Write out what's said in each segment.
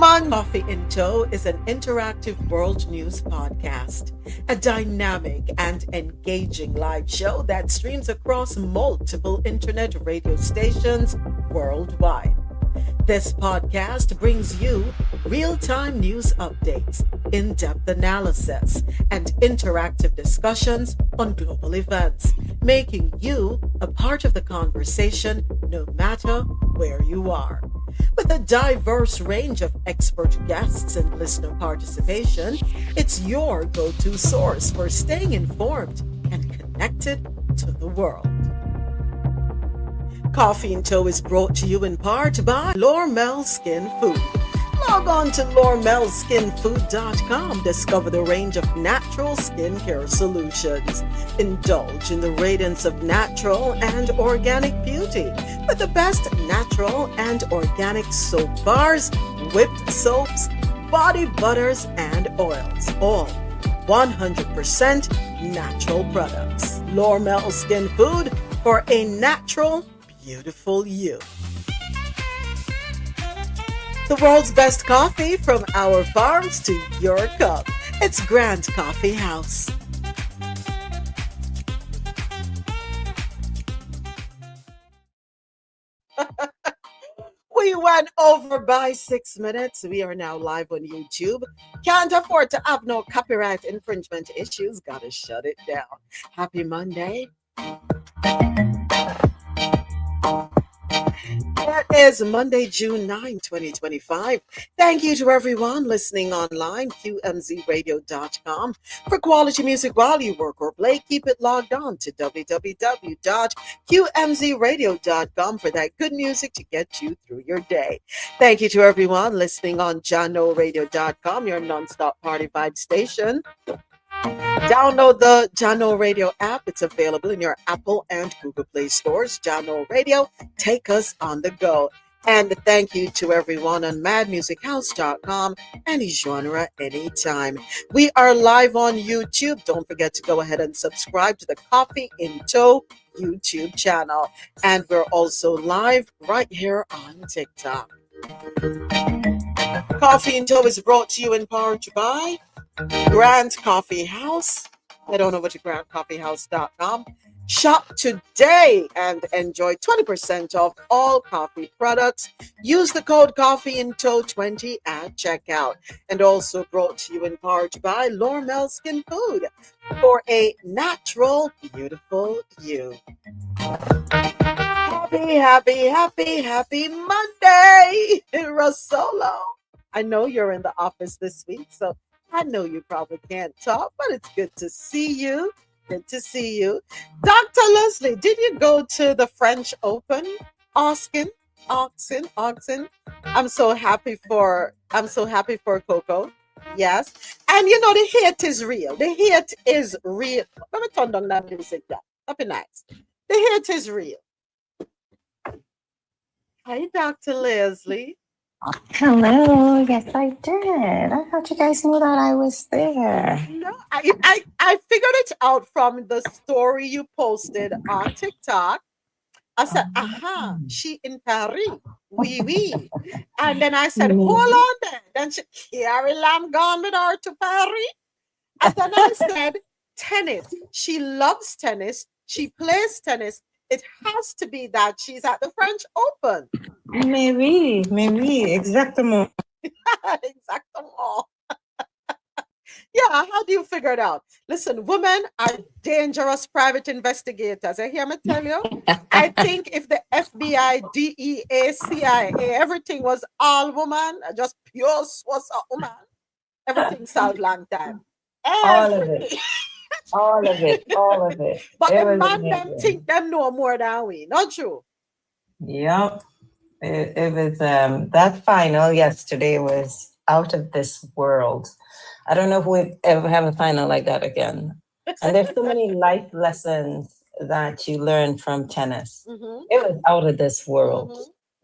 Coffee in Tow is an interactive world news podcast, a dynamic and engaging live show that streams across multiple internet radio stations worldwide. This podcast brings you real-time news updates, in-depth analysis, and interactive discussions on global events, making you a part of the conversation no matter where you are. With a diverse range of expert guests and listener participation, it's your go-to source for staying informed and connected to the world. Coffee in Tow is brought to you in part by Lormel Skin Food. Log on to lormelskinfood.com. Discover the range of natural skincare solutions. Indulge in the radiance of natural and organic beauty with the best natural and organic soap bars, whipped soaps, body butters, and oils. All 100% natural products. Lormel Skin Food for a natural, beautiful you. The world's best coffee from our farms to your cup. It's Grand Coffee House. We went over by 6 minutes. We are now live on YouTube. Can't afford to have no copyright infringement issues. Gotta shut it down. Happy Monday. It is Monday, June 9, 2025. Thank you to everyone listening online, qmzradio.com. For quality music while you work or play, keep it logged on to www.qmzradio.com for that good music to get you through your day. Thank you to everyone listening on janoradio.com, your nonstop party vibe station. Download the Jano Radio app. It's available in your Apple and Google Play stores. Jano Radio, take us on the go. And thank you to everyone on madmusichouse.com, any genre, anytime. We are live on YouTube. Don't forget to go ahead and subscribe to the Coffee in Tow YouTube channel. And we're also live right here on TikTok. Coffee in Tow is brought to you in part by Grand Coffee House. Head on over to grandcoffeehouse.com. Shop today and enjoy 20% off all coffee products. Use the code COFFEEINTOW20 at checkout. And also brought to you in part by Lormel Skin Food for a natural, beautiful you. Happy Monday, Rosolo. I know you're in the office this week, so I know you probably can't talk, but it's good to see you. Good to see you. Dr. Leslie, did you go to the French Open? Oxen. I'm so happy for Coco. Yes. And you know the hate is real. The hate is real. Let me turn down that music down. That'd be nice. The hate is real. Hi, Dr. Leslie. Hello. Yes, I did. I thought you guys knew that I was there. No, I figured it out from the story you posted on TikTok. I said, aha, she in Paris. Oui. And then I said, hold on then. Then she Carrie Lamb gone with her to Paris. And then I said, tennis. She loves tennis. She plays tennis. It has to be that she's at the French Open. Maybe, exactement. Exactement. Yeah, how do you figure it out? Listen, women are dangerous private investigators. You hear me tell you? I think if the FBI, DEA, CIA, everything was all woman, just pure source of woman, everything solved long time. All of it. But the man them think them know more than we, not true? Yep. It was that final yesterday was out of this world. I don't know if we'll ever have a final like that again. And there's so many life lessons that you learn from tennis. Mm-hmm. It was out of this world.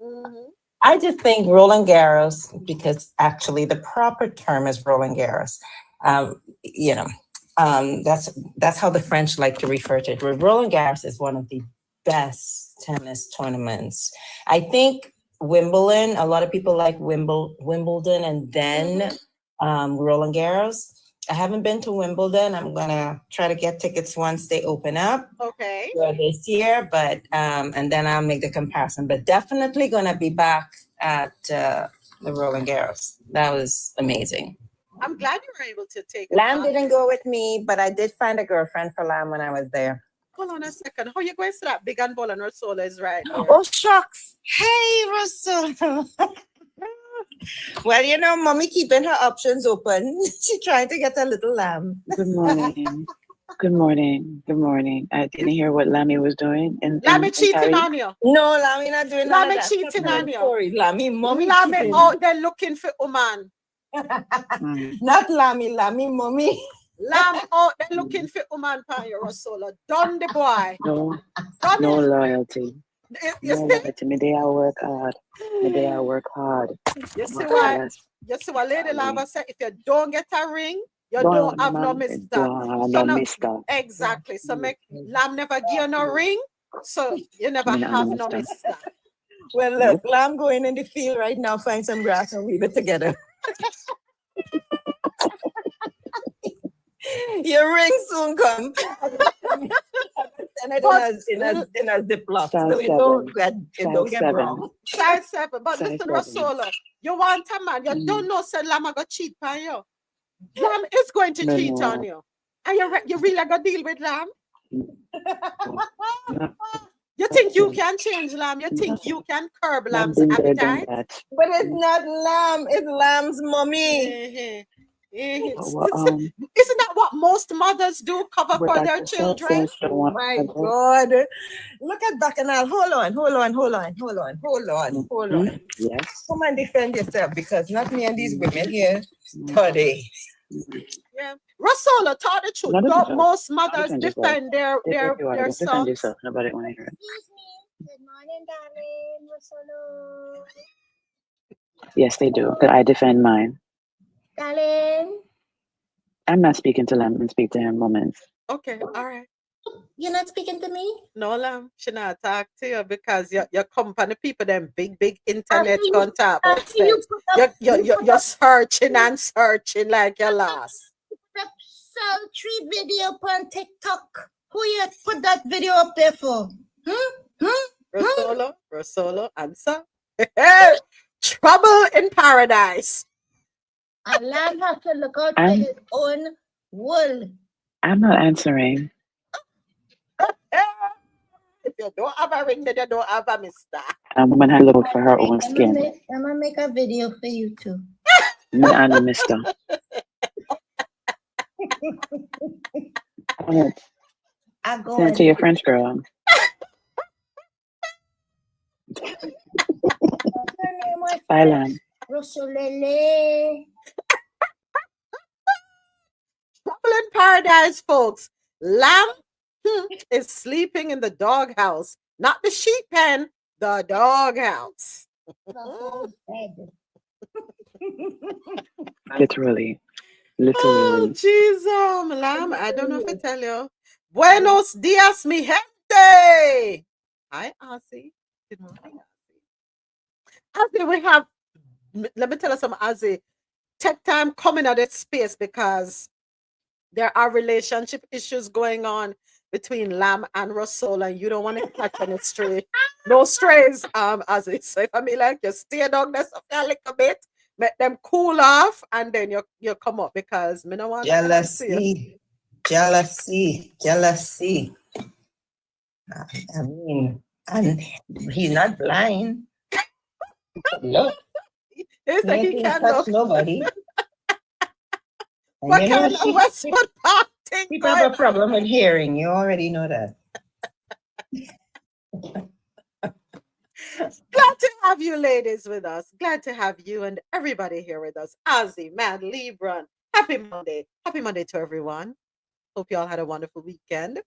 Mm-hmm. Mm-hmm. I just think Roland Garros, because actually the proper term is Roland Garros. That's how the French like to refer to it. Roland Garros is one of the best tennis tournaments. I think Wimbledon. A lot of people like Wimbledon, and then Roland Garros. I haven't been to Wimbledon. I'm gonna try to get tickets once they open up. Okay. For this year, but and then I'll make the comparison. But definitely gonna be back at the Roland Garros. That was amazing. I'm glad you were able to take Lamb didn't go with me, but I did find a girlfriend for Lamb when I was there. Hold on a second. How you going to that big and ball and Rosola is right there? Oh shucks! Hey, Russell. Well, you know, mommy keeping her options open. She trying to get a little lamb. Good morning. Good morning. Good morning. I didn't hear what Lammy was doing. Lammy cheating on you. No, Lammy not doing Lammy that. cheating on you. Sorry, Lammy, mommy. Lammy out there looking for woman. Not Lammy, mommy. Lamb out there looking for woman pan your Rosola. Done the boy. No, Done no it. loyalty. You No see? loyalty. Me day I work hard. Me day I work hard. You see Work why? hard. You see what Lady Lava said? If you don't get a ring, you Don't don't have no man, mister. don't have So no no, mister. exactly. So make Lamb never give you no ring. So you never Me not have no no mister. mister. Well, look, Lamb going in the field right now, find some grass and weave it together. Your ring soon come. And I in a Ziploc. Size So it 7. don't get Size 7. wrong. Size 7. But Size listen, 7. Rosola, you want a man. You don't know say Lamb go cheat on you. Lamb is going to No, cheat no. on you. And you really gonna deal with Lamb? No. You think you can change Lamb? You think you can curb Lamb Lamb's been there, done appetite? that. But it's not Lamb, it's Lamb's mommy. Well, Isn't that what most mothers do? Cover but for I their just children? don't want My to go. God. Look at Bacchanal. Hold on. Yes. Come and defend yourself because not me and these women here today. Yeah. Rosola, tell the truth. No, defend Don't yourself. most mothers Defend yourself. defend their Defend sons? yourself. Nobody want to hear it. Excuse me. Good morning, darling. Rosolo. Yes, they do. But I defend mine. Darling. I'm not speaking to Lamb and speak to him moments. Okay, all right. You're not speaking to me? No, Lamb, she not talk to you because your company people, them big internet you- contact. I see you put up- You're searching and searching like you're lost. put up sultry video on TikTok. Who you put that video up there for? Rosolo, answer. Trouble in paradise. A lamb has to look out for I'm- his own wool. I'm not answering. If you don't have a ring, then you don't have a mister. A woman has to look for her own skin. I'm gonna make a video for you too. Me and the mister. I go Send it to your French girl. Bye, Lamb. Rosolele. Trouble in paradise, folks. Lamb is sleeping in the doghouse, not the sheep pen, the doghouse. The whole bed. Literally. Oh, Literally. jeez, Lamb. I don't know if I tell you. Buenos dias, mi gente. Hi, Ozzy. Good morning, Ozzy. Ozzy, we have, let me tell you something, Ozzy. Take time coming at this space because there are relationship issues going on between Lamb and Russell, and you don't want to catch any stray. No strays, Ozzy. So if I mean like you stay down there a little bit, make them cool off, and then you come up because me no want to see you. Jealousy. I mean, and he's not blind. Look, He said he he can't touch look. nobody. And What you know, kind of Westwood Park thing people have a problem with hearing. You already know that. Glad to have you ladies with us. Glad to have you and everybody here with us. Ozzy, Mad, Libran. Happy Monday. Happy Monday to everyone. Hope you all had a wonderful weekend.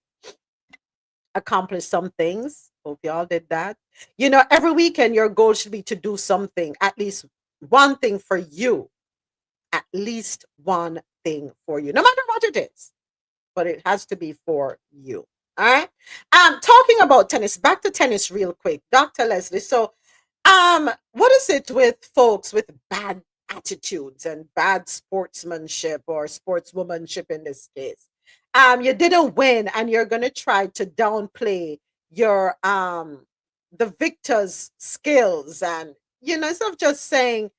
Accomplished some things. Hope you all did that. You know, every weekend your goal should be to do something, at least one thing for you. At least one thing for you, no matter what it is. But it has to be for you. All right. Talking about tennis, back to tennis real quick. Dr. Leslie. So What is it with folks with bad attitudes and bad sportsmanship or sportswomanship in this case? You didn't win and you're gonna try to downplay your the victor's skills, and instead of just saying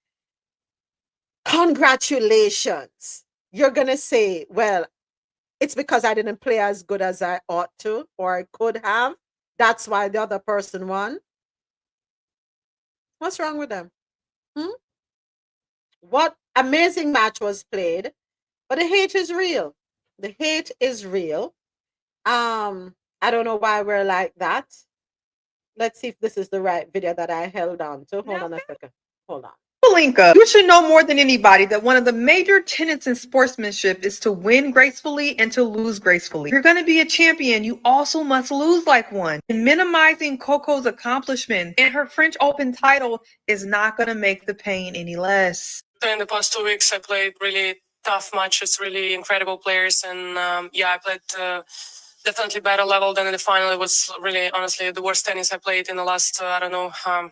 congratulations, you're gonna say, well, it's because I didn't play as good as I ought to or I could have. That's why the other person won. What's wrong with them? Hmm? What amazing match was played, but the hate is real. The hate is real. I don't know why we're like that. Let's see if this is the right video that I held on to. Hold on a second. Hold on. Sabalenka, you should know more than anybody that one of the major tenets in sportsmanship is to win gracefully and to lose gracefully. If you're going to be a champion, you also must lose like one. And minimizing Coco's accomplishment and her French Open title is not going to make the pain any less. In the past 2 weeks, I played really tough matches, really incredible players, and I played definitely better level than in the final. It was really, honestly, the worst tennis I played in the last I don't know how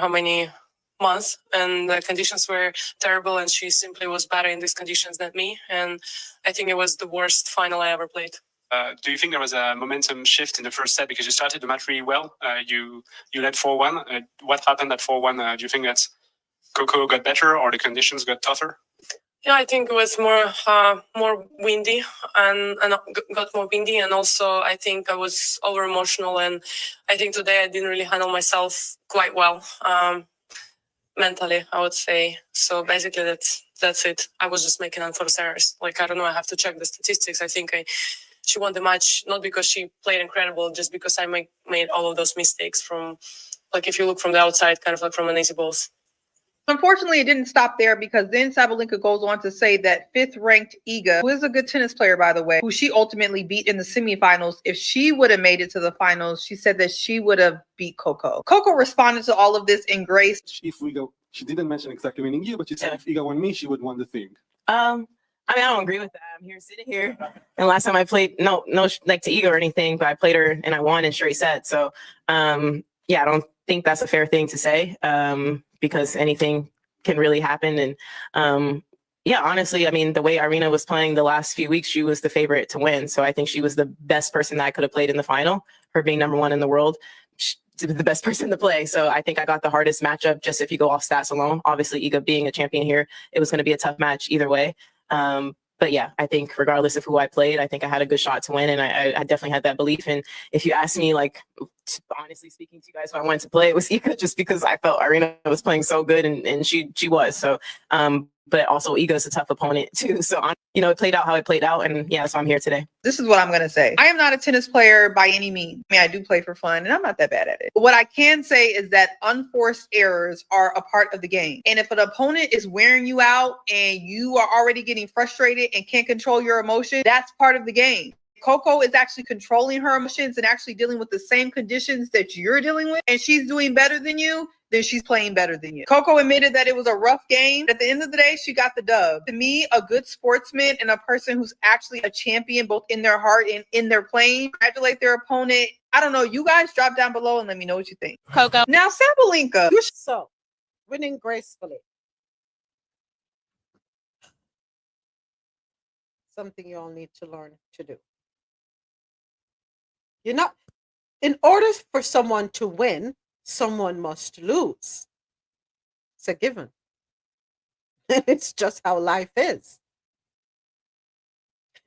many months, and the conditions were terrible, and she simply was better in these conditions than me, and I think it was the worst final I ever played. Do you think there was a momentum shift in the first set because you started the match really well? You led 4-1. What happened at 4-1? Do you think that Coco got better or the conditions got tougher? Yeah, I think it was more windy and got more windy, and also I think I was over emotional, and I think today I didn't really handle myself quite well mentally, I would say. So basically that's it. I was just making unforced errors. Like, I don't know, I have to check the statistics. I think she won the match not because she played incredible, just because I made all of those mistakes from, like, if you look from the outside, kind of like from an easy balls. Unfortunately, it didn't stop there, because then Sabalenka goes on to say that fifth-ranked Iga, who is a good tennis player, by the way, who she ultimately beat in the semifinals, if she would have made it to the finals, she said that she would have beat Coco. Coco responded to all of this in grace. If we go, she didn't mention exactly winning Iga, but she said if Iga won me, she would won the thing. I mean, I don't agree with that. I'm here sitting here, and last time I played, no, like to Iga or anything, but I played her and I won in straight sets. So, I don't think that's a fair thing to say, because anything can really happen. And honestly, I mean, the way Irina was playing the last few weeks, she was the favorite to win. So I think she was the best person that I could have played in the final. Her being number one in the world, she was the best person to play. So I think I got the hardest matchup, just if you go off stats alone. Obviously, Iga being a champion here, it was going to be a tough match either way. But yeah, I think regardless of who I played, I think I had a good shot to win, and I definitely had that belief. And if you ask me, like, honestly speaking to you guys, who I wanted to play, it was Iga, just because I felt Irina was playing so good, and she was. So, but also Iga is a tough opponent too. So, it played out how it played out, and yeah, so I'm here today. This is what I'm going to say. I am not a tennis player by any means. I mean, I do play for fun, and I'm not that bad at it. But what I can say is that unforced errors are a part of the game. And if an opponent is wearing you out and you are already getting frustrated and can't control your emotion, that's part of the game. Coco is actually controlling her emotions and actually dealing with the same conditions that you're dealing with, and she's doing better than you, then she's playing better than you. Coco admitted that it was a rough game. At the end of the day, she got the dub. To me, a good sportsman and a person who's actually a champion, both in their heart and in their playing, congratulate their opponent. I don't know. You guys drop down below and let me know what you think. Coco. Now, Sabalenka. So, winning gracefully. Something you all need to learn to do. In order for someone to win, someone must lose. It's a given. It's just how life is.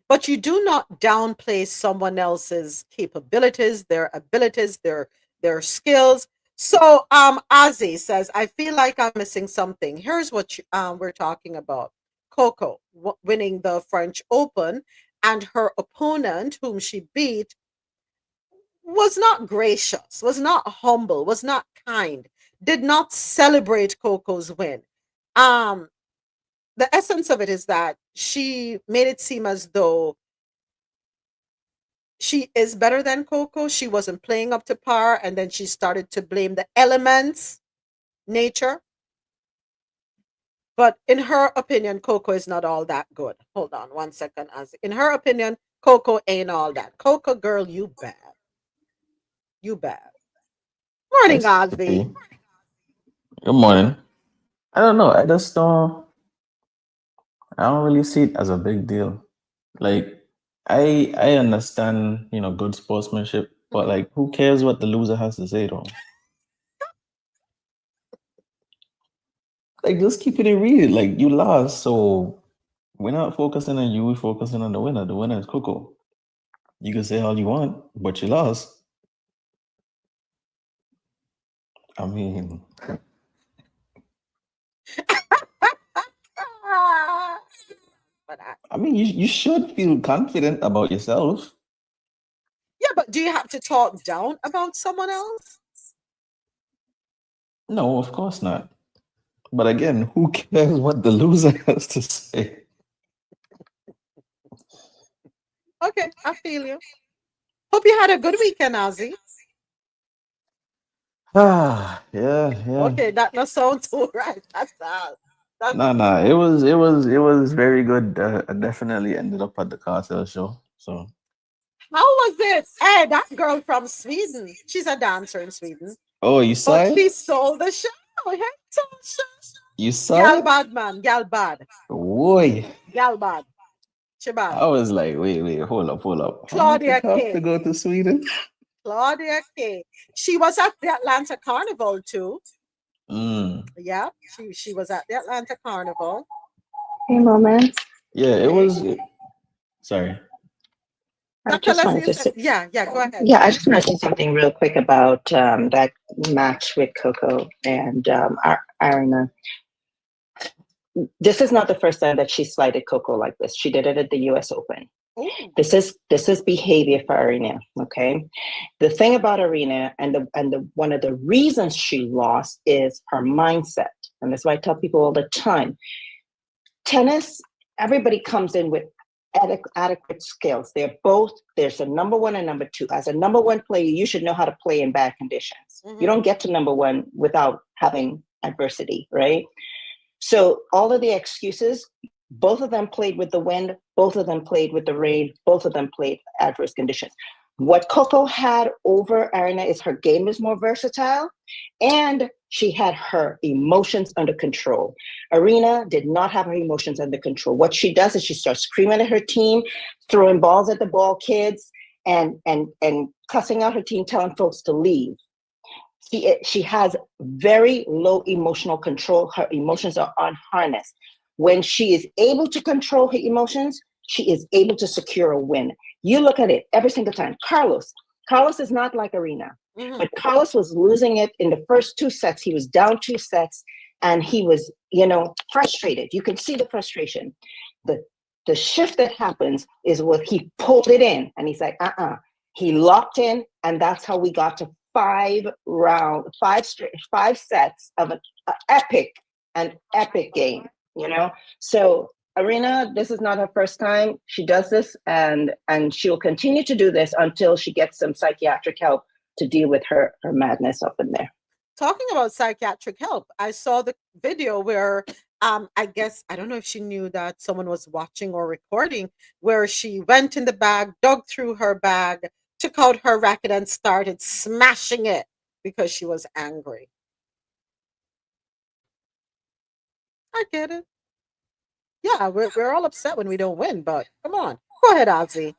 But you do not downplay someone else's capabilities, their abilities, their skills. So Ozzy says, I feel like I'm missing something. Here's what we're talking about. Coco winning the French Open, and her opponent, whom she beat, was not gracious, was not humble, was not kind, did not celebrate Coco's win. The essence of it is that she made it seem as though she is better than Coco. She wasn't playing up to par, and then she started to blame the elements, nature. But in her opinion, Coco is not all that good. Hold on 1 second. In her opinion, Coco ain't all that. Coco, girl, you bad. You bad. Morning, Let's Ozzy. see. Good morning. I don't know. I don't really see it as a big deal. Like I understand, good sportsmanship, but like who cares what the loser has to say though? Like just keep it in real. Like you lost, so we're not focusing on you, we're focusing on the winner. The winner is Coco. You can say all you want, but you lost. I mean, But you should feel confident about yourself. yeah, but do you have to talk down about someone else? No, of course not. But again, who cares what the loser has to say? Okay, I feel you. Hope you had a good weekend, Ozzy. Yeah. Okay, that not sound too right. That's Nah. It was very good. I definitely ended up at the Cartel show. So how was it? Hey, that girl from Sweden. She's a dancer in Sweden. oh, you saw But she it? stole the show. Hey, Tasha. You saw Gal it? bad, man. Gal bad. Boy. Gal bad. She bad. I was like, wait, hold up. How much Claudia it cost K. to go to Sweden? Claudia K. She was at the Atlanta Carnival too. Mm. Yeah, she was at the Atlanta Carnival. Hey, moment. Yeah, it was. Sorry. I Dr. just Leslie wanted to is say, yeah, go ahead. yeah, I just want to say something real quick about that match with Coco and Irina. This is not the first time that she slighted Coco like this. She did it at the U.S. Open. Ooh. This is behavior for Irina. Okay, the thing about Irina and the one of the reasons she lost is her mindset, and that's why I tell people all the time. Tennis, everybody comes in with adequate skills. There's a number one and number two. As a number one player, you should know how to play in bad conditions. You don't get to number one without having adversity, right? So all of the excuses, both of them played with the wind, both of them played with the rain, both of them played adverse conditions. What Coco had over Arena is her game is more versatile and she had her emotions under control. Arena did not have her emotions under control. What she does is she starts screaming at her team, throwing balls at the ball kids, and cussing out her team, telling folks to leave. She has very low emotional control. Her emotions are unharnessed. When she is able to control her emotions, she is able to secure a win. You look at it every single time. Carlos is not like Arena, but Carlos was losing it in the first two sets. He was down 2 sets and he was, frustrated. You can see the frustration. The shift that happens is what he pulled it in and he's like, He locked in, and that's how we got to 5 sets of an epic game, So Arena, this is not her first time. She does this, and she'll continue to do this until she gets some psychiatric help to deal with her madness up in there. Talking about psychiatric help, I saw the video where I guess I don't know if she knew that someone was watching or recording, where she went in the bag, dug through her bag, took out her racket and started smashing it because she was angry. I get it. Yeah, we're all upset when we don't win, but come on. Go ahead, Ozzy.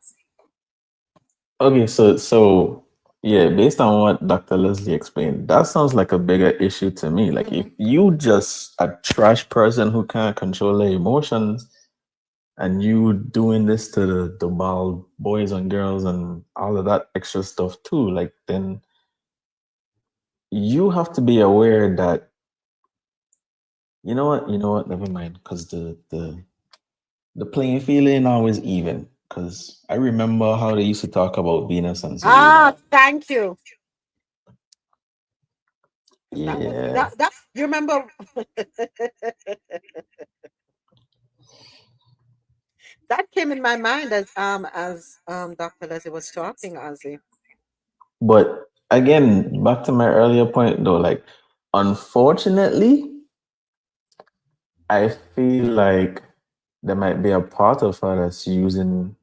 Okay, so yeah, based on what Dr. Leslie explained, that sounds like a bigger issue to me. Like if you just a trash person who can't control their emotions and you doing this to the ball boys and girls and all of that extra stuff too, like then you have to be aware that you know what, never mind, because the playing field ain't always even. Because I remember how they used to talk about Venus and Serena. Thank you. Yeah. That you remember that came in my mind as Dr. Leslie was talking, Ozzy. But again, back to my earlier point though, like unfortunately, I feel like there might be a part of her that's using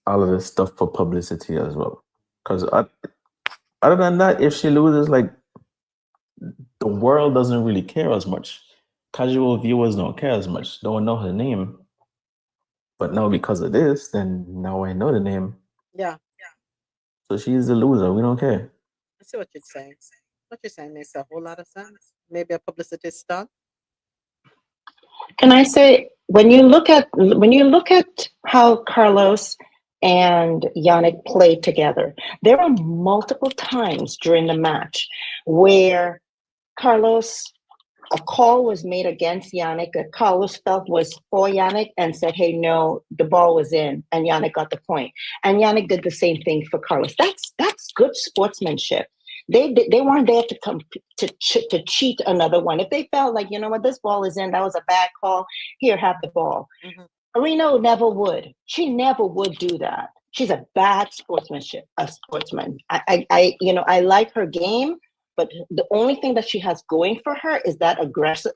all of this stuff for publicity as well. Because other than that, if she loses, like, the world doesn't really care as much. Casual viewers don't care as much. Don't know her name. But now because of this, then now I know the name. Yeah. So she's the loser. We don't care. I see what you're saying. What you're saying makes a whole lot of sense. Maybe a publicity stunt. Can I say when you look at how Carlos and Yannick played together, there were multiple times during the match where a call was made against Yannick that Carlos felt was for Yannick and said, hey, no, the ball was in, and Yannick got the point. And Yannick did the same thing for Carlos. That's good sportsmanship. They weren't there to come to cheat another one. If they felt like, you know what, this ball is in, that was a bad call, here, have the ball. Arena never would. She never would do that. She's a sportsman. I like her game, but the only thing that she has going for her is that aggressive.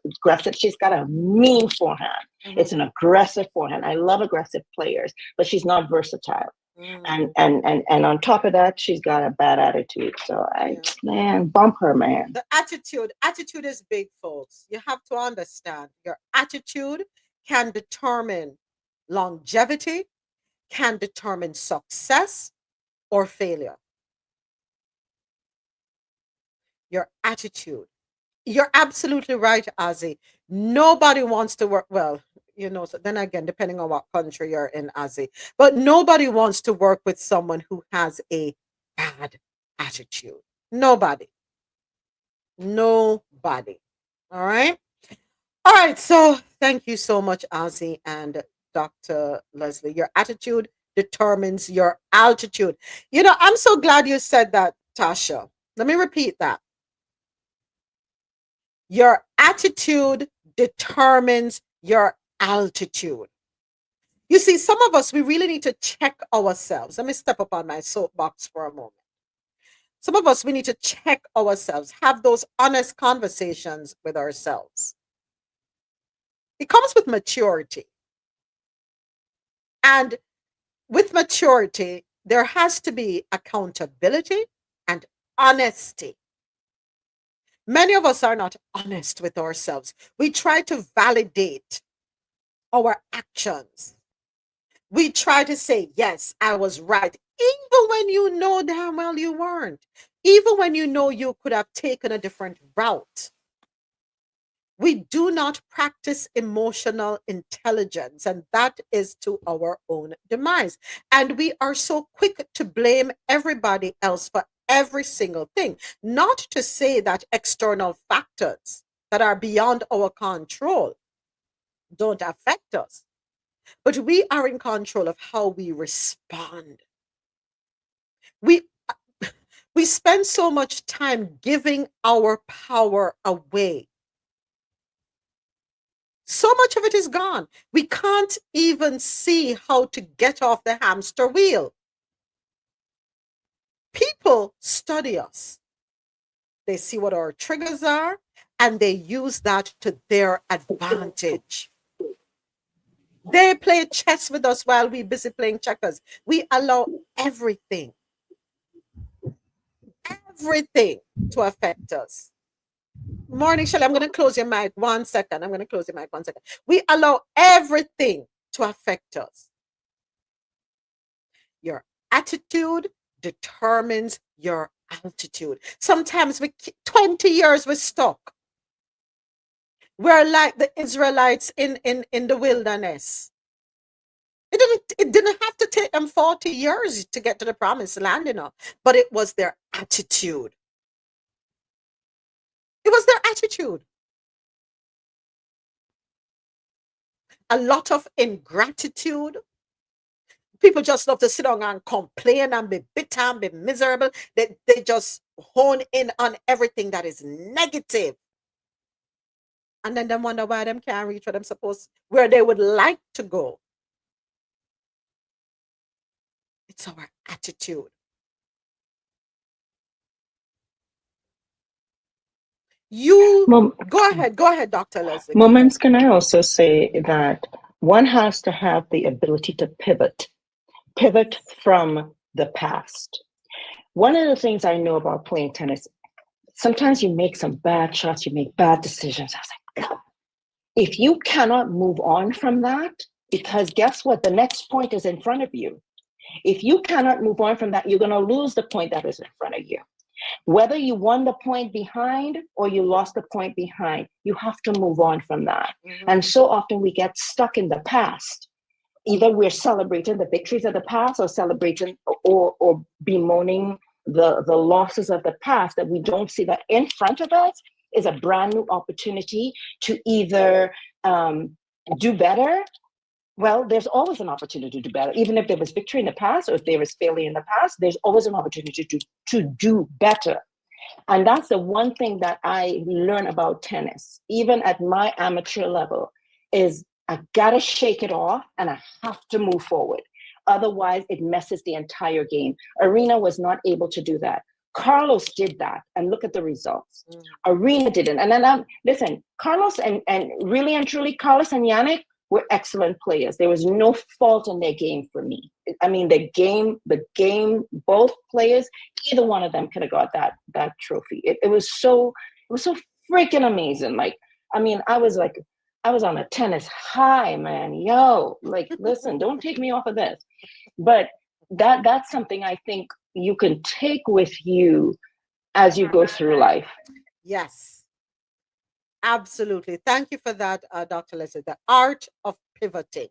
She's got a mean forehand. It's an aggressive forehand. I love aggressive players, but she's not versatile. And on top of that, she's got a bad attitude. So bump her, man. The attitude is big, folks. You have to understand your attitude can determine longevity, can determine success or failure. Your attitude. You're absolutely right, Ozzy. Nobody wants to work. Well, so then again, depending on what country you're in, Ozzy, but nobody wants to work with someone who has a bad attitude. Nobody. All right. All right. So thank you so much, Ozzy and Dr. Leslie. Your attitude determines your altitude. I'm so glad you said that, Tasha. Let me repeat that. Your attitude determines your altitude. You see, some of us, we really need to check ourselves. Let me step up on my soapbox for a moment. Some of us, we need to check ourselves, have those honest conversations with ourselves. It comes with maturity. And with maturity, there has to be accountability and honesty. Many of us are not honest with ourselves. We try to validate our actions. We try to say, yes, I was right, even when you know damn well you weren't. Even when you know you could have taken a different route. We do not practice emotional intelligence, and that is to our own demise. And we are so quick to blame everybody else for every single thing. Not to say that external factors that are beyond our control don't affect us, but we are in control of how we respond. We spend so much time giving our power away. So much of it is gone. We can't even see how to get off the hamster wheel. People study us. They see what our triggers are, and they use that to their advantage. They play chess with us while we're busy playing checkers. We allow everything to affect us. Morning, Shelley. I'm going to close your mic 1 second. We allow everything to affect us. Your attitude determines your altitude. Sometimes 20 years we're stuck. We're like the Israelites in the wilderness. It didn't have to take them 40 years to get to the promised land, but it was their attitude. It was their attitude. A lot of ingratitude. People just love to sit down and complain and be bitter and be miserable. They just hone in on everything that is negative. And then they wonder why them can't reach where they would like to go. It's our attitude. Go ahead, Dr. Leslie. Moments, can I also say that one has to have the ability to pivot from the past. One of the things I know about playing tennis, sometimes you make some bad shots, you make bad decisions. I was like, God. If you cannot move on from that, because guess what? The next point is in front of you. If you cannot move on from that, you're going to lose the point that is in front of you. Whether you won the point behind or you lost the point behind, you have to move on from that. And so often we get stuck in the past. Either we're celebrating the victories of the past or celebrating or bemoaning the losses of the past, that we don't see that in front of us is a brand new opportunity to either do better. Well, there's always an opportunity to do better. Even if there was victory in the past or if there was failure in the past, there's always an opportunity to do better. And that's the one thing that I learn about tennis, even at my amateur level, is I gotta shake it off and I have to move forward. Otherwise, it messes the entire game. Arena was not able to do that. Carlos did that, and look at the results. Arena didn't. And then listen, Carlos and really and truly, Carlos and Yannick were excellent players. There was no fault in their game for me. I mean, the game, both players, either one of them could have got that trophy. It was so freaking amazing. Like, I mean, I was on a tennis high, man. Yo, like, listen, don't take me off of this. But that's something I think you can take with you as you go through life. Yes, absolutely. Thank you for that, Dr. Leslie. The art of pivoting.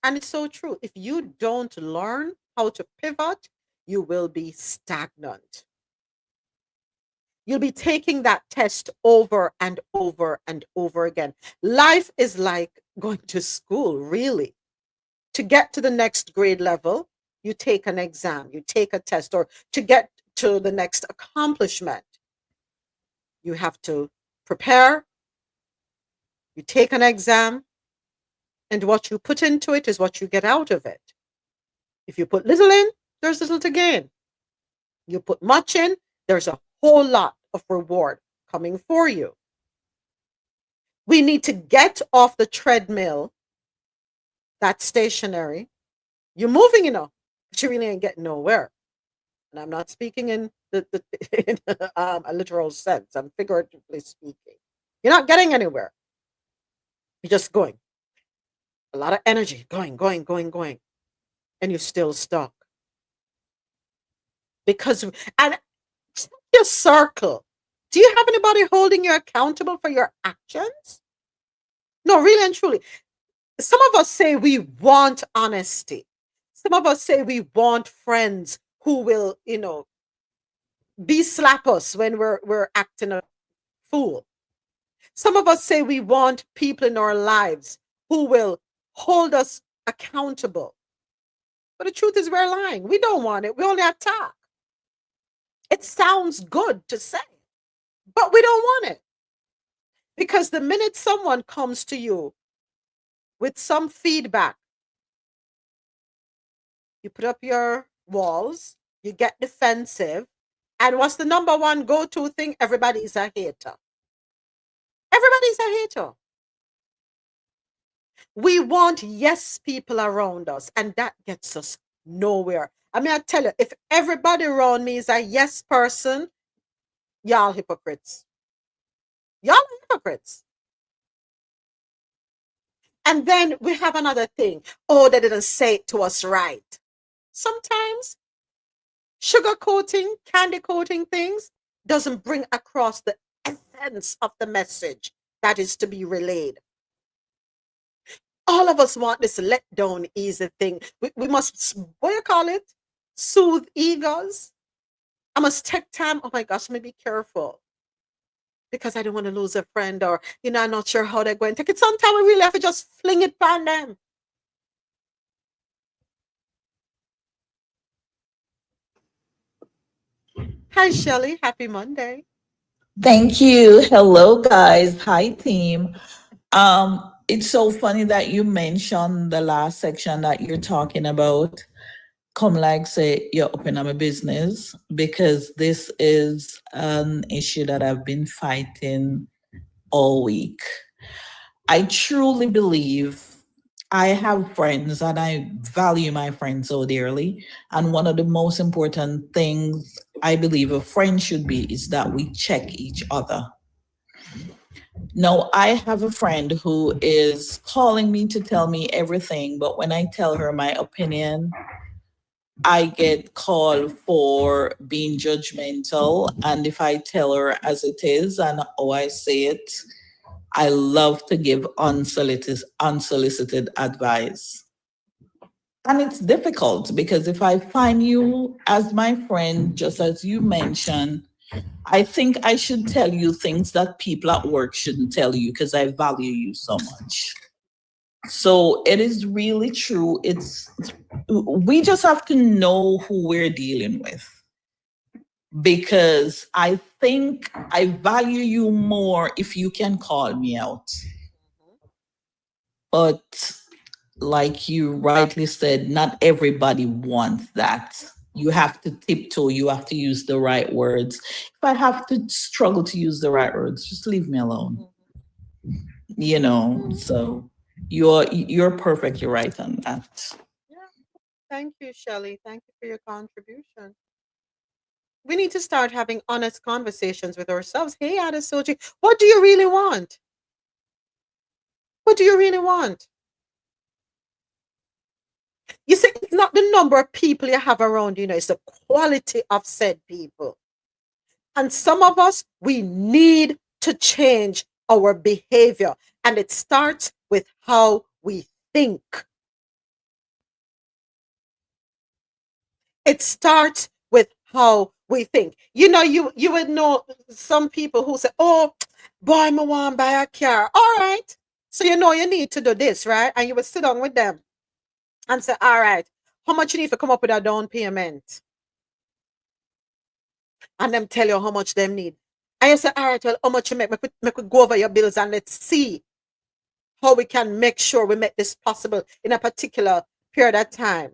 And it's so true. If you don't learn how to pivot, you will be stagnant. You'll be taking that test over and over and over again. Life is like going to school, really. To get to the next grade level, you take an exam, you take a test, or to get to the next accomplishment, you have to prepare, you take an exam, and what you put into it is what you get out of it. If you put little in, there's little to gain. You put much in, there's a whole lot of reward coming for you. We need to get off the treadmill, that's stationary. You're moving, but you really ain't getting nowhere. And I'm not speaking in in a literal sense. I'm figuratively speaking. You're not getting anywhere. You're just going. A lot of energy, going. And you're still stuck. And your circle. Do you have anybody holding you accountable for your actions? No, really and truly. Some of us say we want honesty. Some of us say we want friends who will, slap us when we're acting a fool. Some of us say we want people in our lives who will hold us accountable. But the truth is we're lying. We don't want it. We only attack. It sounds good to say, but we don't want it. Because the minute someone comes to you with some feedback, you put up your walls, you get defensive, and what's the number one go-to thing? Everybody's a hater. Everybody's a hater. We want yes people around us, and that gets us nowhere. I mean, I tell you, if everybody around me is a yes person, y'all hypocrites. Y'all are hypocrites. And then we have another thing. Oh, they didn't say it to us right. Sometimes sugar coating, candy coating things doesn't bring across the essence of the message that is to be relayed. All of us want this let down easy thing. We must, what do you call it? Soothe egos. I must take time. Oh my gosh, let me be careful. Because I don't want to lose a friend, or, I'm not sure how they're going to take it. Sometimes we really have to just fling it on them. Hi, Shelley. Happy Monday. Thank you. Hello, guys. Hi, team. It's so funny that you mentioned the last section that you're talking about. Come like say you're opening a business, because this is an issue that I've been fighting all week. I truly believe I have friends and I value my friends so dearly. And one of the most important things I believe a friend should be is that we check each other. Now, I have a friend who is calling me to tell me everything, but when I tell her my opinion, I get called for being judgmental. And if I tell her as it is and how I say it, I love to give unsolicited advice. And it's difficult because if I find you as my friend, just as you mentioned, I think I should tell you things that people at work shouldn't tell you because I value you so much. So it is really true. We just have to know who we're dealing with, because I think I value you more if you can call me out. But like you rightly said, not everybody wants that. You have to tiptoe, you have to use the right words. If I have to struggle to use the right words, just leave me alone. So you're perfectly right on that. Yeah. Thank you, Shelley. Thank you for your contribution. We need to start having honest conversations with ourselves. Hey, Adesoji, what do you really want? What do you really want? You see, it's not the number of people you have around, it's the quality of said people. And some of us, we need to change our behavior. And it starts with how we think. It starts with how we think. You would know some people who say, oh, boy, I want to buy a car. All right. So you need to do this, right? And you would sit down with them and say, all right, how much you need to come up with a down payment? And them tell you how much them need. And you say, all right, well, how much you make? Make we go over your bills and let's see how we can make sure we make this possible in a particular period of time.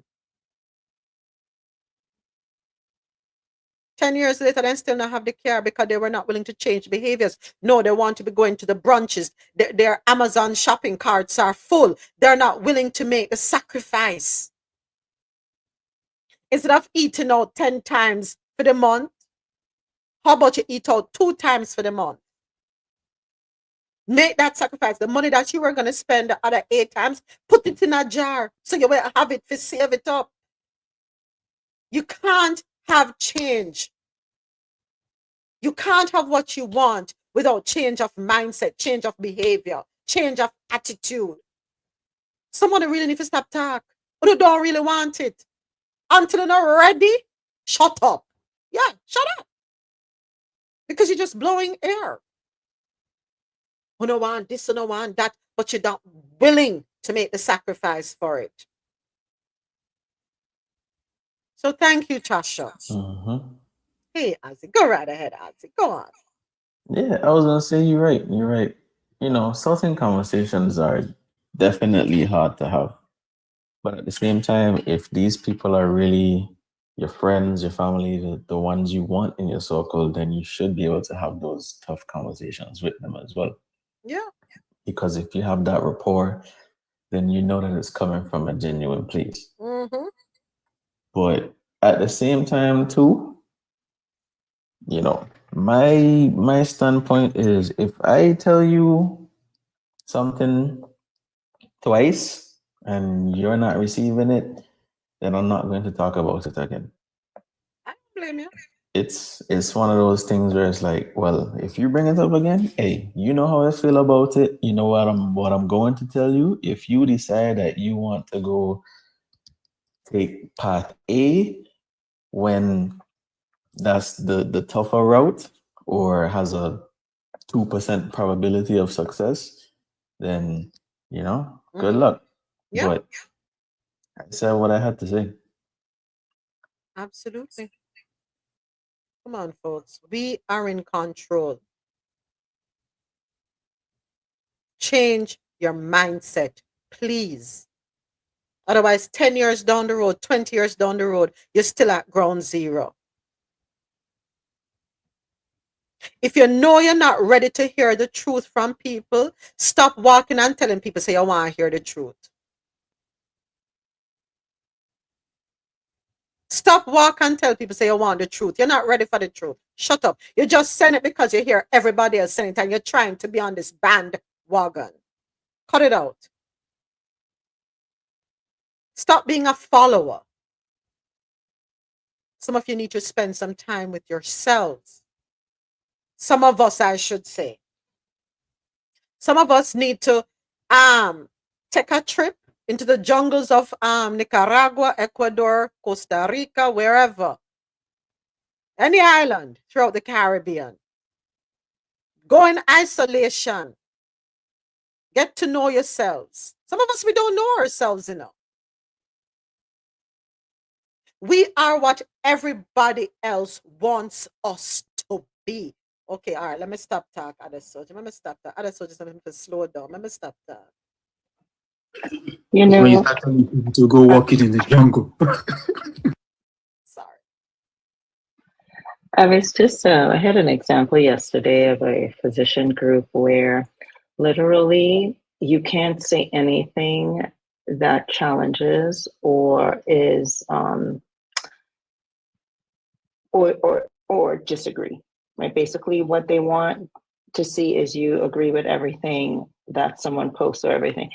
10 years later, they still not have the car because they were not willing to change behaviors. No, they want to be going to the brunches. Their Amazon shopping carts are full. They're not willing to make the sacrifice. Instead of eating out 10 times for the month, how about you eat out 2 times for the month? Make that sacrifice. The money that you were going to spend the other 8 times, put it in a jar so you will have it to save it up. You can't have change. You can't have what you want without change of mindset, change of behavior, change of attitude. Someone really need to stop talk. But you don't really want it. Until you're not ready, shut up. Yeah, shut up. Because you're just blowing air. You don't want this, you don't want that, but you're not willing to make the sacrifice for it. So thank you, Tasha. Hey, Ozzy, go right ahead, Ozzy. Go on. Yeah, I was gonna say you're right. You're right. Certain conversations are definitely hard to have. But at the same time, if these people are really your friends, your family, the ones you want in your circle, then you should be able to have those tough conversations with them as well. Yeah. Because if you have that rapport, then you know that it's coming from a genuine place. Mm-hmm. But at the same time, too, my standpoint is if I tell you something twice and you're not receiving it, then I'm not going to talk about it again. I don't blame you. It's one of those things where it's like, well, if you bring it up again, hey, you know how I feel about it. You know what I'm going to tell you. If you decide that you want to go take path A when that's the tougher route or has a 2% probability of success, then good luck. Yeah. But I said what I had to say. Absolutely. Come on, folks. We are in control. Change your mindset, please. Otherwise, 10 years down the road, 20 years down the road, you're still at ground zero. If you know you're not ready to hear the truth from people, stop walking and telling people, say, I want to hear the truth. Stop walk and tell people say you want the truth. You're not ready for the truth. Shut up. You just send it because you hear everybody else saying it and you're trying to be on this bandwagon. Cut it out. Stop being a follower. Some of you need to spend some time with yourselves. Some of us, I should say. Some of us need to take a trip into the jungles of Nicaragua, Ecuador, Costa Rica, wherever. Any island throughout the Caribbean. Go in isolation. Get to know yourselves. Some of us, we don't know ourselves enough. We are what everybody else wants us to be. Okay, all right, let me stop talk, other soldier. Let me stop that. Other soldiers, let me slow down. Let me stop that. You When you know, start telling people to go walking in the jungle. Sorry. I had an example yesterday of a physician group where literally you can't say anything that challenges or is or disagree, right? Basically what they want to see is you agree with everything that someone posts or everything.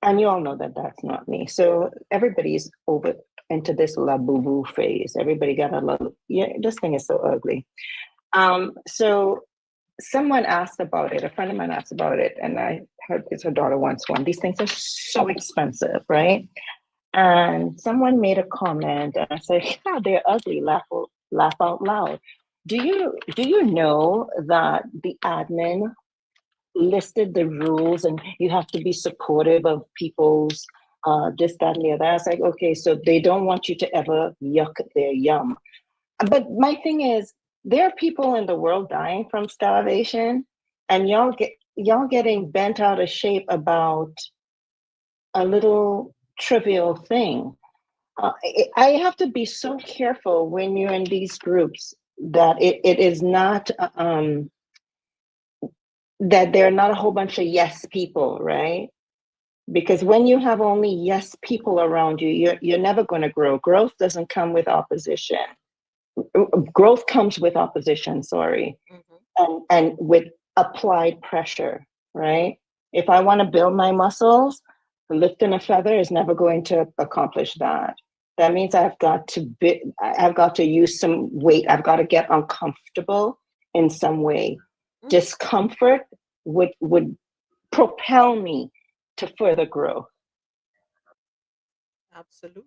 And you all know that that's not me. So everybody's over into this la boo boo phase. Everybody got a love. Yeah, this thing is so ugly. So someone asked about it. A friend of mine asked about it, and I heard it's her daughter wants one. These things are so expensive, right? And someone made a comment, and I said, "Yeah, they're ugly. Laugh out loud." Do you know that the admin listed the rules and you have to be supportive of people's this, that, and the other? I was like, okay, so they don't want you to ever yuck their yum. But my thing is, there are people in the world dying from starvation, and y'all getting bent out of shape about a little trivial thing. I have to be so careful when you're in these groups that it is not that there are not a whole bunch of yes people, right? Because when you have only yes people around you, you're never going to grow. Growth doesn't come with opposition. Growth comes with opposition, sorry, and with applied pressure, right? If I want to build my muscles, lifting a feather is never going to accomplish that. That means I've got to use some weight. I've got to get uncomfortable in some way. Discomfort would propel me to further growth. Absolutely.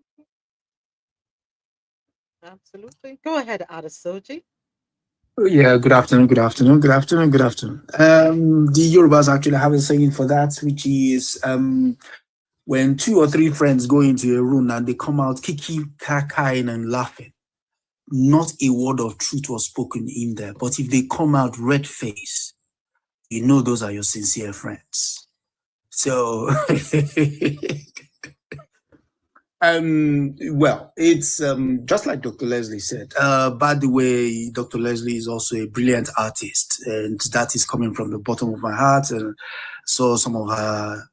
Absolutely. Go ahead, Adesoji. Yeah, good afternoon. The Yorubas actually have a saying for that, which is when 2 or 3 friends go into a room and they come out kiki kakaing and laughing, not a word of truth was spoken in there. But if they come out red face, you know those are your sincere friends. So well, it's just like Dr. Leslie said. By the way, Dr. Leslie is also a brilliant artist, and that is coming from the bottom of my heart. And so some of her,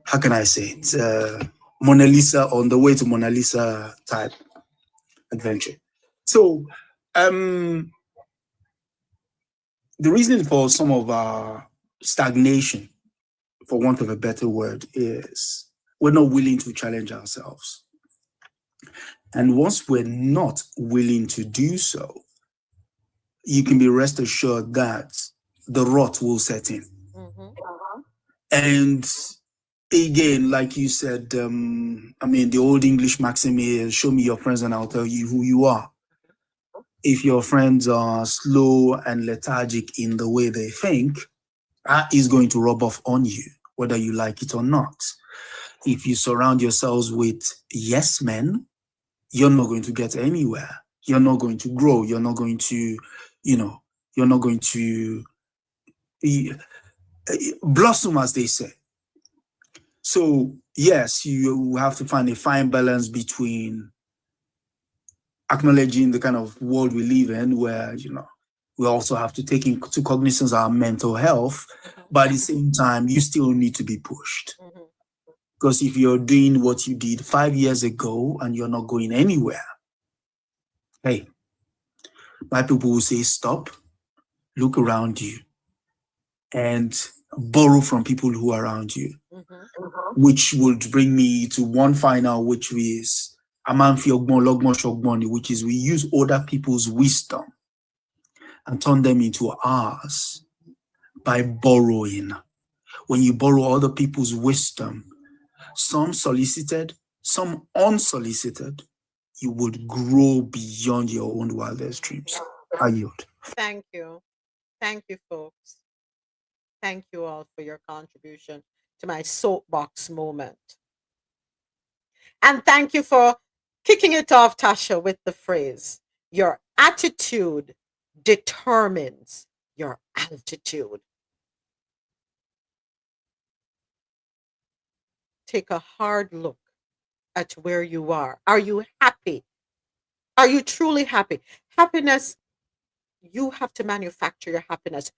how can I say it? Mona Lisa, on the way to Mona Lisa type adventure. So the reason for some of our stagnation, for want of a better word, is we're not willing to challenge ourselves. And once we're not willing to do so, you can be rest assured that the rot will set in. And again, like you said, the old English maxim is, show me your friends and I'll tell you who you are. If your friends are slow and lethargic in the way they think, that is going to rub off on you, whether you like it or not. If you surround yourselves with yes men, you're not going to get anywhere. You're not going to grow. You're not going to, you're not going to blossom, as they say. So yes, you have to find a fine balance between acknowledging the kind of world we live in, where, we also have to take into cognizance our mental health, but at the same time, you still need to be pushed. Because if you're doing what you did 5 years ago and you're not going anywhere, hey, my people will say stop, look around you, and borrow from people who are around you. Which would bring me to one final, which is Amanfi Ogbon Logmo Shogboni, which is we use other people's wisdom and turn them into ours by borrowing. When you borrow other people's wisdom, some solicited, some unsolicited, you would grow beyond your own wildest dreams. I yield. Thank you. Thank you, folks. Thank you all for your contribution to my soapbox moment. And thank you for kicking it off, Tasha, with the phrase, your attitude determines your altitude. Take a hard look at where you are. Are you happy? Are you truly happy? Happiness, you have to manufacture your happiness.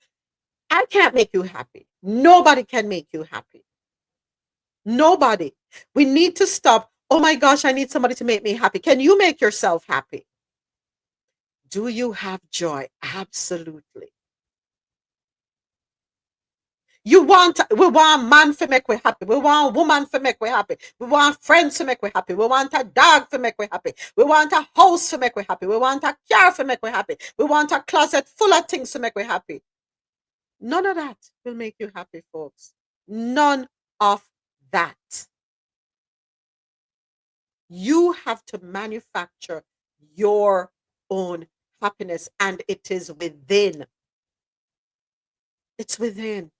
I can't make you happy. Nobody can make you happy. Nobody. We need to stop. Oh my gosh, I need somebody to make me happy. Can you make yourself happy? Do you have joy? Absolutely. We want man to make we happy. We want woman to make we happy. We want friends to make we happy. We want a dog to make we happy. We want a house to make we happy. We want a car to make we happy. We want a closet full of things to make we happy. None of that will make you happy, folks. None of that. You have to manufacture your own happiness, and it is within. It's within.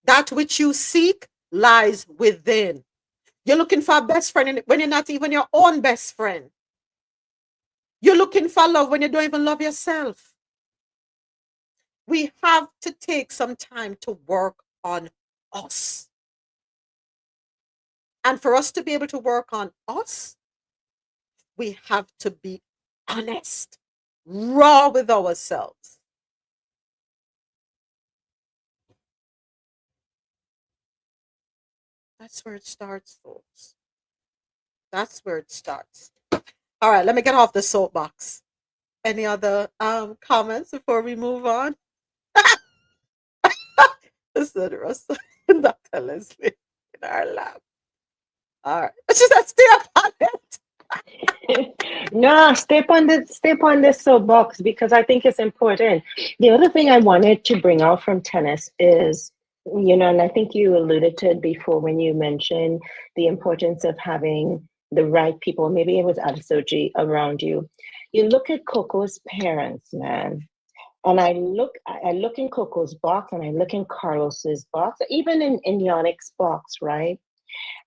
That which you seek lies within. You're looking for a best friend when you're not even your own best friend. You're looking for love when you don't even love yourself. We have to take some time to work on us. And for us to be able to work on us, we have to be honest, raw with ourselves. That's where it starts, folks. That's where it starts. All right, let me get off the soapbox. Any other comments before we move on? Listen, Russell, Dr. Leslie in our lab. All right. She said, stay up on it. No, step on this soapbox because I think it's important. The other thing I wanted to bring out from tennis is, and I think you alluded to it before when you mentioned the importance of having the right people. Maybe it was Adesoji around you. You look at Coco's parents, man. And I look in Coco's box and I look in Carlos's box, even in Yannick's box, right?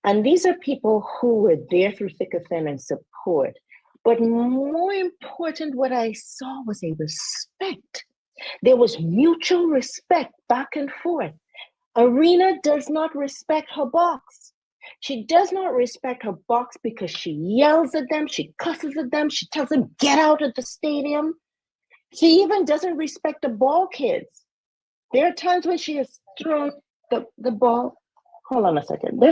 And these are people who were there through thick or thin and support. But more important, what I saw was a respect. There was mutual respect back and forth. Arena does not respect her box. She does not respect her box because she yells at them, she cusses at them, she tells them, get out of the stadium. She even doesn't respect the ball kids. There are times when she has thrown the ball. Hold on a second.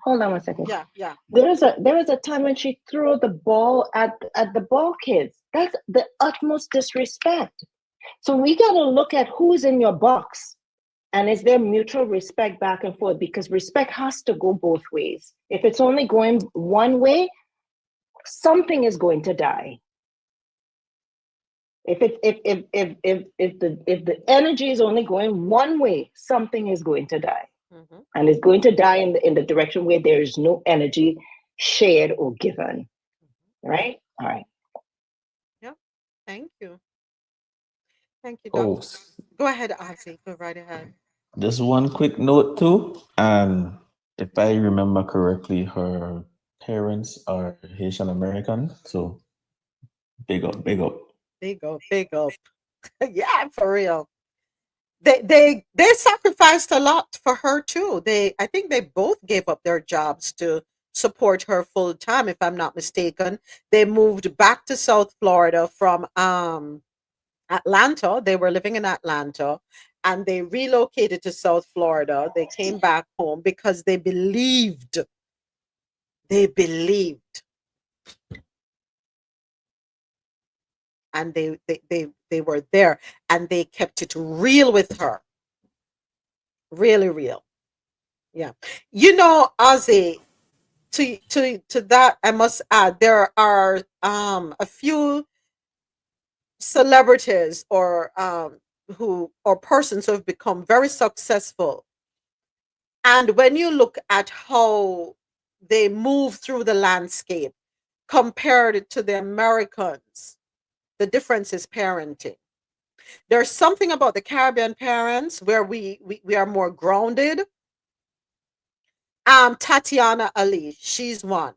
Hold on one second. Yeah. There is a time when she threw the ball at the ball kids. That's the utmost disrespect. So we got to look at who's in your box. And is there mutual respect back and forth? Because respect has to go both ways. If it's only going one way, something is going to die. If the energy is only going one way, something is going to die. Mm-hmm. And it's going to die in the direction where there is no energy shared or given. Right? All right. Yeah. Thank you. Thank you, Oh, Doctor. Go ahead, Ozzy. Go right ahead. just one quick note too. If I remember correctly, her parents are Haitian American. So big up, big up. Big up. Yeah, for real. They sacrificed a lot for her too. I think they both gave up their jobs to support her full time, if I'm not mistaken. They moved back to South Florida from Atlanta. They were living in Atlanta, and they relocated to South Florida. They came back home because they believed. And they were there, and they kept it real with her. Really real. Yeah. You know, Ozzy, to that I must add, there are a few celebrities or persons who have become very successful, and when you look at how they move through the landscape compared to the Americans, the difference is parenting. There's something about the Caribbean parents where we are more grounded. Tatiana Ali, she's one.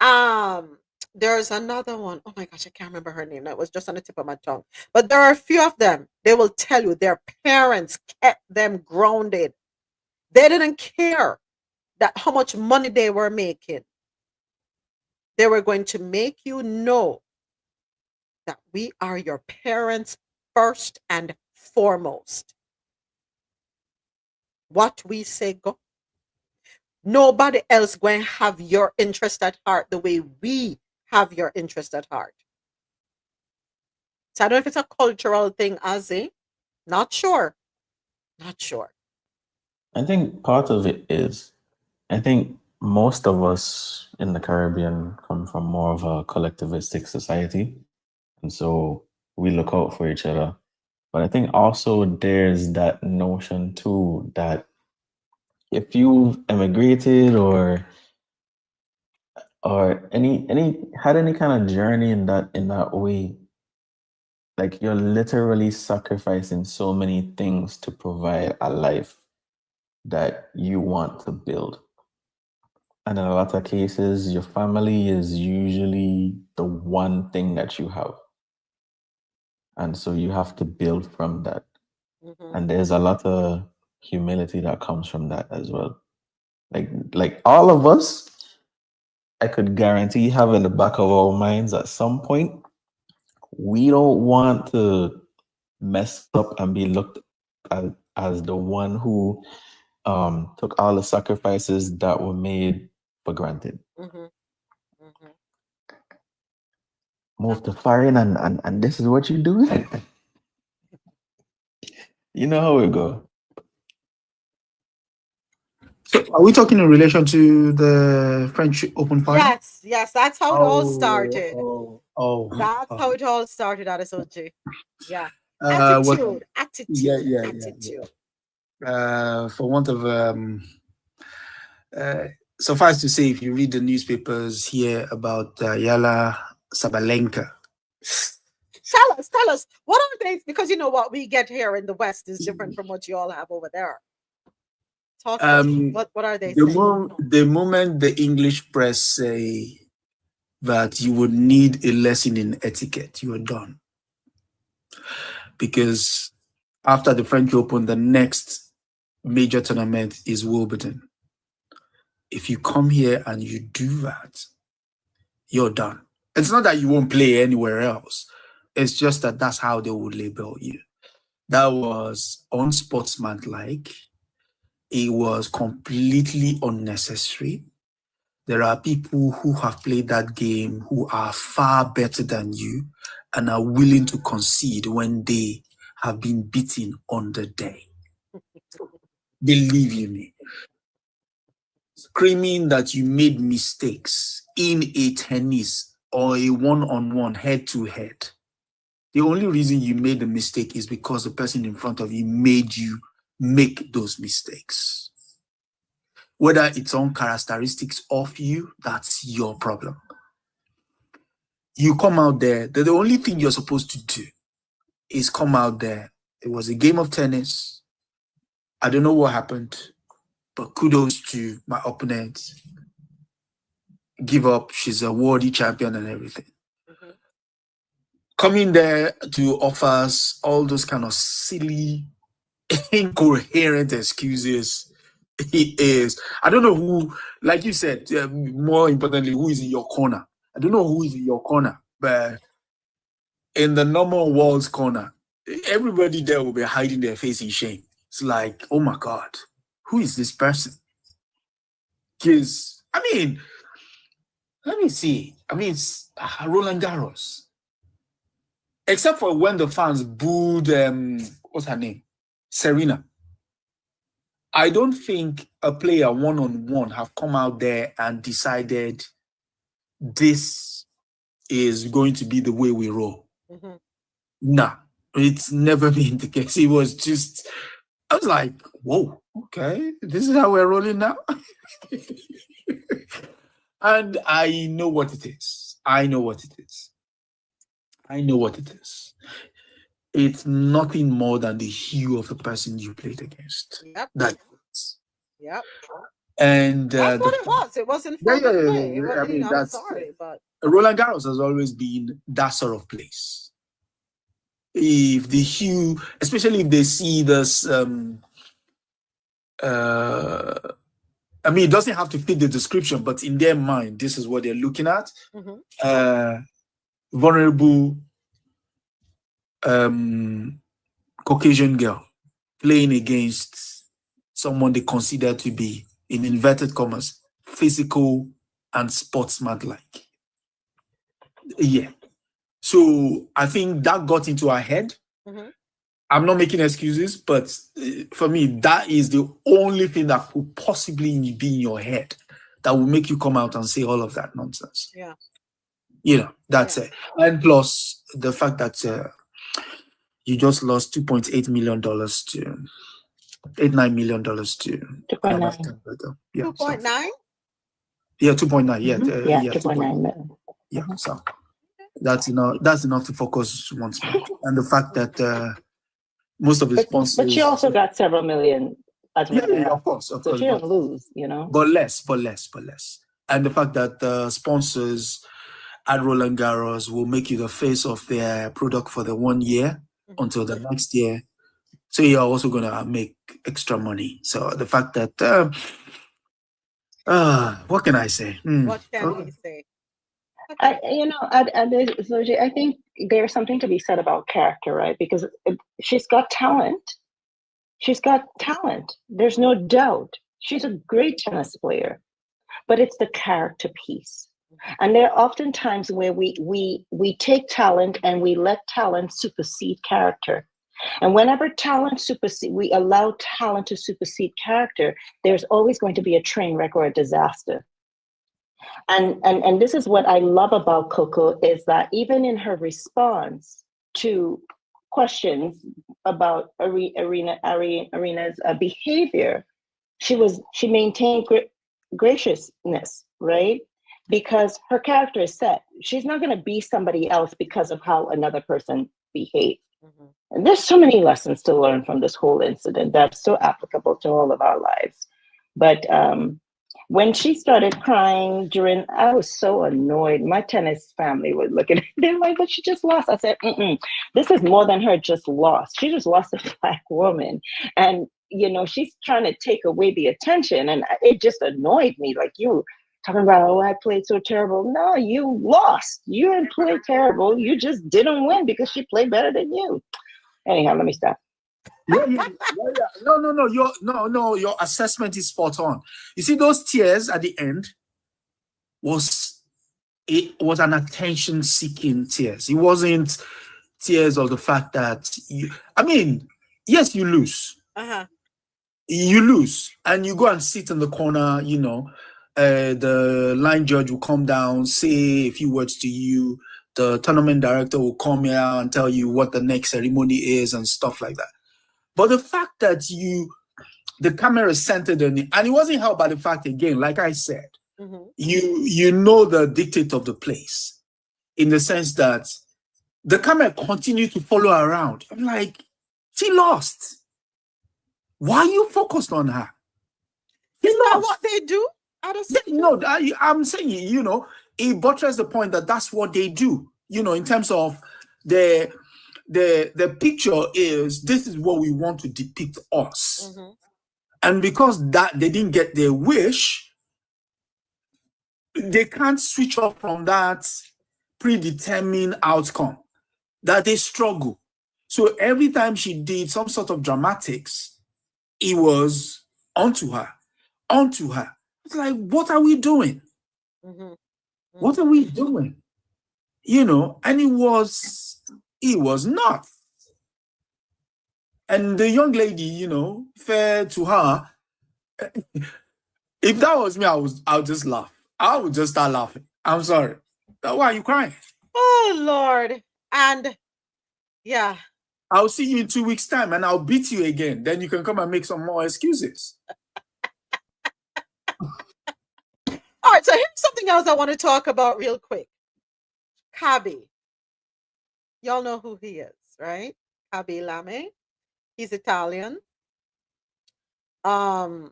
Um, there's another one. Oh my gosh, I can't remember her name. That was just on the tip of my tongue. But there are a few of them. They will tell you their parents kept them grounded. They didn't care that how much money they were making. They were going to make you know that we are your parents first and foremost. What we say go. Nobody else going to have your interest at heart the way we have your interest at heart. So I don't know if it's a cultural thing, Ozzy. Not sure. Not sure. I think part of it is, I think most of us in the Caribbean come from more of a collectivistic society. And so we look out for each other. But I think also there's that notion too that if you've emigrated or any had any kind of journey in that way, like you're literally sacrificing so many things to provide a life that you want to build. And in a lot of cases, your family is usually the one thing that you have. And so you have to build from that. And there's a lot of humility that comes from that as well. Like all of us, I could guarantee have in the back of our minds at some point, we don't want to mess up and be looked at as the one who took all the sacrifices that were made for granted. Move to foreign and this is what you do. You know how it go. So are we talking in relation to the French Open final? Yes, that's how it all started. That's Oh. how it all started, Adesoji. Yeah. What? Attitude. For want of suffice to say, if you read the newspapers here about Yala Sabalenka. Tell us, what are they? Because you know what we get here in the West is different from what you all have over there. Talk to us. What are they saying? The moment the English press say that you would need a lesson in etiquette, you are done. Because after the French Open, the next major tournament is Wimbledon. If you come here and you do that, you're done. It's not that you won't play anywhere else. It's just that that's how they would label you. That was unsportsmanlike. It was completely unnecessary. There are people who have played that game who are far better than you and are willing to concede when they have been beaten on the day. Believe you me. Screaming that you made mistakes in a tennis or a one-on-one head-to-head. The only reason you made the mistake is because the person in front of you made you make those mistakes. Whether it's on characteristics of you, that's your problem. You come out there, the only thing you're supposed to do is come out there. It was a game of tennis. I don't know what happened, but kudos to my opponent. Give up. She's a worthy champion and everything. Coming there to offer us all those kind of silly, incoherent excuses. He is. I don't know who, like you said, more importantly, who is in your corner. I don't know who is in your corner, but in the normal world's corner, everybody there will be hiding their face in shame. It's like, oh my God, who is this person? Because, I mean, let me see. I mean, it's Roland Garros. Except for when the fans booed, what's her name? Serena. I don't think a player one-on-one have come out there and decided this is going to be the way we roll. Mm-hmm. Nah, it's never been the case. It was just, I was like, whoa, okay, this is how we're rolling now. And I know what it is. I know what it is. I know what it is. It's nothing more than the hue of the person you played against. Yep. Yep. And that's what it was. It wasn't for the play. It was, I mean, I'm sorry, but Roland Garros has always been that sort of place. If the hue, especially if they see this, I mean, it doesn't have to fit the description, but in their mind, this is what they're looking at. Mm-hmm. Vulnerable Caucasian girl playing against someone they consider to be, in inverted commas, physical and sportsman-like. Yeah. So I think that got into her head. Mm-hmm. I'm not making excuses, but for me, that is the only thing that could possibly be in your head that will make you come out and say all of that nonsense. Yeah. You know, that's it. And plus the fact that you just lost $2.8 million to $8.9 million to 2.9. Yeah, 2.9? Yeah, 2.9. Yeah, Mm-hmm. Yeah, 2.9 million. Yeah, so that's enough to focus once more. And the fact that most of the sponsors, but she also got several million as well. Yeah, of course. So she didn't lose, you know. But less. And the fact that the sponsors at Roland Garros will make you the face of their product for the 1 year until the next year. So you're also gonna make extra money. So the fact that what can I say? What can you say? I think there's something to be said about character, right? Because she's got talent. She's got talent. There's no doubt. She's a great tennis player, but it's the character piece. And there are often times where we take talent and we let talent supersede character. And whenever we allow talent to supersede character, there's always going to be a train wreck or a disaster. And this is what I love about Coco, is that even in her response to questions about Arena's behavior, she maintained graciousness, right? Because her character is set. She's not going to be somebody else because of how another person behaves. Mm-hmm. And there's so many lessons to learn from this whole incident that's so applicable to all of our lives. But when she started crying I was so annoyed. My tennis family was looking at me, they're like, but she just lost. I said, this is more than her just lost. She just lost a Black woman. And, she's trying to take away the attention. And it just annoyed me. Like, you talking about, I played so terrible. No, you lost. You didn't play terrible. You just didn't win because she played better than you. Anyhow, let me stop. Yeah. No. Your assessment is spot on. You see, those tears at the end was an attention-seeking tears. It wasn't tears of the fact that yes, you lose. Uh-huh. You lose, and you go and sit in the corner. The line judge will come down, say a few words to you. The tournament director will come here and tell you what the next ceremony is and stuff like that. But the fact that the camera is centered on it, and it wasn't helped by the fact, again, like I said, you know the dictate of the place, in the sense that the camera continued to follow her around. I'm like, she lost. Why are you focused on her? Isn't that what they do? No, I'm saying, it buttress the point that that's what they do, in terms of the picture is, this is what we want to depict us. Mm-hmm. And because that they didn't get their wish, they can't switch off from that predetermined outcome, that they struggle. So every time she did some sort of dramatics, he was onto her. It's like, what are we doing? What are we doing? You know, and he was not. And the young lady, you know, fair to her. If that was me, I'll just laugh. I would just start laughing. I'm sorry. Why are you crying? Oh Lord. And yeah. I'll see you in 2 weeks' time and I'll beat you again. Then you can come and make some more excuses. All right, so here's something else I want to talk about real quick. Kabi. Y'all know who he is, right? Kabi Lame. He's Italian. #1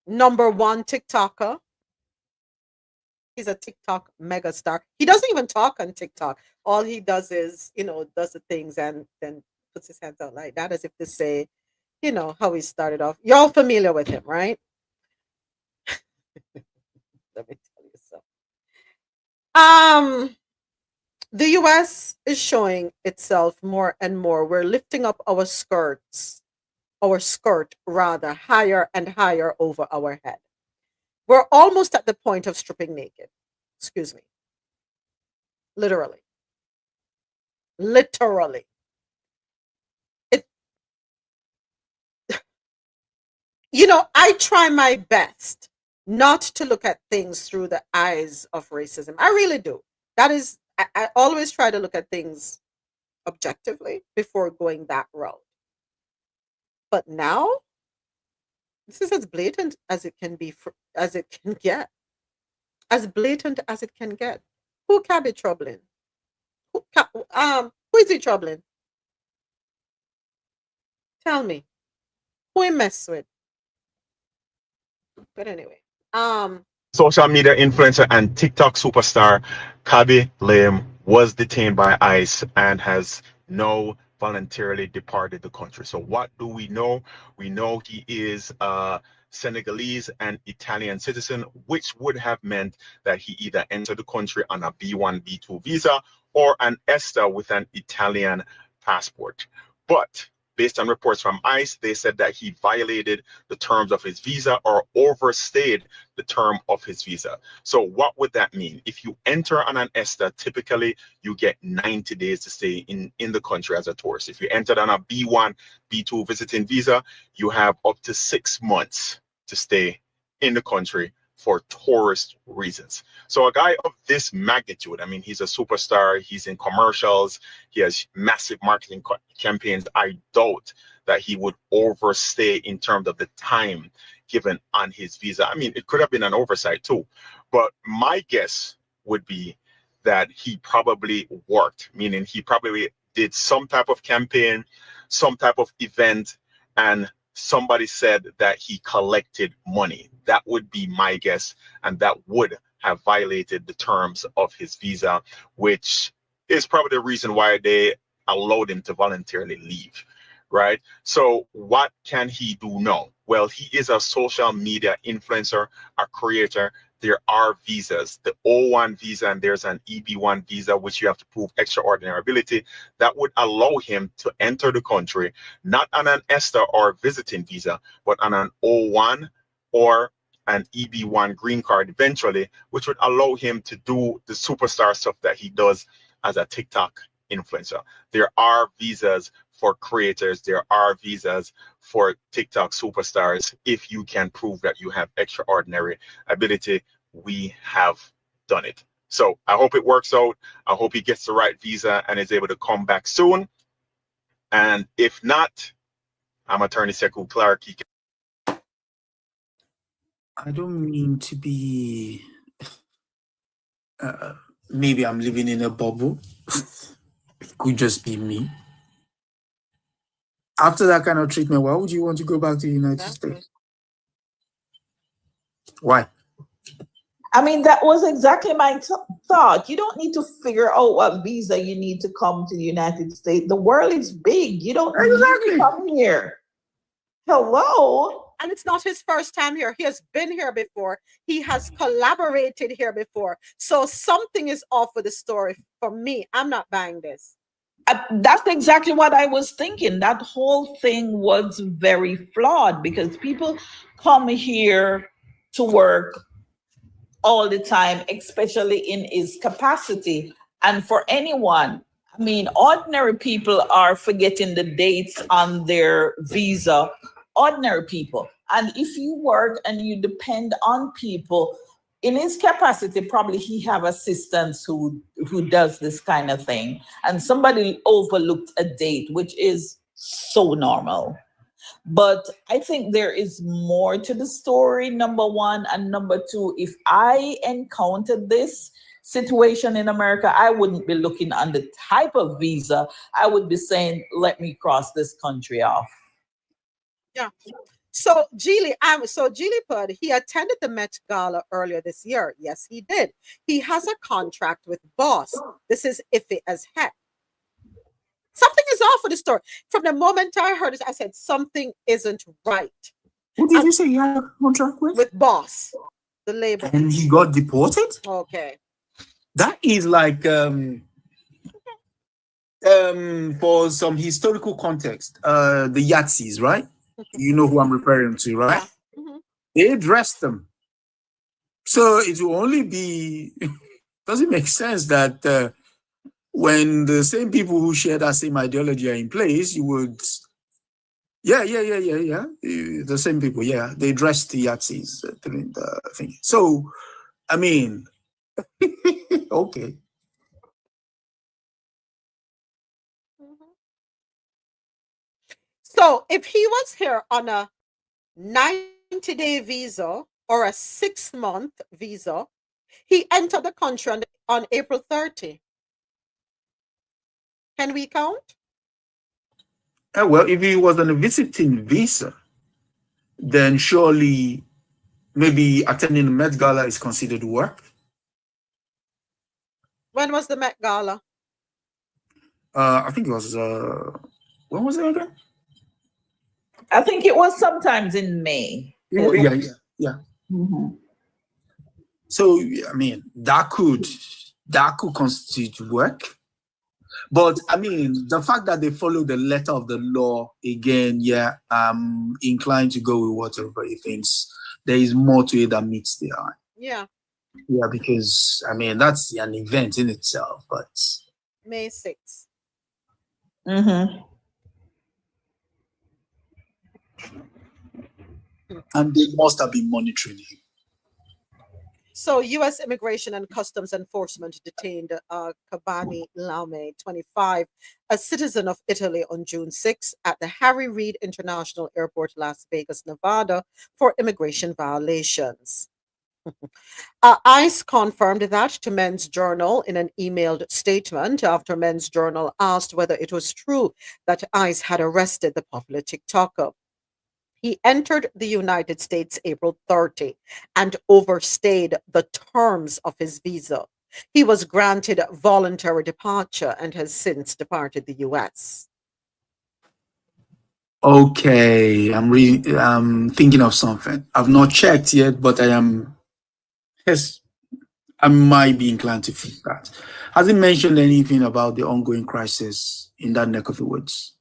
TikToker. He's a TikTok megastar. He doesn't even talk on TikTok. All he does is, you know, does the things and then puts his hands out like that as if to say, you know, how he started off. Y'all familiar with him, right? Let me tell you something. The US is showing itself more and more. We're lifting up our skirt rather, higher and higher over our head. We're almost at the point of stripping naked. Excuse me. Literally. It, you know, I try my best not to look at things through the eyes of racism. I really do. That is, I always try to look at things objectively before going that route. But now, this is as blatant as it can be, as it can get. As blatant as it can get. Who can be troubling? Who is he troubling? Tell me. Who he mess with? But anyway, social media influencer and TikTok superstar Kabi Lim was detained by ICE and has now voluntarily departed the country. So what do we know? We know he is a Senegalese and Italian citizen, which would have meant that he either entered the country on a B1, B2 visa or an ESTA with an Italian passport. But based on reports from ICE, they said that he violated the terms of his visa or overstayed the term of his visa. So what would that mean? If you enter on an ESTA, typically you get 90 days to stay in the country as a tourist. If you entered on a B1, B2 visiting visa, you have up to 6 months to stay in the country for tourist reasons. So a guy of this magnitude, I mean, he's a superstar, he's in commercials, he has massive marketing campaigns. I doubt that he would overstay in terms of the time given on his visa. I mean, it could have been an oversight too, but my guess would be that he probably worked, meaning he probably did some type of campaign, some type of event, and somebody said that he collected money. That would be my guess, and that would have violated the terms of his visa, which is probably the reason why they allowed him to voluntarily leave, right? So what can he do now? Well, he is a social media influencer, a creator. There are visas, the O1 visa, and there's an EB1 visa, which you have to prove extraordinary ability. That would allow him to enter the country, not on an ESTA or visiting visa, but on an O1 or an EB1 green card eventually, which would allow him to do the superstar stuff that he does as a TikTok influencer. There are visas for creators, there are visas for TikTok superstars. If you can prove that you have extraordinary ability, we have done it. So I hope it works out. I hope he gets the right visa and is able to come back soon. And if not, I'm Attorney Sekou Clark. I don't mean to be, maybe I'm living in a bubble. It could just be me. After that kind of treatment, why would you want to go back to the United States? Why? I mean, that was exactly my thought. You don't need to figure out what visa you need to come to the United States. The world is big. You don't need to come here. Hello? And it's not his first time here. He has been here before. He has collaborated here before. So something is off with the story for me. I'm not buying this. That's exactly what I was thinking. That whole thing was very flawed because people come here to work all the time, especially in his capacity. And for anyone, I mean, ordinary people are forgetting the dates on their visa, ordinary people. And if you work and you depend on people, in his capacity, probably he have assistants who does this kind of thing. And somebody overlooked a date, which is so normal. But I think there is more to the story, number one. And number two, if I encountered this situation in America, I wouldn't be looking on the type of visa. I would be saying, let me cross this country off. Yeah. So Geely Pud, he attended the Met Gala earlier this year. Yes, he did. He has a contract with Boss. This is iffy as heck. Something is off with the story. From the moment I heard it, I said something isn't right. Who did you say you had a contract with? With Boss, the label. And he got deported? Okay. That is like for some historical context, the Yahtzees, right? You know who I'm referring to, right? Yeah. Mm-hmm. They dressed them. So it will only be, doesn't make sense that when the same people who share that same ideology are in place, you would, yeah. The same people, yeah. They dressed the Yahtzees during the thing. So, I mean, okay. So if he was here on a 90-day visa or a 6-month visa, he entered the country on April 30. Can we count? Well, if he was on a visiting visa, then surely maybe attending the Met Gala is considered work. When was the Met Gala? I think it was, when was it again? I think it was sometimes in May. Yeah. Mm-hmm. So, I mean, that could constitute work. But I mean, the fact that they follow the letter of the law, again, yeah, I'm inclined to go with what everybody thinks. There is more to it that meets the eye. Yeah. Yeah, because I mean, that's an event in itself, but May 6th. Mm-hmm. And they must have been monitoring him. So, U.S. Immigration and Customs Enforcement detained Kabani Laume, 25, a citizen of Italy, on June 6 at the Harry Reid International Airport, Las Vegas, Nevada, for immigration violations. ICE confirmed that to Men's Journal in an emailed statement after Men's Journal asked whether it was true that ICE had arrested the popular TikToker. He entered the United States April 30 and overstayed the terms of his visa. He was granted voluntary departure and has since departed the US. Okay, I'm thinking of something. I've not checked yet, but I might be inclined to think that. Has he mentioned anything about the ongoing crisis in that neck of the woods?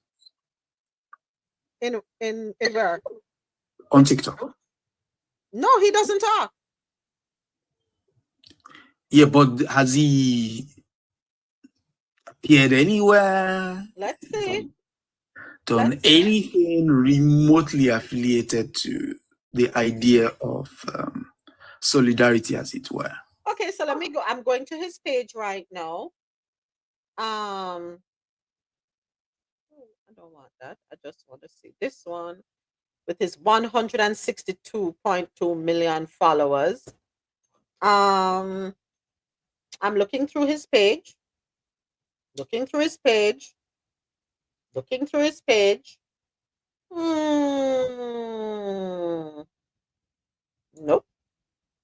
In where? On TikTok. No, he doesn't talk. Yeah, but has he appeared anywhere? Let's see. Done anything remotely affiliated to the idea of solidarity, as it were? Okay, so let me go. I'm going to his page right now. I don't want that. I just want to see this one with his 162.2 million followers. I'm looking through his page. Nope.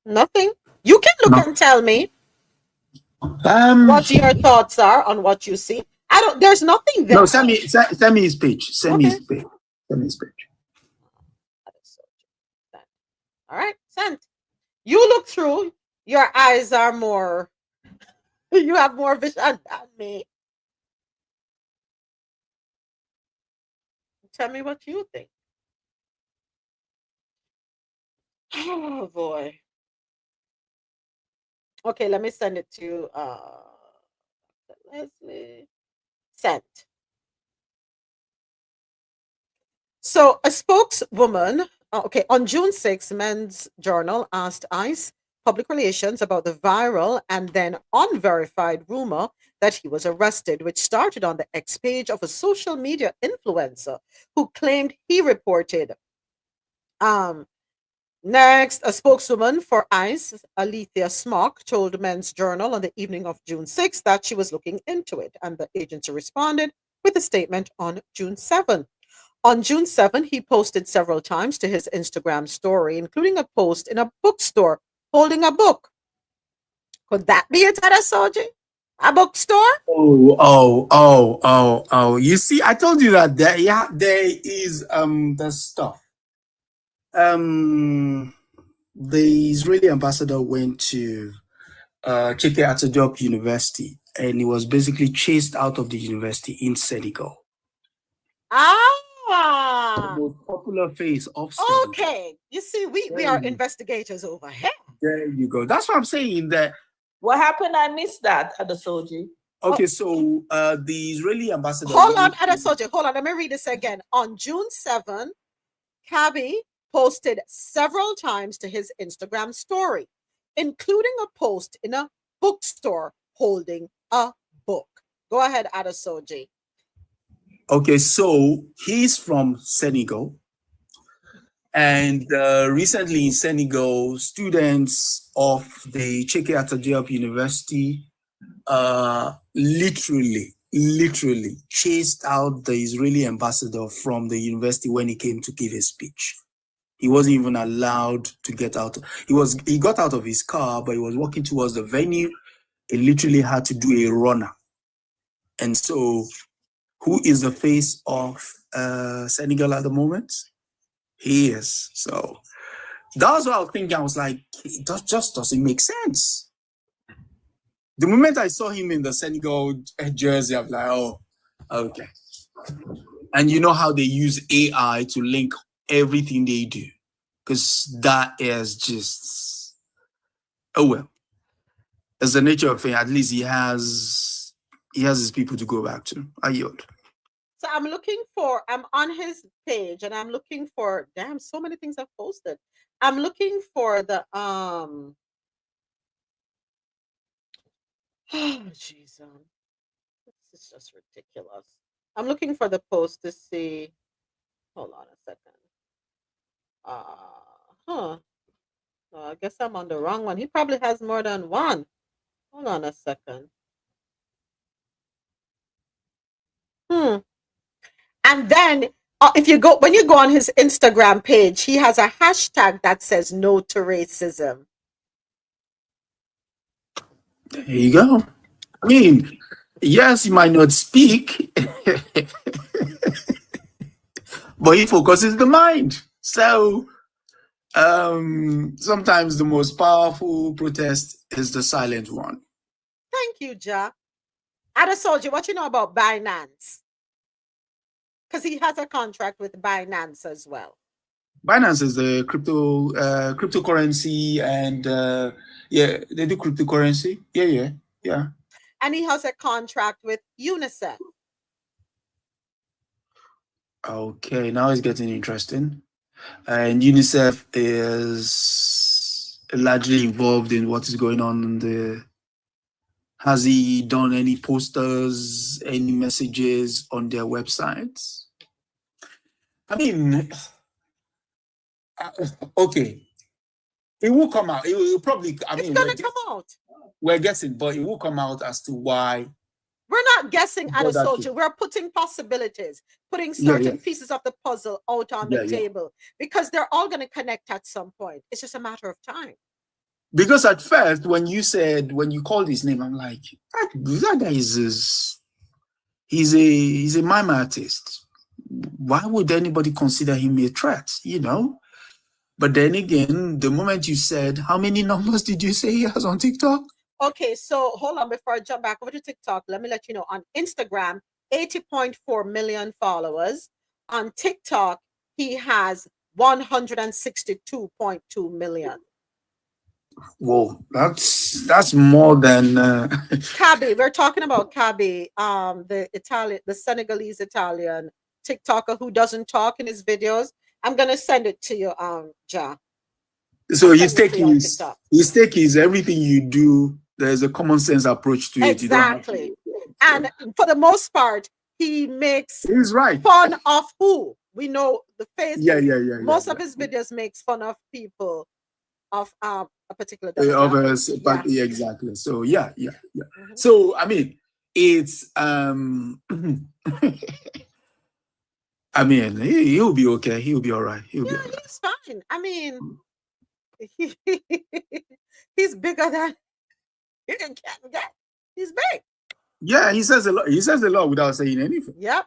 Nothing. You can look and tell me what your thoughts are on what you see. There's nothing there. No, send me his page. Send me his page. All right, sent. You look through. Your eyes are more. You have more vision than me. Tell me what you think. Oh boy. Okay, let me send it to Leslie. Sent. So a spokeswoman, okay, on June 6th, Men's Journal asked ICE Public Relations about the viral and then unverified rumor that he was arrested, which started on the X page of a social media influencer who claimed he reported. Next, a spokeswoman for ICE, Alethea Smock, told Men's Journal on the evening of June 6th that she was looking into it, and the agency responded with a statement on June 7th. On June 7th, he posted several times to his Instagram story, including a post in a bookstore holding a book. Could that be it, Adasoji? A bookstore? Oh. You see, I told you that there is the stuff. The Israeli ambassador went to Chike Atadiop University, and he was basically chased out of the university in Senegal. The most popular face of Senegal. Okay. You see, we are investigators over here. There you go. That's what I'm saying. That What happened? I missed that at the Soji. okay, so the Israeli ambassador. Hold on, Adasoji. Hold on. Let me read this again. On June 7th, Kabi posted several times to his Instagram story, including a post in a bookstore holding a book. Go ahead, Adasoji. Okay, so he's from Senegal. And recently in Senegal, students of the Chike Atadiop University literally chased out the Israeli ambassador from the university when he came to give his speech. He wasn't even allowed to get out. He got out of his car, but he was walking towards the venue. He literally had to do a runner. And so, who is the face of Senegal at the moment? He is. So that was what I was thinking. I was like, it just doesn't make sense. The moment I saw him in the Senegal jersey, I'm like, oh, okay. And you know how they use AI to link everything they do, because that is just, oh well. As the nature of thing, at least he has his people to go back to. I yield. So I'm on his page and I'm looking for, damn, so many things I've posted. I'm looking for the, oh, jeez, this is just ridiculous. I'm looking for the post to see, hold on a second. Oh, I guess I'm on the wrong one. He probably has more than one. Hold on a second. And then when you go on his Instagram page, he has a hashtag that says no to racism. There you go. I mean, yes, he might not speak, but he focuses the mind. So sometimes the most powerful protest is the silent one. Thank you, Ja. Adasoji, what you know about Binance? Because he has a contract with Binance as well. Binance is the cryptocurrency, and yeah, they do cryptocurrency. Yeah. And he has a contract with UNICEF. Okay, now it's getting interesting. And UNICEF is largely involved in what is going on in the. Has he done any posters, any messages on their websites? I mean, okay, it will come out. It will probably. It's gonna come out. We're guessing, but it will come out as to why. We're not guessing at a soldier. We're putting possibilities, putting certain pieces of the puzzle out on the table, because they're all going to connect at some point. It's just a matter of time. Because at first, when you called his name, I'm like, that guy he's a mime artist. Why would anybody consider him a threat? You know? But then again, the moment you said, how many numbers did you say he has on TikTok? Okay, so hold on before I jump back over to TikTok. Let me let you know, on Instagram, 80.4 million followers. On TikTok, he has 162.2 million. Whoa, that's more than Kabi, we're talking about Kabi, the Senegalese Italian TikToker who doesn't talk in his videos. I'm gonna send it to you, Ja. so I'll his send it take to you on is TikTok. everything you do, there's a common sense approach to it. You don't have to. Exactly. And for the most part, he makes He's right. fun of who? We know the face. Yeah. Most of his videos makes fun of people of a particular Of demographic. but yeah, exactly. So yeah. So I mean, it's I mean, he'll be okay. He'll be all right. He'll be all right. He's fine. I mean, he's bigger than you can get. He's big. Yeah, he says a lot. He says a lot without saying anything. Yep.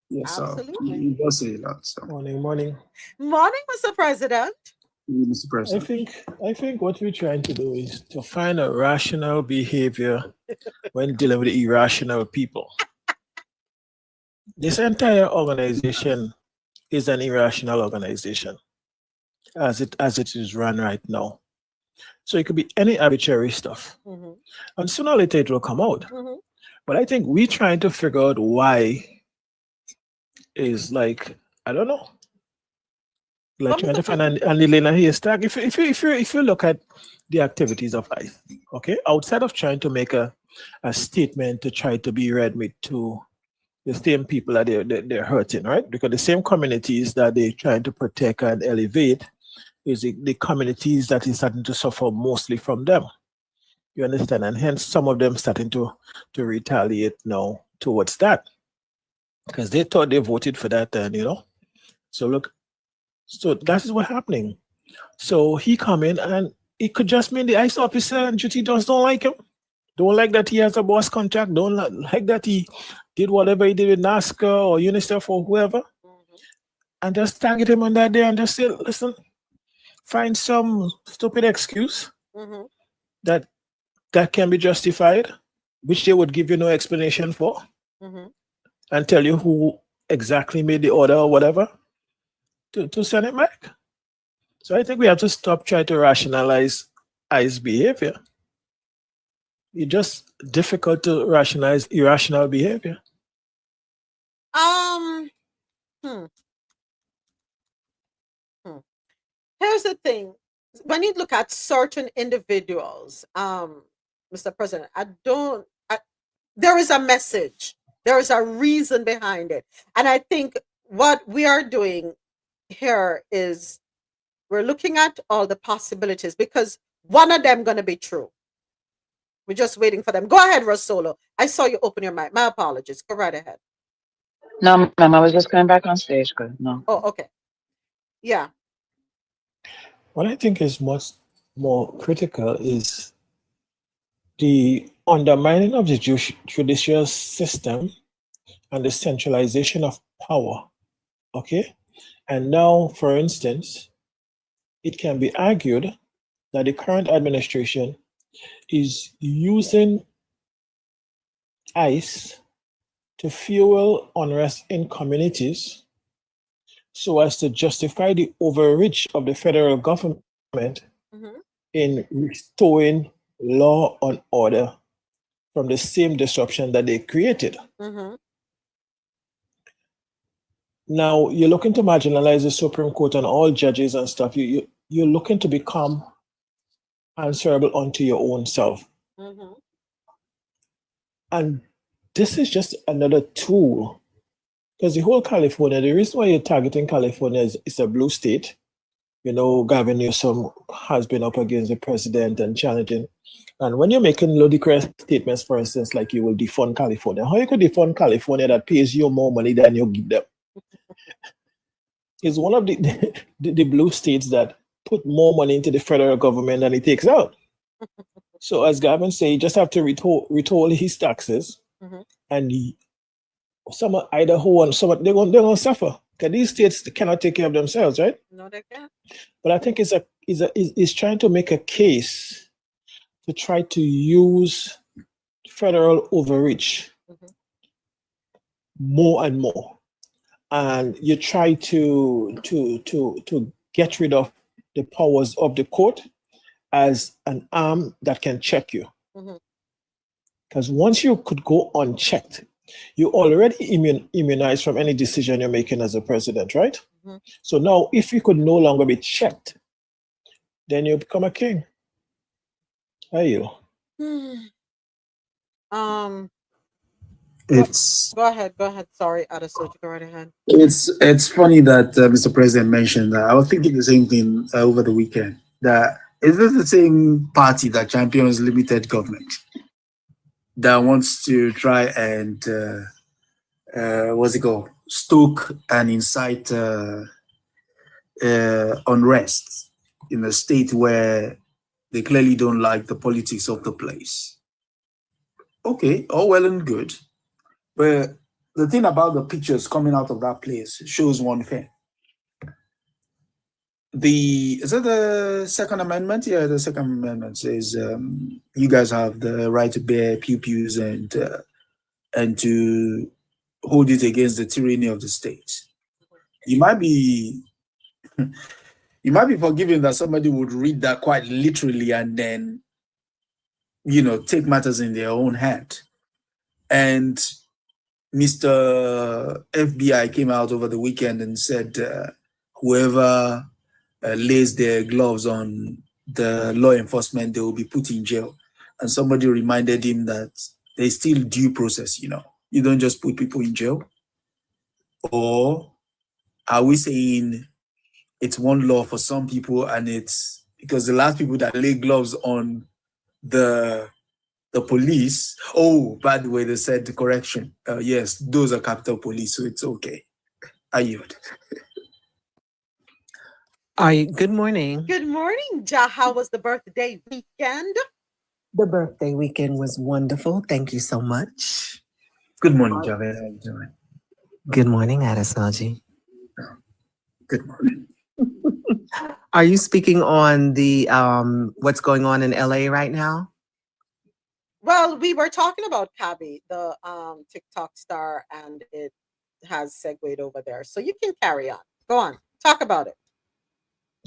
Yeah, so Absolutely. he does say a lot. So. Morning. Morning, Mr. President. Mr. President. I think what we're trying to do is to find a rational behavior when dealing with irrational people. This entire organization is an irrational organization as it is run right now. So it could be any arbitrary stuff. And sooner or later it will come out. But I think we're trying to figure out why is like, I don't know. Like trying to find a needle in a haystack. If you look at the activities of ICE, okay, outside of trying to make a statement to try to be red meat to the same people that they're hurting, right? Because the same communities that they're trying to protect and elevate is the communities that is starting to suffer mostly from them. You understand? And hence some of them starting to retaliate now towards that. Because they thought they voted for that, and so look, so that is what's happening. So he come in, and it could just mean the ICE officer and duty just don't like him. Don't like that he has a boss contract. Don't like that he did whatever he did with NASCAR or UNICEF or whoever, and just target him on that day and just say, listen, find some stupid excuse that can be justified, which they would give you no explanation for. And tell you who exactly made the order or whatever to send it back. So I think we have to stop trying to rationalize ICE behavior. It's just difficult to rationalize irrational behavior. Here's the thing. When you look at certain individuals, Mr. President, there is a message. There is a reason behind it. And I think what we are doing here is we're looking at all the possibilities because one of them going to be true. We're just waiting for them. Go ahead, Rosolo. I saw you open your mic. My apologies. Go right ahead. No, ma'am, I was just coming back on stage. Good. No. Oh, okay. Yeah. What I think is much more critical is the undermining of the judicial system and the centralization of power, okay? And now, for instance, it can be argued that the current administration is using ICE to fuel unrest in communities so as to justify the overreach of the federal government in restoring law and order from the same disruption that they created. Now, you're looking to marginalize the Supreme Court and all judges and stuff. You're looking to become answerable unto your own self. And this is just another tool. Because the whole California, the reason why you're targeting California is it's a blue state. You know, Gavin Newsom has been up against the president and challenging. And when you're making ludicrous statements, for instance, like you will defund California, how you could defund California that pays you more money than you give them? It's one of the blue states that put more money into the federal government than it takes out. So as Gavin said, you just have to retold his taxes, and some Idaho and some they're gonna suffer because these states cannot take care of themselves, right? No, they can't. But I think it's trying to make a case to try to use federal overreach more and more. and you try to get rid of the powers of the court as an arm that can check you. Because once you could go unchecked, you're already immunized from any decision you're making as a president, right? So now, if you could no longer be checked, then you become a king. Are you? It's Go ahead. Sorry, Adesoji, go right ahead. it's funny that Mr. President mentioned that. I was thinking the same thing over the weekend. That is this the same party that champions limited government that wants to try and what's it called, stoke and incite unrest in a state where they clearly don't like the politics of the place. Okay, all well and good. But the thing about the pictures coming out of that place shows one thing. Is it the Second Amendment? Yeah, the Second Amendment says you guys have the right to bear pew-pews and to hold it against the tyranny of the state. You might be forgiven that somebody would read that quite literally and then, take matters in their own hand. And Mr. FBI came out over the weekend and said whoever lays their gloves on the law enforcement, they will be put in jail. And somebody reminded him that there's still due process, You don't just put people in jail. Or are we saying it's one law for some people and it's because the last people that lay gloves on the police, oh, by the way, they said the correction. Yes, those are Capitol Police, so it's okay. I yield. Good morning. Good morning, Ja. How was the birthday weekend? The birthday weekend was wonderful. Thank you so much. Good morning, Javed. How you doing? Good morning, Adesoji. Good morning. Are you speaking on the what's going on in LA right now? Well, we were talking about Kabi, the TikTok star, and it has segued over there. So you can carry on. Go on. Talk about it.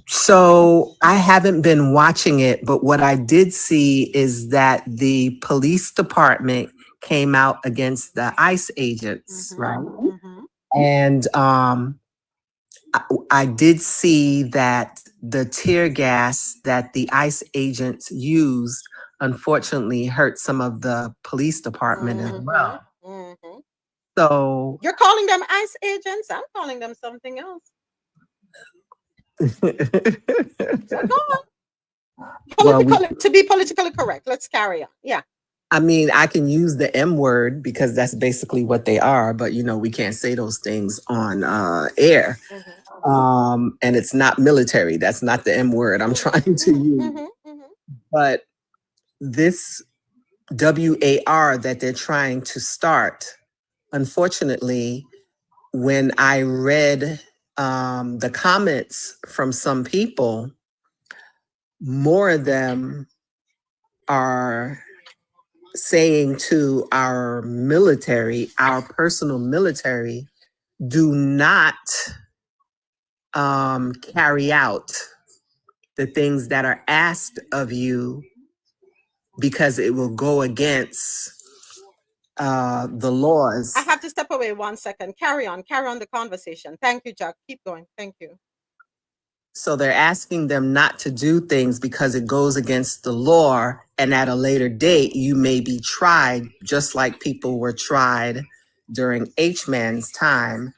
So I haven't been watching it, but what I did see is that the police department came out against the ICE agents, right? And I did see that the tear gas that the ICE agents used unfortunately hurt some of the police department as well. So you're calling them ICE agents? I'm calling them something else. So go on. To be politically correct, let's carry on. Yeah. I mean, I can use the M word because that's basically what they are, but we can't say those things on air. And it's not military. That's not the M word I'm trying to use. But this WAR that they're trying to start, unfortunately, when I read the comments from some people, more of them are saying to our military, our personal military, do not carry out the things that are asked of you because it will go against the laws. I have to step away 1 second. Carry on the conversation. Thank you, Jack. Keep going. Thank you. So they're asking them not to do things because it goes against the law. And at a later date, you may be tried just like people were tried during H-Man's time.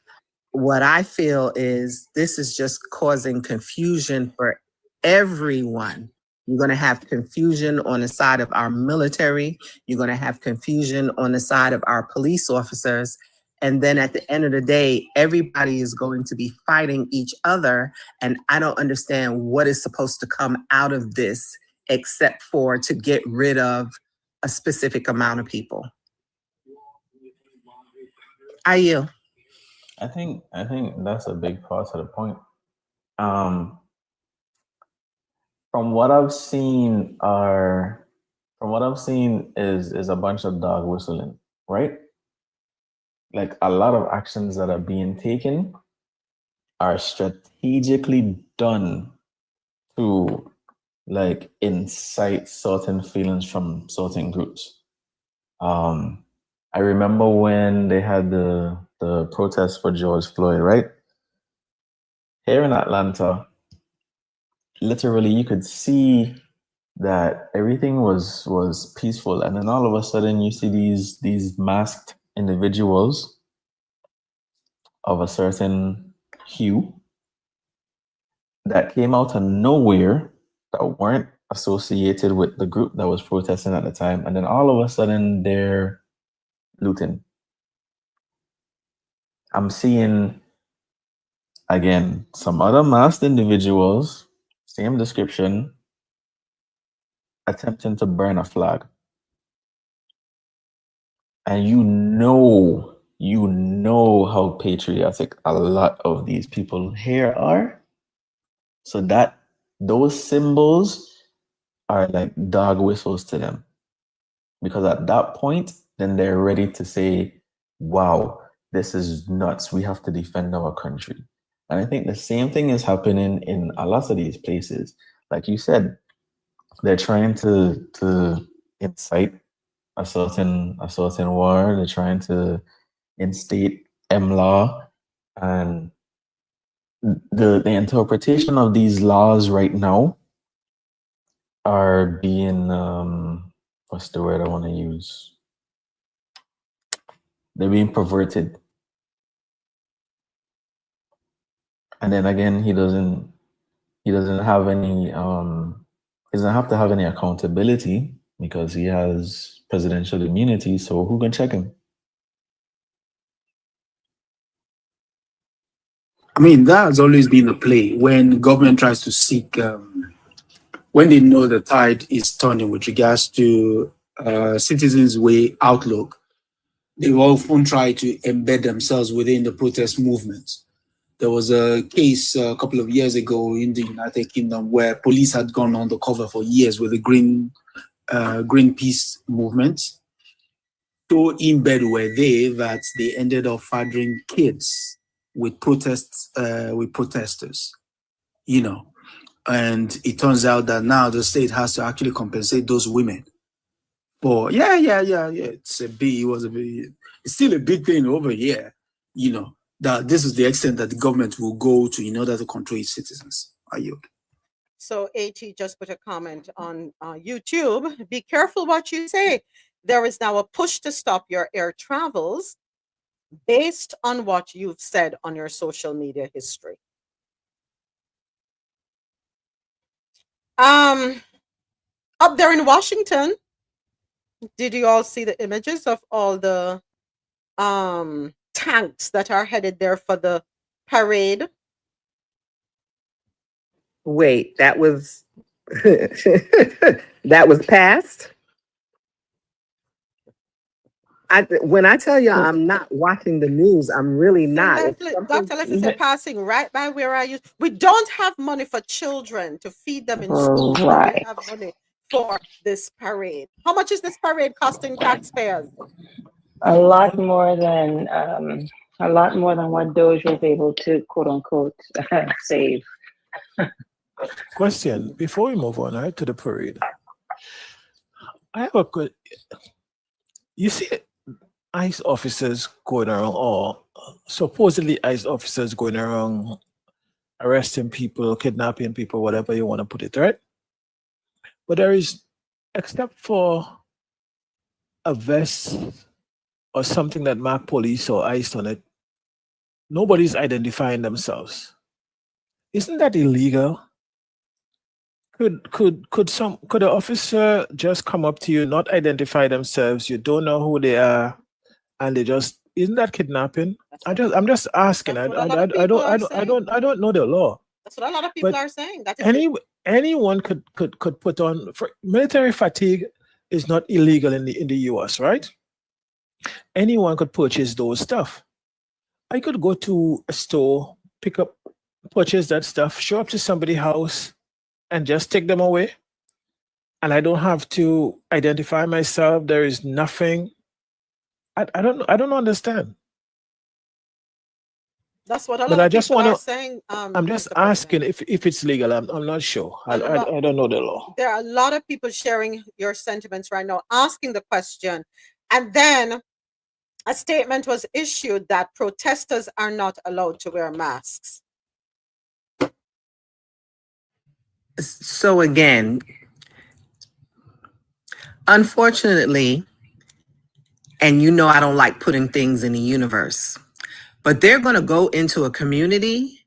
What I feel is this is just causing confusion for everyone. You're going to have confusion on the side of our military. You're going to have confusion on the side of our police officers. And then at the end of the day, everybody is going to be fighting each other. And I don't understand what is supposed to come out of this except for to get rid of a specific amount of people. Are you? I think that's a big part of the point. From what I've seen is a bunch of dog whistling, right? like a lot of actions that are being taken are strategically done to like incite certain feelings from certain groups. I remember when they had the protest for George Floyd, right? Here in Atlanta, literally you could see that everything was peaceful, and then all of a sudden you see these masked individuals of a certain hue that came out of nowhere that weren't associated with the group that was protesting at the time, and then all of a sudden they're looting. I'm seeing again some other masked individuals, same description, attempting to burn a flag. And you know how patriotic a lot of these people here are. So that those symbols are like dog whistles to them. Because at that point, then they're ready to say, wow, this is nuts. We have to defend our country. And I think the same thing is happening in a lot of these places. Like you said, they're trying to incite a certain war. They're trying to instate M-law, and the interpretation of these laws right now are being what's the word I want to use? They're being perverted. And then again, he doesn't have any he doesn't have to have any accountability because he has presidential immunity, so who can check him? I mean, that has always been the play when government tries to seek, when they know the tide is turning with regards to citizens' way outlook, they often try to embed themselves within the protest movement. There was a case a couple of years ago in the United Kingdom where police had gone undercover for years with the Greenpeace movement. So in bed were they that they ended up fathering kids with protesters, you know. And it turns out that now the state has to actually compensate those women for it's still a big thing over here, you know, that this is the extent that the government will go to in order to control its citizens. I yield. So AT just put a comment on YouTube. Be careful what you say. There is now a push to stop your air travels based on what you've said on your social media history. Up there in Washington, did you all see the images of all the tanks that are headed there for the parade? Wait, that was that was passed. When I tell you I'm not watching the news, I'm really not. Dr. Leslie said passing right by where I used. We don't have money for children to feed them in school. Right. We have money for this parade. How much is this parade costing taxpayers? A lot more than what Doge was able to quote unquote save. Question before we move on, right, to the parade. I have a good. You see, ICE officers going around, or supposedly ICE officers going around arresting people, kidnapping people, whatever you want to put it, right? But there is, except for a vest or something that mark police or ICE on it, nobody's identifying themselves. Isn't that illegal? Could an officer just come up to you, not identify themselves, you don't know who they are, and they just, isn't that kidnapping? I'm just asking. I don't know the law. That's what a lot of people are saying. That is anyone could put on, for military fatigue is not illegal in the US, right? Anyone could purchase those stuff. I could go to a store, purchase that stuff, show up to somebody's house, and just take them away. And I don't have to identify myself. There is nothing. I don't understand. That's what a But lot I of just people want are to. saying. I'm just Mr. asking President. if it's legal. I'm not sure. No, no, but I don't know the law. there are a lot of people sharing your sentiments right now, asking the question, and then a statement was issued that protesters are not allowed to wear masks. So again, unfortunately, and you know I don't like putting things in the universe, but they're going to go into a community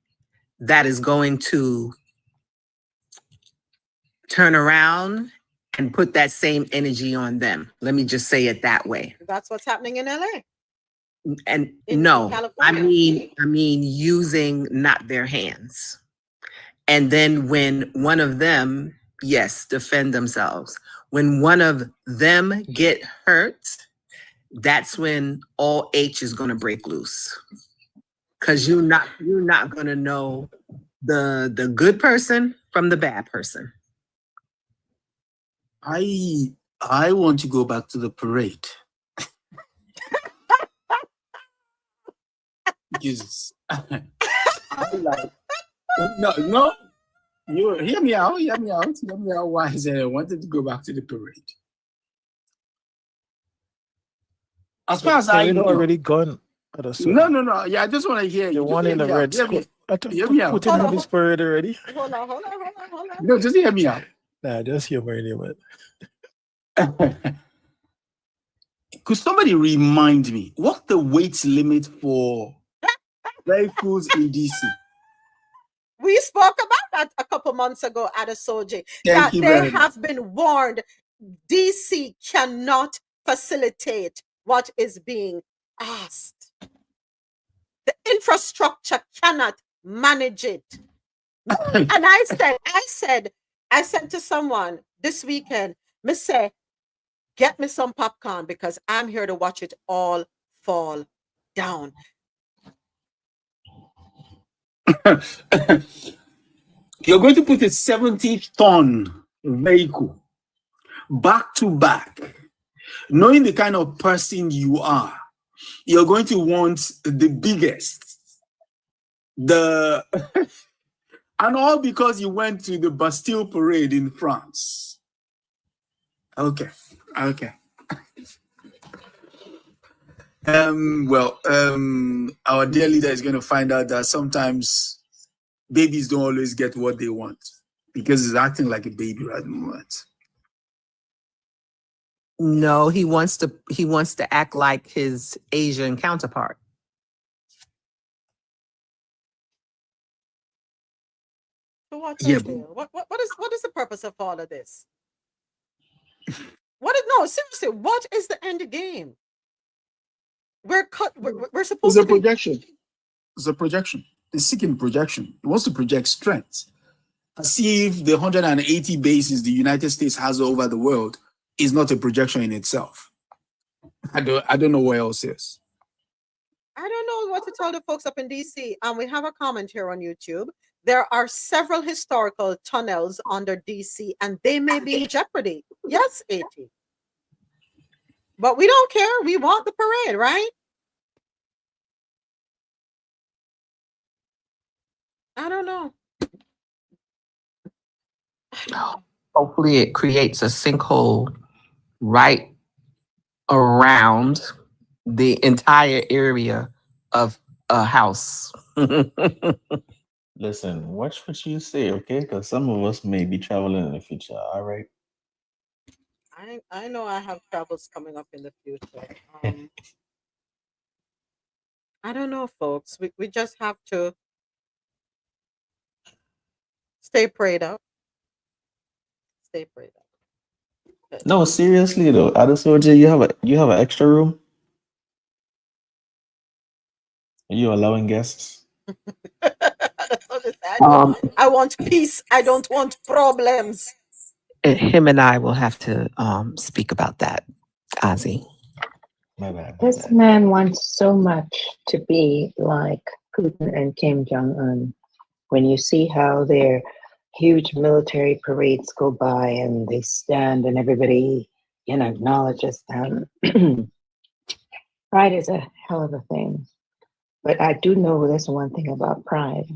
that is going to turn around and put that same energy on them. Let me just say it that way. That's what's happening in LA. And in no, California. I mean using not their hands. And then when one of them, yes, defend themselves. When one of them get hurt, that's when all H is going to break loose. Cuz you're not going to know the good person from the bad person. I want to go back to the parade. Because I like no. You hear me out. Why I said I wanted to go back to the parade. As far as I know, already gone. No. Yeah, I just want to hear you. The one in the red skirt. Hear me out. Put him in his parade already. Hold on. No, just hear me out. Nah, just humoring him. Could somebody remind me what's the weight limit for vehicles in DC? We spoke about that a couple months ago at a Soji. Thank you They very have been warned. DC cannot facilitate what is being asked. The infrastructure cannot manage it. And I said to someone this weekend, Miss say, get me some popcorn because I'm here to watch it all fall down. You're going to put a 70-ton vehicle back to back, knowing the kind of person you are. You're going to want the biggest, and all because you went to the Bastille parade in France. Okay. Our dear leader is going to find out that sometimes babies don't always get what they want because he's acting like a baby right at the moment. No, he wants to act like his Asian counterpart. So what Yeah, what is the purpose of all of this? Seriously, what is the end game? We're supposed It's a to be projection. It's a projection. It's seeking projection. It wants to project strength. As if the 180 bases the United States has over the world is not a projection in itself. I don't know what else is. I don't know what to tell the folks up in DC. We have a comment here on YouTube. There are several historical tunnels under DC and they may be in jeopardy. Yes, AT. But we don't care. We want the parade, right? I don't know. Hopefully it creates a sinkhole right around the entire area of a house. Listen, watch what you say, okay? Because some of us may be traveling in the future. All right. I know I have travels coming up in the future. I don't know, folks. We just have to stay prayed up. Stay prayed up. No, seriously though, Adesoje, you have an extra room? Are you allowing guests? I want peace. I don't want problems. Him and I will have to speak about that, Ozzy. My bad. This man wants so much to be like Putin and Kim Jong-un. When you see how their huge military parades go by and they stand and everybody, acknowledges them. Pride is a hell of a thing. But I do know there's one thing about pride.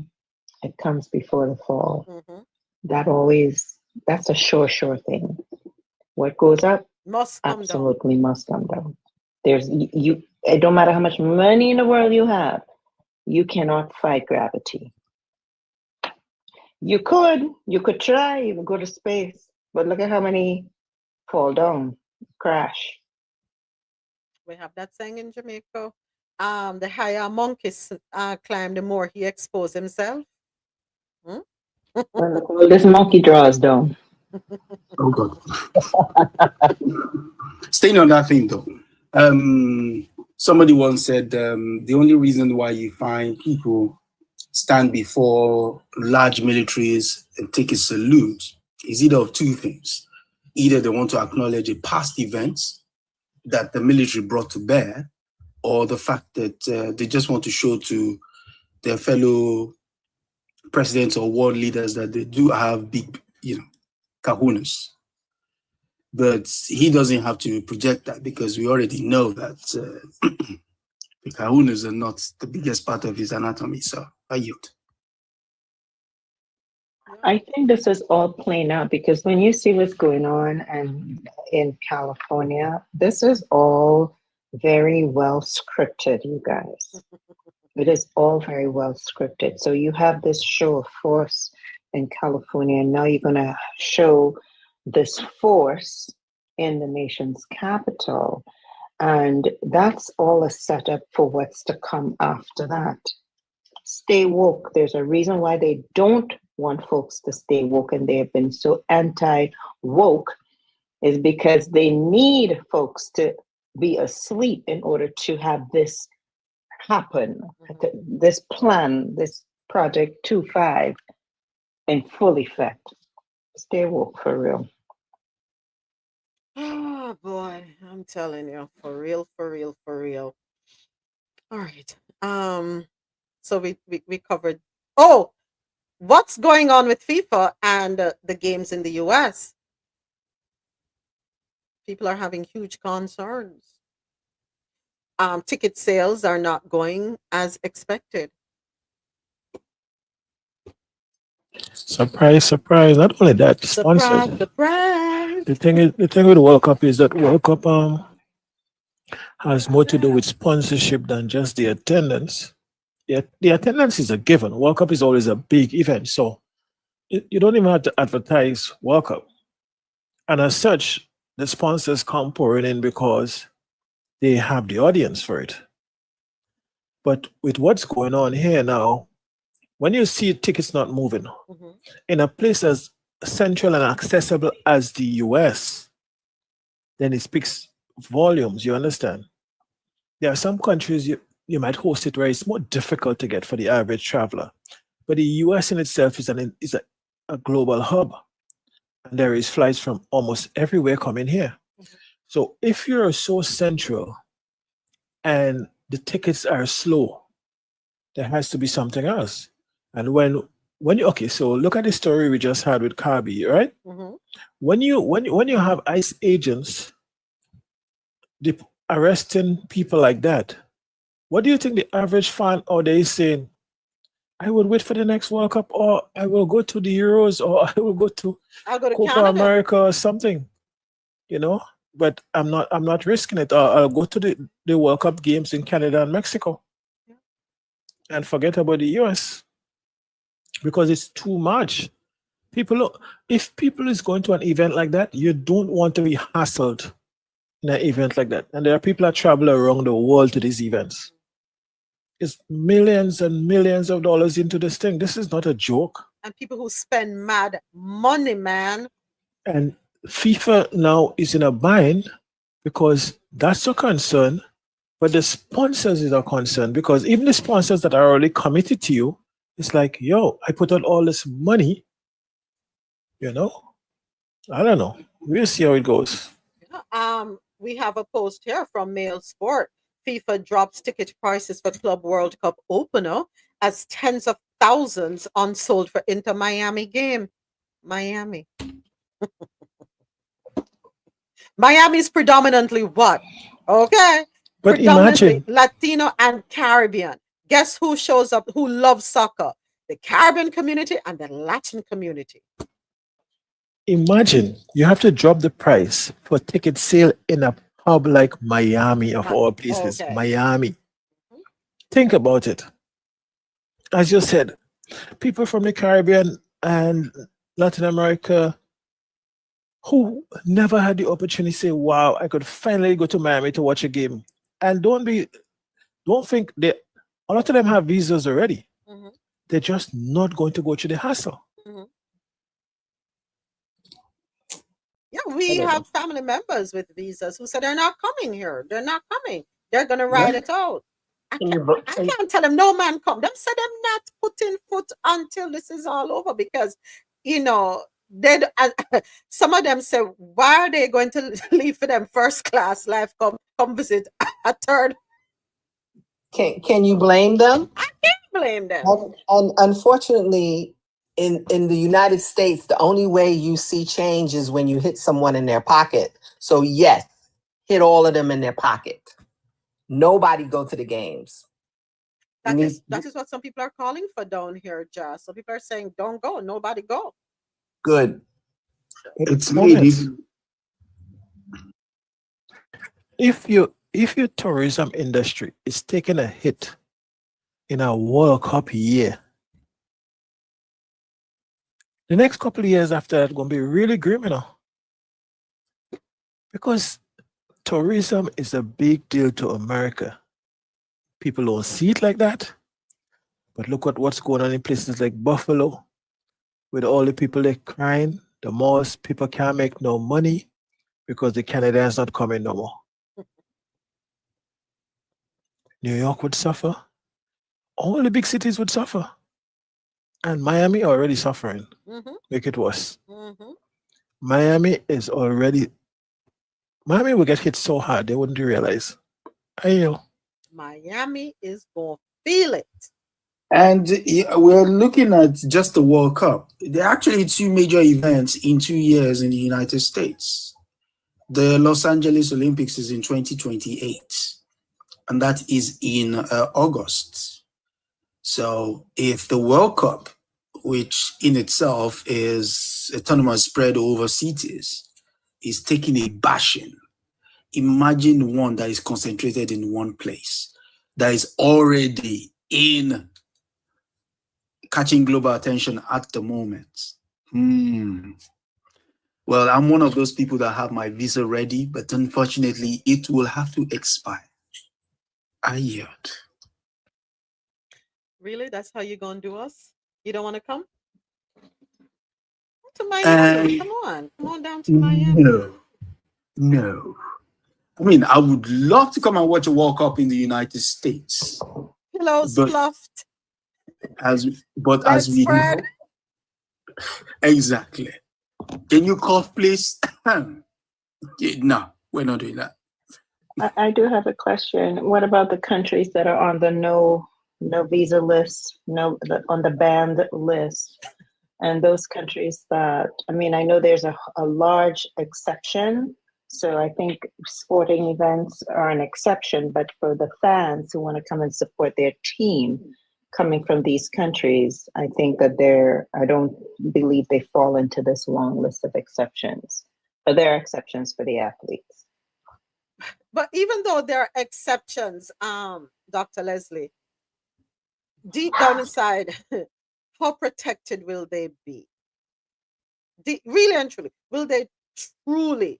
It comes before the fall. Mhm. That's a sure thing. What goes up Must come down. absolutely must come down. It don't matter how much money in the world you have, you cannot fight gravity. You could try, you could go to space, but look at how many fall down, crash. We have that saying in Jamaica. The higher a monkey climb, the more he expose himself. Hmm? Well, look, all this monkey draws down. Oh God. Staying on that thing though, somebody once said the only reason why you find people stand before large militaries and take a salute is either of two things. Either they want to acknowledge a past events that the military brought to bear, or the fact that they just want to show to their fellow presidents or world leaders that they do have big, kahunas. But he doesn't have to project that because we already know that the kahunas are not the biggest part of his anatomy. So I yield. I think this is all playing out because when you see what's going on and in California, this is all very well scripted, you guys. It is all very well scripted. So you have this show of force in California, and now you're going to show this force in the nation's capital. And that's all a setup for what's to come after that. Stay woke. There's a reason why they don't want folks to stay woke, and they have been so anti-woke, is because they need folks to be asleep in order to have this happen. This plan, this Project 25 in full effect. Stay woke for real. Oh boy, I'm telling you, for real, for real, for real. All right. So we covered. Oh, what's going on with FIFA and the games in the US? People are having huge concerns. Ticket sales are not going as expected. Surprise, surprise. Not only that, the Surprise, sponsors. surprise. The thing with the World Cup is that World Cup has more to do with sponsorship than just the attendance. The attendance is a given. World Cup is always a big event, so you don't even have to advertise World Cup. And as such, the sponsors come pouring in because they have the audience for it. But with what's going on here now, when you see tickets not moving in a place as central and accessible as the US, then it speaks volumes, you understand? There are some countries you might host it where it's more difficult to get for the average traveler. But the US in itself is a global hub. And there is flights from almost everywhere coming here. So if you're so central and the tickets are slow, there has to be something else. And when you okay, so look at the story we just had with Kabi, right? When you have ICE agents arresting people like that, what do you think the average fan out there is saying? I will wait for the next World Cup, or I will go to the Euros, or I will go to Copa Canada. America or something, But I'm not risking it. I'll go to the World Cup games in Canada and Mexico, and forget about the US because it's too much. If people is going to an event like that, you don't want to be hassled in an event like that. And there are people that travel around the world to these events. It's millions and millions of dollars into this thing. This is not a joke. And people who spend mad money, man. And FIFA now is in a bind because that's a concern, but the sponsors is a concern because even the sponsors that are already committed to you, it's like, yo, I put out all this money, I don't know. We'll see how it goes. We have a post here from Mail Sport. FIFA drops ticket prices for Club World Cup opener as tens of thousands unsold for Inter Miami game. Miami. Miami is predominantly what? Okay. But Predominantly imagine. Latino and Caribbean. Guess who shows up, who loves soccer? The Caribbean community and the Latin community. Imagine you have to drop the price for ticket sale in a hub like Miami, of all places. Okay. Miami. Think about it. As you said, people from the Caribbean and Latin America who never had the opportunity to say, wow, I could finally go to Miami to watch a game. And don't think a lot of them have visas already. They're just not going to go through the hassle. Yeah, we have family members with visas who said they're not coming here. They're not coming. They're gonna ride it out. I can't tell them no man come. Them said them not putting foot until this is all over because they some of them say why are they going to leave for them first class life come visit a third. Can you blame them? I can't blame them. And unfortunately, in the United States, the only way you see change is when you hit someone in their pocket. So yes, hit all of them in their pocket. Nobody go to the games. That is what some people are calling for down here, Jazz. Some people are saying, don't go, nobody go. Good. It's made if your tourism industry is taking a hit in a World Cup year, the next couple of years after that going to be really grim, because tourism is a big deal to America. People don't see it like that, but look at what's going on in places like Buffalo, with all the people they're crying. The malls, people can't make no money because the Canadians not coming no more. New York would suffer. All the big cities would suffer. And Miami already suffering. Make it worse. Miami will get hit so hard they wouldn't realize. Miami is going to feel it. And we're looking at just the World Cup. There are actually two major events in 2 years in the United States. The Los Angeles Olympics is in 2028, and that is in August. So if the World Cup, which in itself is a tournament spread over cities, is taking a bashing, imagine one that is concentrated in one place, that is already catching global attention at the moment. Well, I'm one of those people that have my visa ready, but unfortunately, it will have to expire. I yield. Really? That's how you're going to do us? You don't want to come? To Miami. Come on down to Miami. No. I mean, I would love to come and watch a World Cup in the United States. Pillows fluffed. As we know, exactly. Can you cough, please? No, we're not doing that. I do have a question. What about the countries that are on the no visa list, on the banned list? And those countries that, I know there's a large exception. So I think sporting events are an exception, but for the fans who want to come and support their team coming from these countries, I think that I don't believe they fall into this long list of exceptions. But there are exceptions for the athletes. But even though there are exceptions, Dr. Leslie, deep down inside, how protected will they be? Really and truly, will they truly?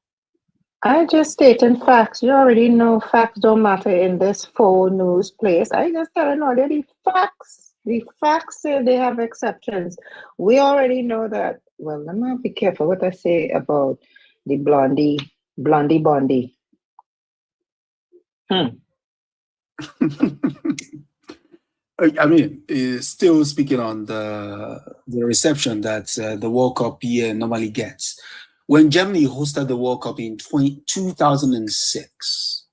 I just stating facts. You already know facts don't matter in this full news place. I just tell you already facts. The facts say they have exceptions. We already know that. Well, let me be careful what I say about the blondie Bondi. I mean, still speaking on the reception that the World Cup year normally gets. When Germany hosted the World Cup in 2006,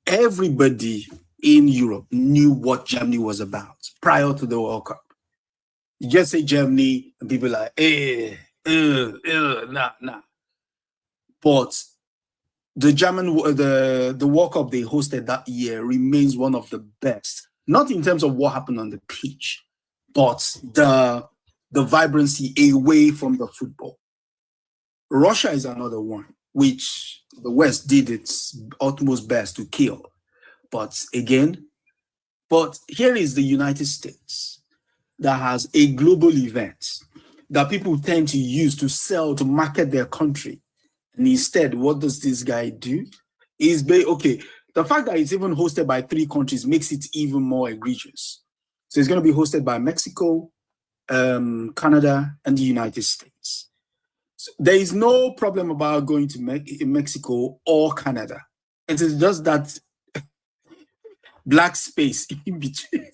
everybody in Europe knew what Germany was about prior to the World Cup. You just say Germany, and people are like, nah. But the World Cup they hosted that year remains one of the best not in terms of what happened on the pitch, but the vibrancy away from the football. Russia is another one, which the West did its utmost best to kill. But here is the United States that has a global event that people tend to use to sell, to market their country. And instead, what does this guy do? The fact that it's even hosted by 3 countries makes it even more egregious. So it's going to be hosted by Mexico, Canada, and the United States. So there is no problem about going to Mexico or Canada. It is just that black space in between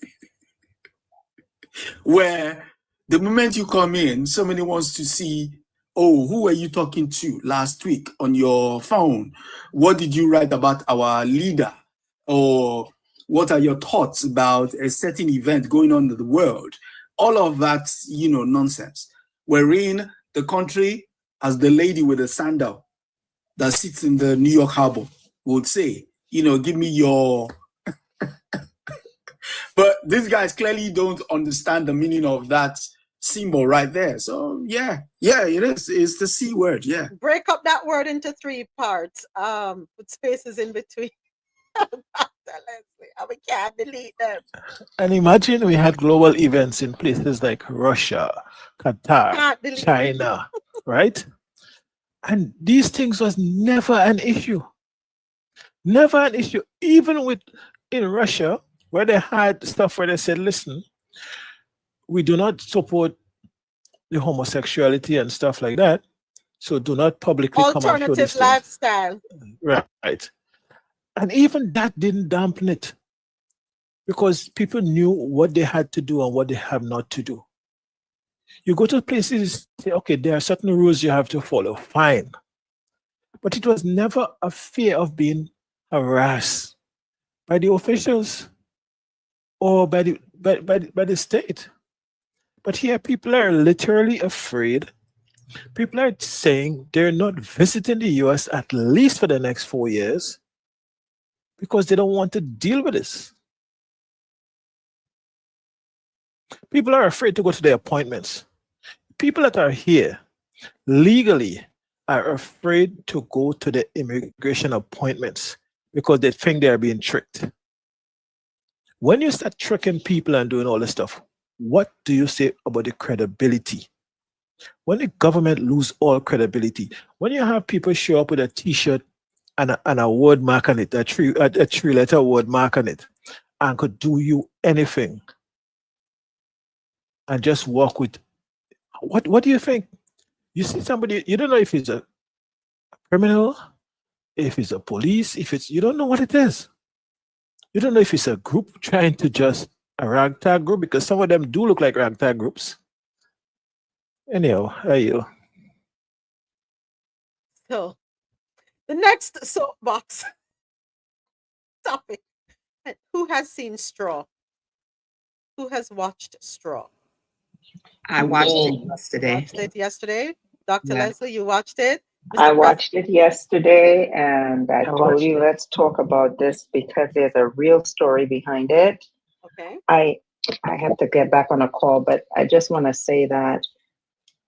where the moment you come in, somebody wants to see, oh, who were you talking to last week on your phone? What did you write about our leader? Or what are your thoughts about a certain event going on in the world? All of that, nonsense. Wherein the country, as the lady with the sandal that sits in the New York Harbor would say, give me your... But these guys clearly don't understand the meaning of that symbol right there. So yeah, it is. It's the C word. Yeah. Break up that word into 3 parts. Put spaces in between. We can't delete them. And imagine we had global events in places like Russia, Qatar, China, right? And these things was never an issue. Never an issue. Even in Russia, where they had stuff where they said, listen, we do not support the homosexuality and stuff like that. So do not publicly come and show alternative this lifestyle. Right. And even that didn't dampen it because people knew what they had to do and what they have not to do. You go to places, say, okay, there are certain rules you have to follow, fine. But it was never a fear of being harassed by the officials or by the state. But here people are literally afraid. People are saying they're not visiting the US at least for the next 4 years because they don't want to deal with this. People are afraid to go to their appointments. People that are here legally are afraid to go to the immigration appointments because they think they are being tricked. When you start tricking people and doing all this stuff, what do you say about the credibility? When the government lose all credibility, when you have people show up with a T-shirt and a word mark on it, a three-letter word mark on it, and could do you anything, and just walk with, what do you think? You see somebody, you don't know if he's a criminal, if it's a police, you don't know what it is. You don't know if it's a group trying to just a ragtag group, because some of them do look like ragtag groups. Anyhow, how are you? So, the next soapbox topic. Who has seen Straw? Who has watched Straw? I watched it yesterday. Watched it yesterday? Dr. Yeah. Leslie, you watched it? I watched it yesterday, and I told you, let's talk about this because there's a real story behind it. Okay. I have to get back on a call, but I just want to say that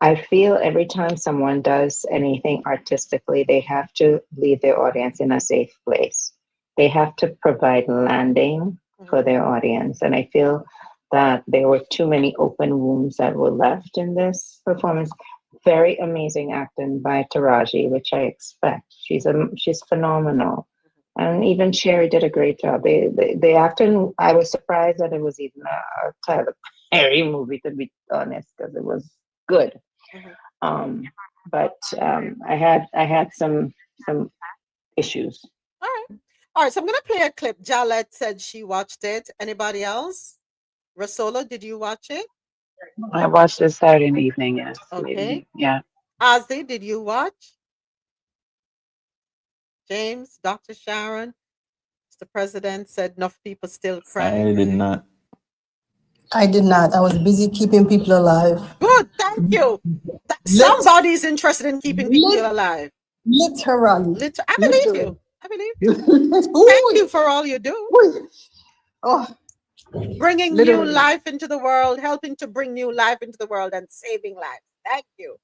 I feel every time someone does anything artistically, they have to leave their audience in a safe place. They have to provide landing for their audience. And I feel that there were too many open wounds that were left in this performance. Very amazing acting by Taraji, which I expect. She's phenomenal. And even Sherry did a great job. They acting, I was surprised that it was even a Tyler Perry movie, to be honest, because it was good. But I had some issues. All right, so I'm going to play a clip. Jalette said she watched it. Anybody else? Rasola, did you watch it? I watched it Saturday evening, yes. Okay. Yeah. Ozzy, did you watch? James, Dr. Sharon, Mr. President said enough people still crying. I did not. I did not. I was busy keeping people alive. Good, thank you. Somebody's interested in keeping people alive. Literally. I believe you. I believe you. Thank you for all you do. Oh, bringing new Literally. life into the world, helping to bring new life into the world and saving lives. Thank you.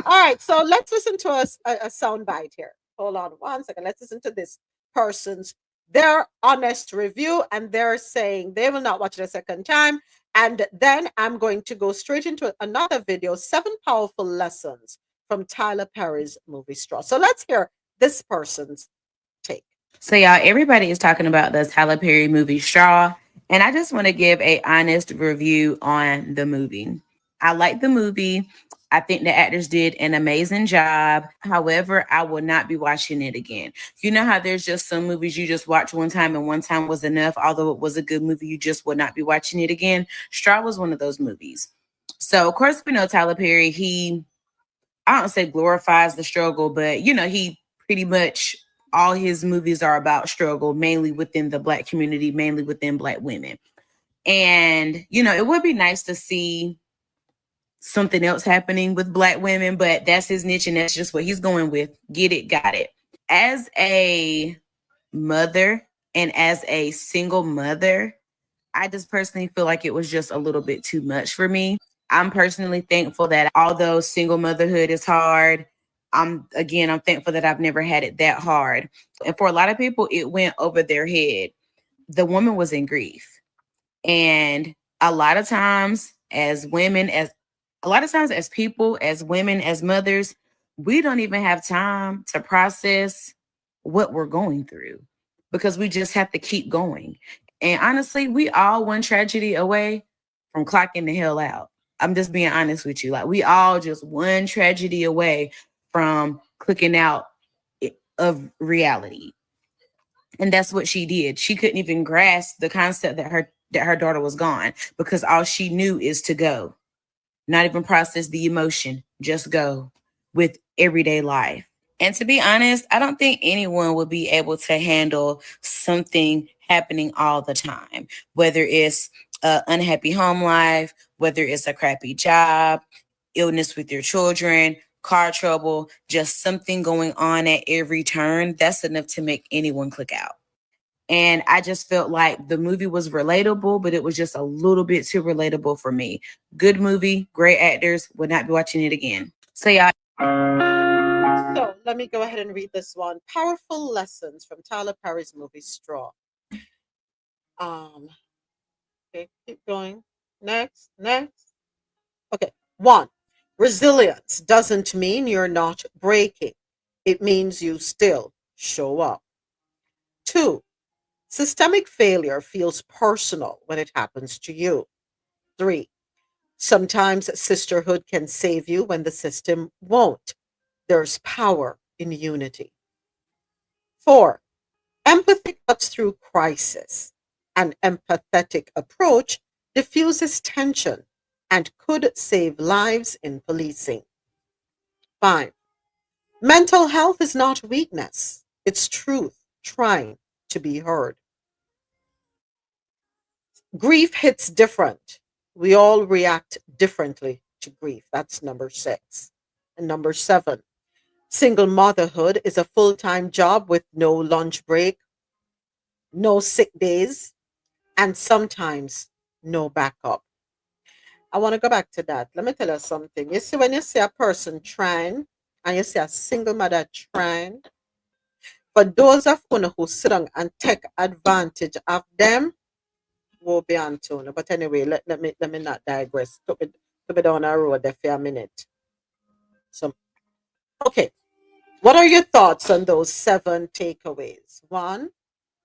All right, so let's listen to a sound bite here. Hold on one second. Let's listen to this person's their honest review, and they're saying they will not watch it a second time. And then I'm going to go straight into another video, 7 powerful lessons from Tyler Perry's movie Straw. So let's hear this person's take. So y'all, everybody is talking about the Tyler Perry movie Straw, and I just want to give a honest review on the movie. I like the movie. I think the actors did an amazing job. However, I will not be watching it again. You know how there's just some movies you just watch one time and one time was enough. Although it was a good movie, you just would not be watching it again. Straw was one of those movies. So of course we know Tyler Perry, I don't say glorifies the struggle, but he pretty much all his movies are about struggle, mainly within the Black community, mainly within Black women. And, it would be nice to see something else happening with Black women, but that's his niche and that's just what he's going with. Get it, got it. As a mother and as a single mother, I just personally feel like it was just a little bit too much for me. I'm personally thankful that although single motherhood is hard, I'm thankful that I've never had it that hard. And for a lot of people, it went over their head. The woman was in grief. And a lot of times as women, as people, as women, as mothers, we don't even have time to process what we're going through because we just have to keep going. And honestly, we all one tragedy away from clocking the hell out. I'm just being honest with you. Like we all just one tragedy away from clicking out of reality. And that's what she did. She couldn't even grasp the concept that her daughter was gone because all she knew is to go. Not even process the emotion, just go with everyday life. And to be honest, I don't think anyone would be able to handle something happening all the time, whether it's an unhappy home life, whether it's a crappy job, illness with your children, car trouble, just something going on at every turn. That's enough to make anyone click out. And I just felt like the movie was relatable, but it was just a little bit too relatable for me. Good movie, great actors, would not be watching it again. So yeah. So let me go ahead and read this one. Powerful lessons from Tyler Perry's movie Straw. Okay, keep going. Next. Okay. 1. Resilience doesn't mean you're not breaking. It means you still show up. 2. Systemic failure feels personal when it happens to you. 3. Sometimes sisterhood can save you when the system won't. There's power in unity. 4. Empathy cuts through crisis. An empathetic approach diffuses tension and could save lives in policing. 5. Mental health is not weakness. It's truth trying to be heard. Grief hits different. We all react differently to grief. That's number 6. And number 7, single motherhood is a full-time job with no lunch break, no sick days, and sometimes no backup. I want to go back to that. Let me tell you something. You see, when you see a person trying and you see a single mother trying, for those of you who sit down and take advantage of them, will be on tune. But anyway, let me not digress. Took me down a road there for a minute. So, okay. What are your thoughts on those 7 takeaways? 1,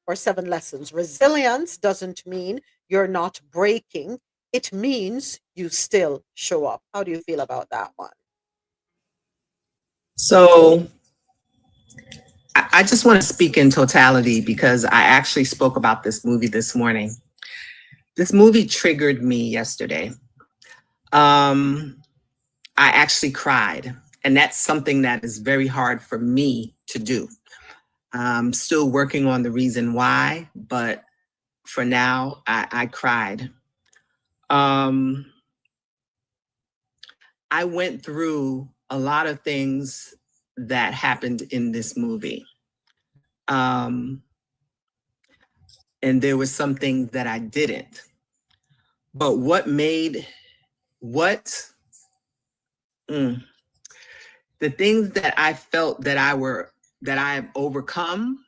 or 7 lessons. Resilience doesn't mean you're not breaking. It means you still show up. How do you feel about that one? So I just want to speak in totality because I actually spoke about this movie this morning. This movie triggered me yesterday. I actually cried, and that's something that is very hard for me to do. I'm still working on the reason why, but for now, I cried. I went through a lot of things that happened in this movie. and there was something that I didn't. But the things that I felt that I have overcome,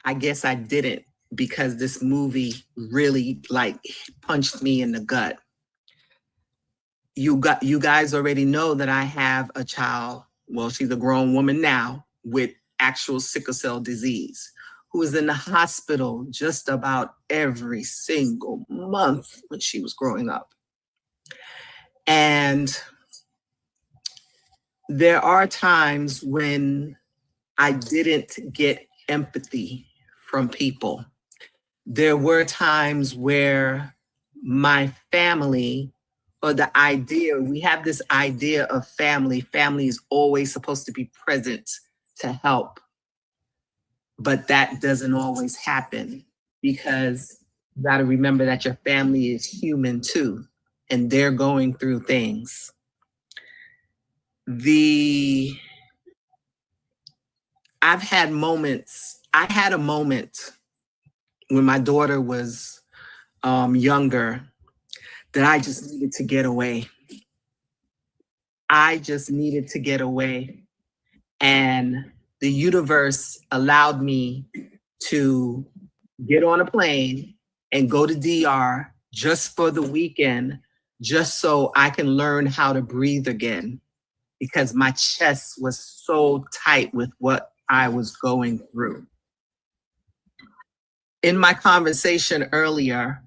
I guess I didn't, because this movie really like punched me in the gut. You guys already know that I have a child. Well, she's a grown woman now with actual sickle cell disease, who was in the hospital just about every single month when she was growing up. And there are times when I didn't get empathy from people. There were times where my family, or we have this idea of family. Family is always supposed to be present to help. But that doesn't always happen, because you got to remember that your family is human too, and they're going through things. I had a moment when my daughter was younger that I just needed to get away. And the universe allowed me to get on a plane and go to DR just for the weekend, just so I can learn how to breathe again, because my chest was so tight with what I was going through. In my conversation earlier,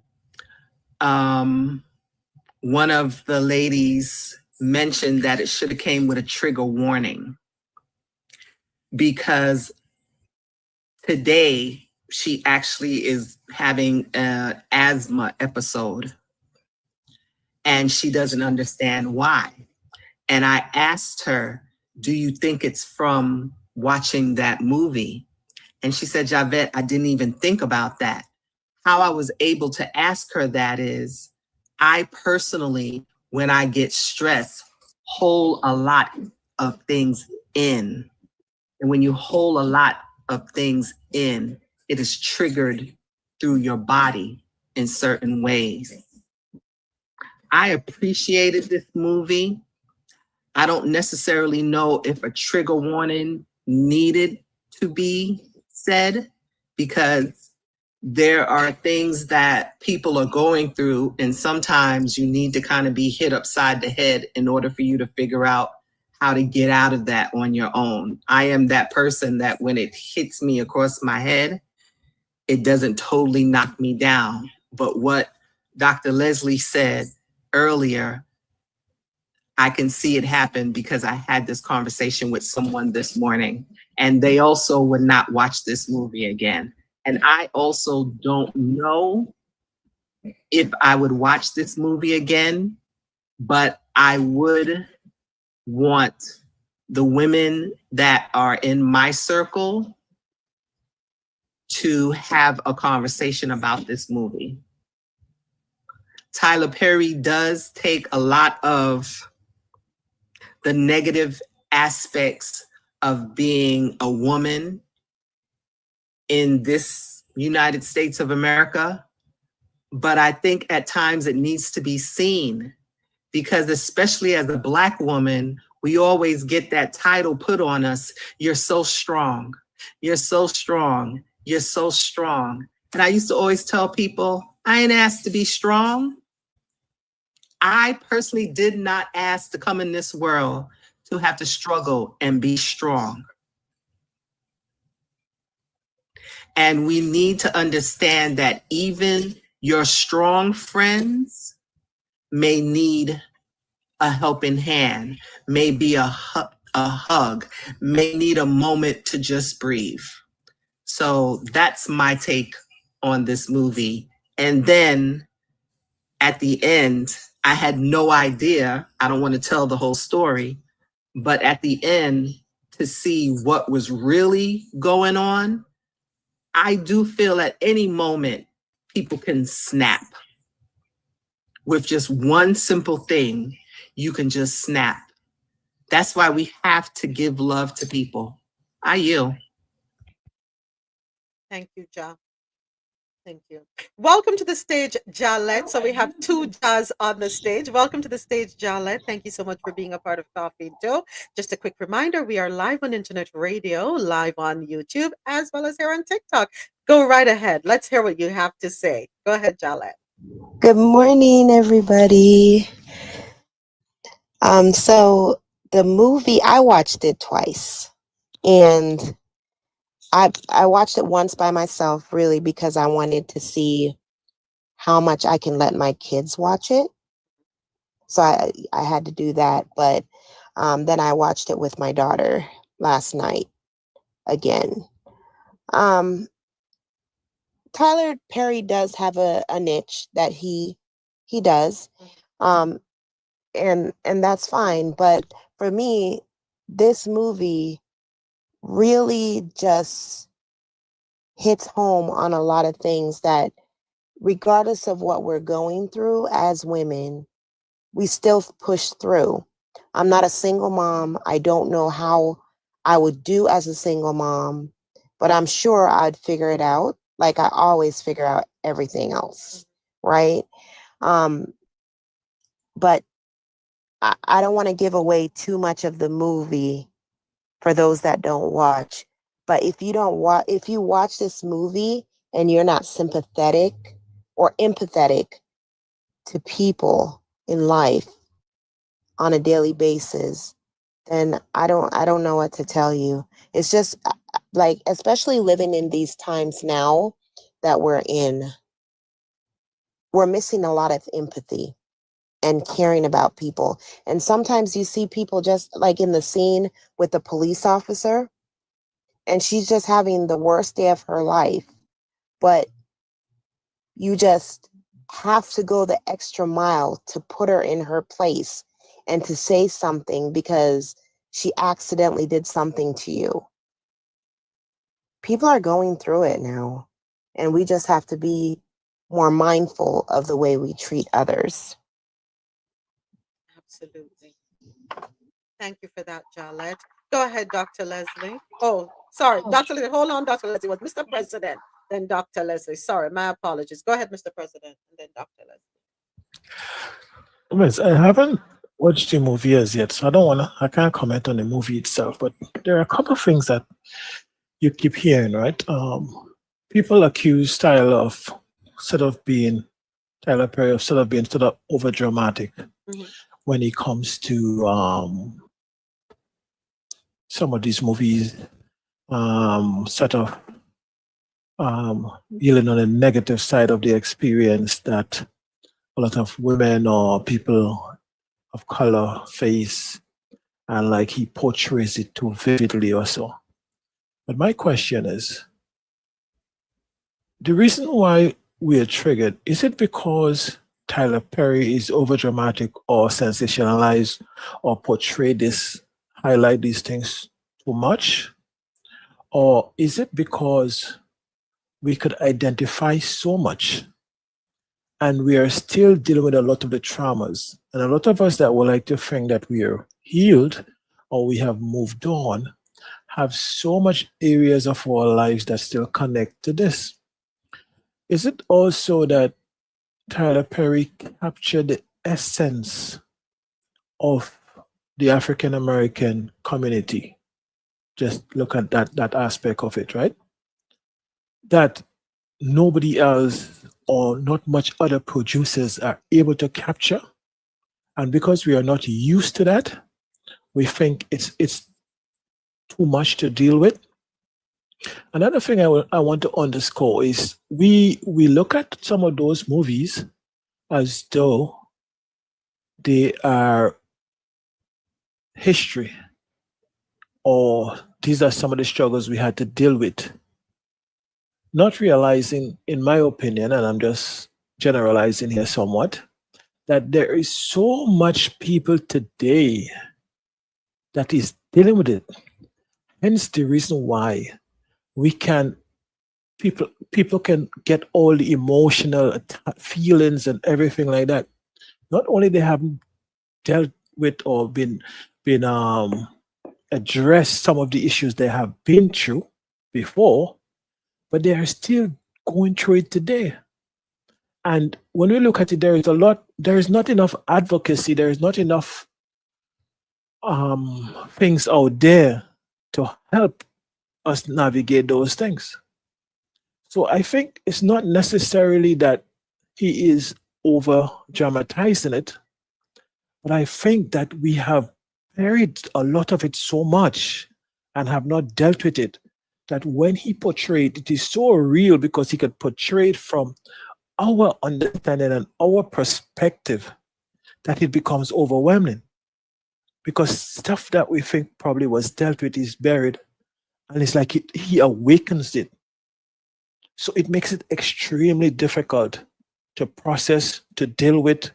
one of the ladies mentioned that it should have came with a trigger warning, because today she actually is having an asthma episode and she doesn't understand why. And I asked her, do you think it's from watching that movie? And she said, Javette, I didn't even think about that. How I was able to ask her that is, I personally, when I get stressed, hold a lot of things in. And when you hold a lot of things in, it is triggered through your body in certain ways. I appreciated this movie. I don't necessarily know if a trigger warning needed to be said, because there are things that people are going through, and sometimes you need to kind of be hit upside the head in order for you to figure out how to get out of that on your own. I am that person that when it hits me across my head, it doesn't totally knock me down. But what Dr. Leslie said earlier, I can see it happen because I had this conversation with someone this morning, and they also would not watch this movie again. And I also don't know if I would watch this movie again, but I would want the women that are in my circle to have a conversation about this movie. Tyler Perry does take a lot of the negative aspects of being a woman in this United States of America, but I think at times it needs to be seen, because especially as a Black woman, we always get that title put on us, you're so strong, you're so strong, you're so strong. And I used to always tell people, I ain't asked to be strong. I personally did not ask to come in this world to have to struggle and be strong. And we need to understand that even your strong friends may need a helping hand, may be a hug, may need a moment to just breathe. So that's my take on this movie. And then at the end, I had no idea, I don't want to tell the whole story, but at the end, to see what was really going on, I do feel at any moment people can snap. With just one simple thing, you can just snap. That's why we have to give love to people. I yield. Thank you, Ja. Thank you. Welcome to the stage, Jalette. So we have two Jazz on the stage. Welcome to the stage, Jalette. Thank you so much for being a part of Coffee and Dough. Just a quick reminder, we are live on internet radio, live on YouTube, as well as here on TikTok. Go right ahead. Let's hear what you have to say. Go ahead, Jalette. Good morning, everybody. So the movie, I watched it twice, and I watched it once by myself, really, because I wanted to see how much I can let my kids watch it. So I had to do that, but then I watched it with my daughter last night again. Tyler Perry does have a niche that he does. And that's fine, but for me, this movie really just hits home on a lot of things that regardless of what we're going through as women, we still push through. I'm not a single mom. I don't know how I would do as a single mom, but I'm sure I'd figure it out. Like I always figure out everything else, right? But I don't want to give away too much of the movie for those that don't watch. But if you watch this movie and you're not sympathetic or empathetic to people in life on a daily basis, then I don't know what to tell you. It's just like, especially living in these times now that we're in, we're missing a lot of empathy and caring about people. And sometimes you see people just like in the scene with the police officer, and she's just having the worst day of her life. But you just have to go the extra mile to put her in her place and to say something because she accidentally did something to you. People are going through it now, and we just have to be more mindful of the way we treat others. Absolutely. Thank you for that, Jalette. Go ahead, Dr. Leslie. Oh, sorry, Dr. Leslie. Hold on, Dr. Leslie. It was Mr. President, then Dr. Leslie. Sorry, my apologies. Go ahead, Mr. President, and then Dr. Leslie. Yes, I haven't watched the movie as yet, so I can't comment on the movie itself, but there are a couple of things that you keep hearing, right? People accuse Tyler Perry of sort of being sort of over dramatic when it comes to some of these movies, sort of dealing on the negative side of the experience that a lot of women or people of color face, and like he portrays it too vividly or so. But my question is, the reason why we are triggered, is it because Tyler Perry is overdramatic or sensationalized or highlight these things too much? Or is it because we could identify so much and we are still dealing with a lot of the traumas? And a lot of us that would like to think that we are healed or we have moved on have so much areas of our lives that still connect to this. Is it also that Tyler Perry captured the essence of the African American community? Just look at that aspect of it, right? That nobody else or not much other producers are able to capture. And because we are not used to that, we think it's too much to deal with. Another thing I want to underscore is we look at some of those movies as though they are history, or these are some of the struggles we had to deal with. Not realizing, in my opinion, and I'm just generalizing here somewhat, that there is so much people today that is dealing with it. Hence the reason why people can get all the emotional feelings and everything like that. Not only they haven't dealt with or been addressed some of the issues they have been through before, but they are still going through it today. And when we look at it, there is not enough advocacy, there is not enough things out there to help us navigate those things. So I think it's not necessarily that he is over dramatizing it, but I think that we have buried a lot of it so much and have not dealt with it that when he portrayed it is so real because he could portray it from our understanding and our perspective that it becomes overwhelming. Because stuff that we think probably was dealt with is buried, and it's like he awakens it. So it makes it extremely difficult to process, to deal with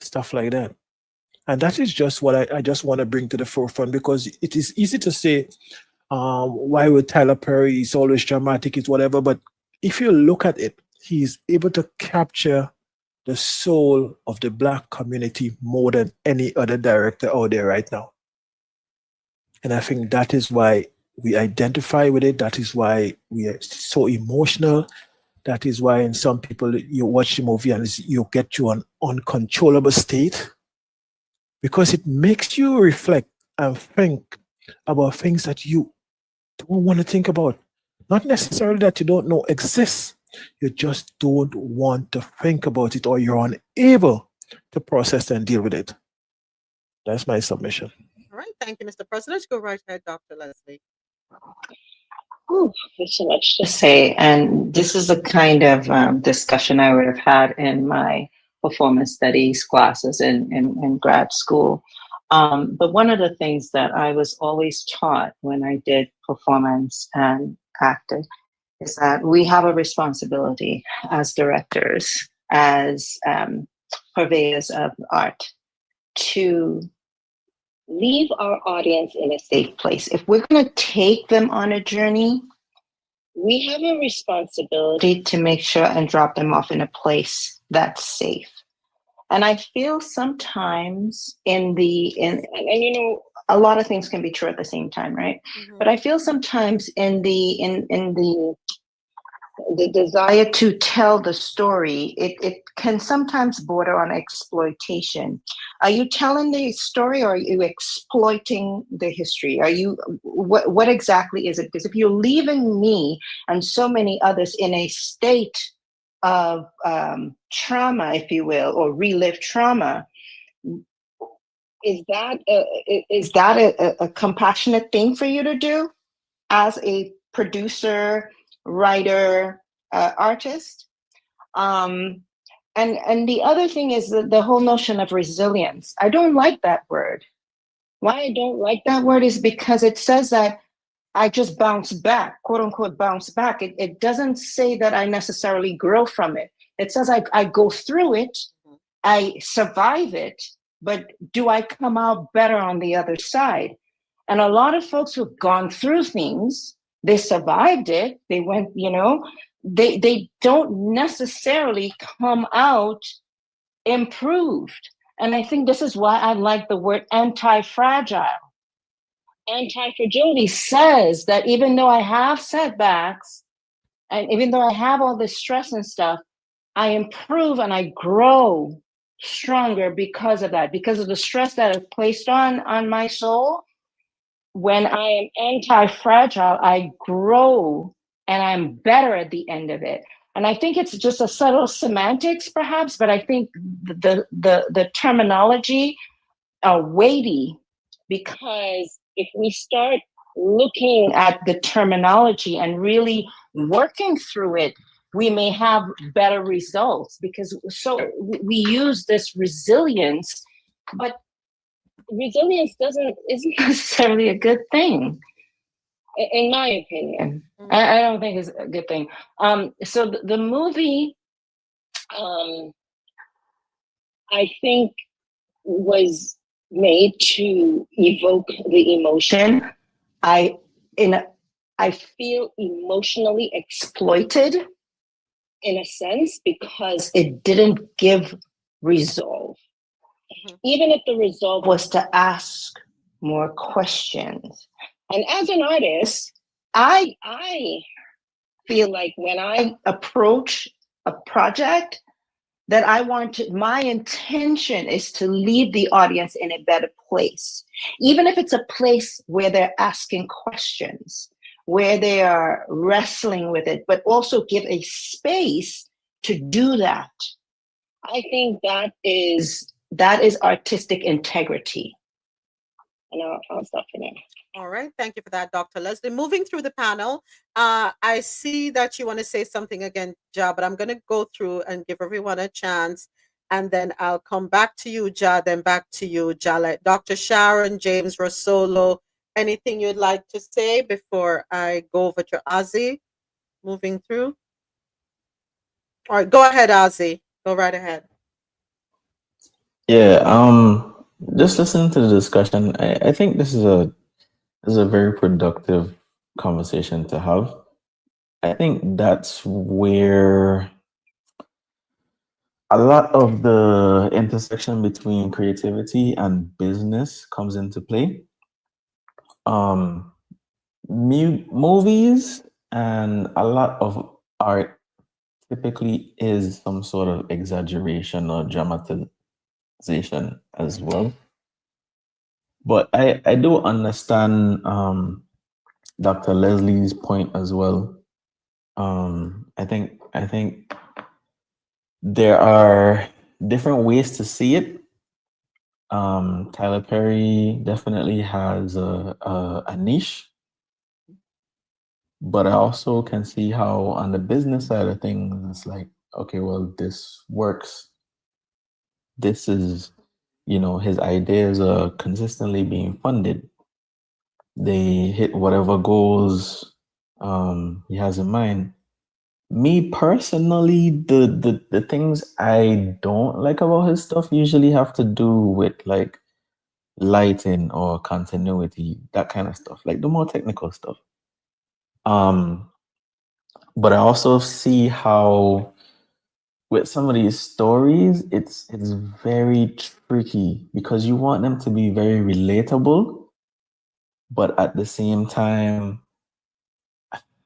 stuff like that. And that is just what I just want to bring to the forefront, because it is easy to say, why would Tyler Perry, he's always dramatic, it's whatever. But if you look at it, he's able to capture the soul of the Black community more than any other director out there right now. And I think that is why we identify with it. That is why we are so emotional. That is why in some people, you watch the movie and you get to an uncontrollable state, because it makes you reflect and think about things that you don't want to think about. Not necessarily that you don't know exists, you just don't want to think about it, or you're unable to process and deal with it. That's my submission. All right, thank you, Mr. President. Go right ahead, Dr. Leslie. Oh, there's so much to say. And this is the kind of discussion I would have had in my performance studies classes in grad school. But one of the things that I was always taught when I did performance and acted is that we have a responsibility as directors, as purveyors of art, to leave our audience in a safe place. If we're going to take them on a journey, we have a responsibility to make sure and drop them off in a place that's safe. And I feel sometimes and you know, a lot of things can be true at the same time, right? Mm-hmm. But I feel sometimes in the desire to tell the story, it can sometimes border on exploitation. Are you telling the story, or are you exploiting the history? Are you, what exactly is it? Because if you're leaving me and so many others in a state of trauma, if you will, or relive trauma, is that a compassionate thing for you to do as a producer, writer, artist? And the other thing is the whole notion of resilience. I don't like that word. Why I don't like that word is because it says that I just bounce back, quote unquote, bounce back. It doesn't say that I necessarily grow from it. It says I go through it, I survive it, but do I come out better on the other side? And a lot of folks who've gone through things, they survived it, they went, you know, they don't necessarily come out improved. And I think this is why I like the word anti-fragile. Anti-fragility says that even though I have setbacks, and even though I have all this stress and stuff, I improve and I grow stronger because of that, because of the stress that is placed on my soul. When I am anti-fragile, I grow and I'm better at the end of it. And I think it's just a subtle semantics, perhaps, but I think the terminology are weighty, because if we start looking at the terminology and really working through it, we may have better results, because so we use this resilience, but resilience isn't necessarily a good thing, in my opinion. I don't think it's a good thing. So the movie, I think, was made to evoke the emotion. I feel emotionally exploited in a sense, because it didn't give resolve. Even if the resolve was to ask more questions. And as an artist, I feel like when I approach a project, that I want to, my intention is to leave the audience in a better place. Even if it's a place where they're asking questions, where they are wrestling with it, but also give a space to do that. I think that is artistic integrity. And I'll stop for now. All right. Thank you for that, Dr. Leslie. Moving through the panel, I see that you want to say something again, Ja, but I'm going to go through and give everyone a chance. And then I'll come back to you, Ja, then back to you, Jalet. Dr. Sharon, James Rosolo, anything you'd like to say before I go over to Ozzy? Moving through. All right. Go ahead, Ozzy. Go right ahead. Yeah, just listening to the discussion, I think this is a very productive conversation to have. I think that's where a lot of the intersection between creativity and business comes into play. Movies and a lot of art typically is some sort of exaggeration or dramatization as well. But I do understand Dr. Leslie's point as well. I think there are different ways to see it. Tyler Perry definitely has a niche, but I also can see how on the business side of things, it's like, okay, well, this works. This is, his ideas are consistently being funded. They hit whatever goals he has in mind. Me personally, the things I don't like about his stuff usually have to do with like lighting or continuity, that kind of stuff, like the more technical stuff. But I also see how with some of these stories, it's very tricky because you want them to be very relatable, but at the same time,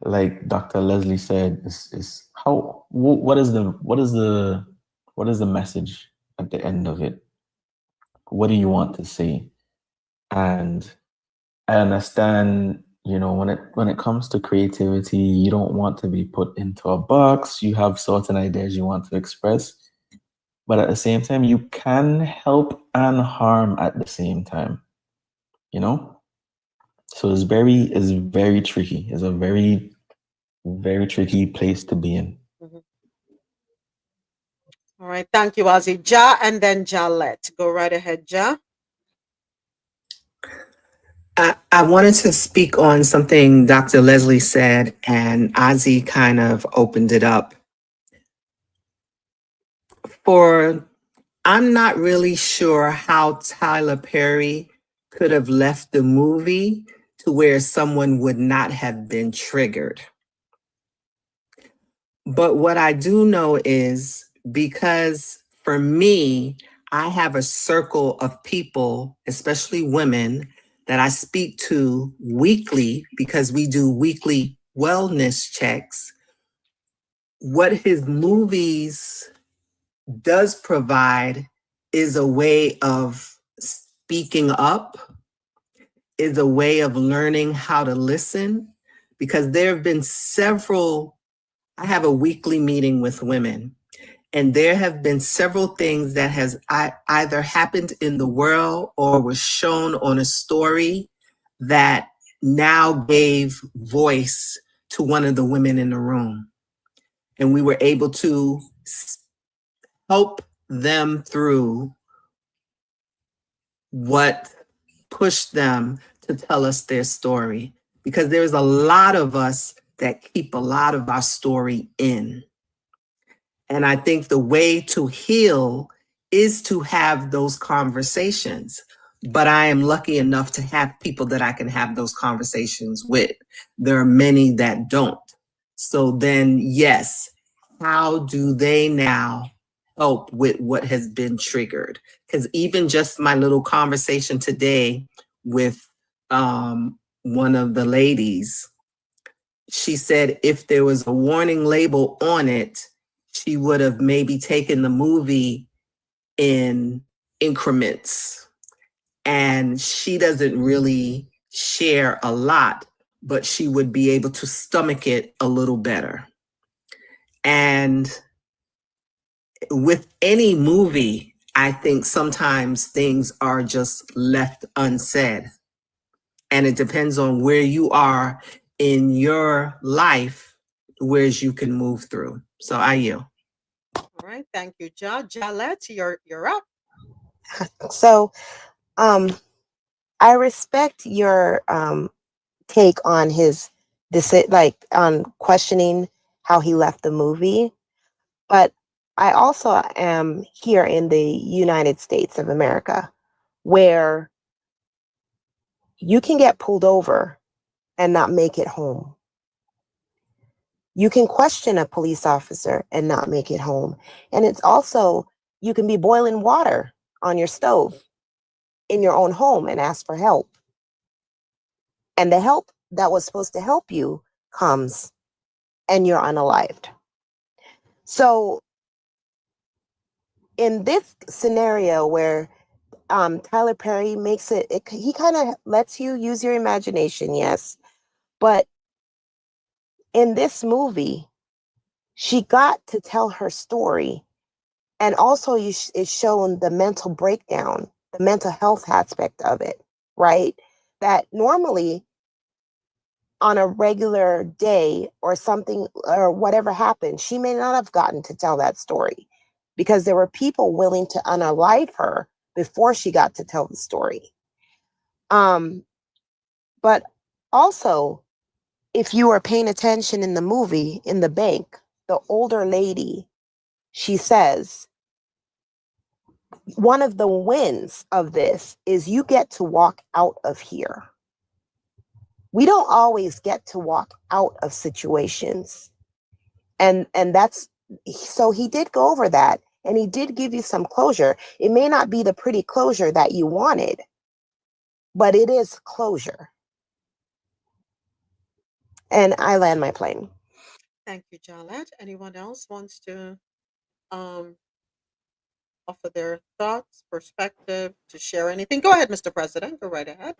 like Dr. Leslie said, is how what is the message at the end of it? What do you want to say? And I understand, when it comes to creativity, you don't want to be put into a box. You have certain ideas you want to express, but at the same time, you can help and harm at the same time. So it's very tricky. It's a very, very tricky place to be in. All right. Thank you, Ozzy. Ja, and then Jalet. Go right ahead, Ja. I wanted to speak on something Dr. Leslie said, and Ozzy kind of opened it up. I'm not really sure how Tyler Perry could have left the movie to where someone would not have been triggered. But what I do know is because for me, I have a circle of people, especially women, that I speak to weekly because we do weekly wellness checks. What his movies does provide is a way of speaking up, is a way of learning how to listen, because there have been I have a weekly meeting with women, and there have been several things that has either happened in the world or was shown on a story that now gave voice to one of the women in the room. And we were able to help them through what pushed them to tell us their story. Because there's a lot of us that keep a lot of our story in. And I think the way to heal is to have those conversations. But I am lucky enough to have people that I can have those conversations with. There are many that don't. So then, yes, how do they now help with what has been triggered? Because even just my little conversation today with one of the ladies, she said if there was a warning label on it, she would have maybe taken the movie in increments. And she doesn't really share a lot, but she would be able to stomach it a little better. And with any movie, I think sometimes things are just left unsaid. And it depends on where you are in your life, whereas you can move through. So I yield. All right, thank you, Jalette, you're up. So, I respect your take on his like on questioning how he left the movie, but I also am here in the United States of America, where you can get pulled over and not make it home. You can question a police officer and not make it home. And it's also, you can be boiling water on your stove in your own home and ask for help. And the help that was supposed to help you comes and you're unalived. So in this scenario where Tyler Perry makes it, he kind of lets you use your imagination, yes. But in this movie, she got to tell her story. And also it's shown the mental breakdown, the mental health aspect of it, right? That normally on a regular day or something or whatever happened, she may not have gotten to tell that story because there were people willing to unalive her before she got to tell the story. But also, if you were paying attention in the movie, in the bank, the older lady, she says, one of the wins of this is you get to walk out of here. We don't always get to walk out of situations. And that's, so he did go over that and he did give you some closure. It may not be the pretty closure that you wanted, but it is closure. And I land my plane. Thank you, Jalette. Anyone else wants to offer their thoughts, perspective, to share anything? Go ahead, Mr. President. Go right ahead.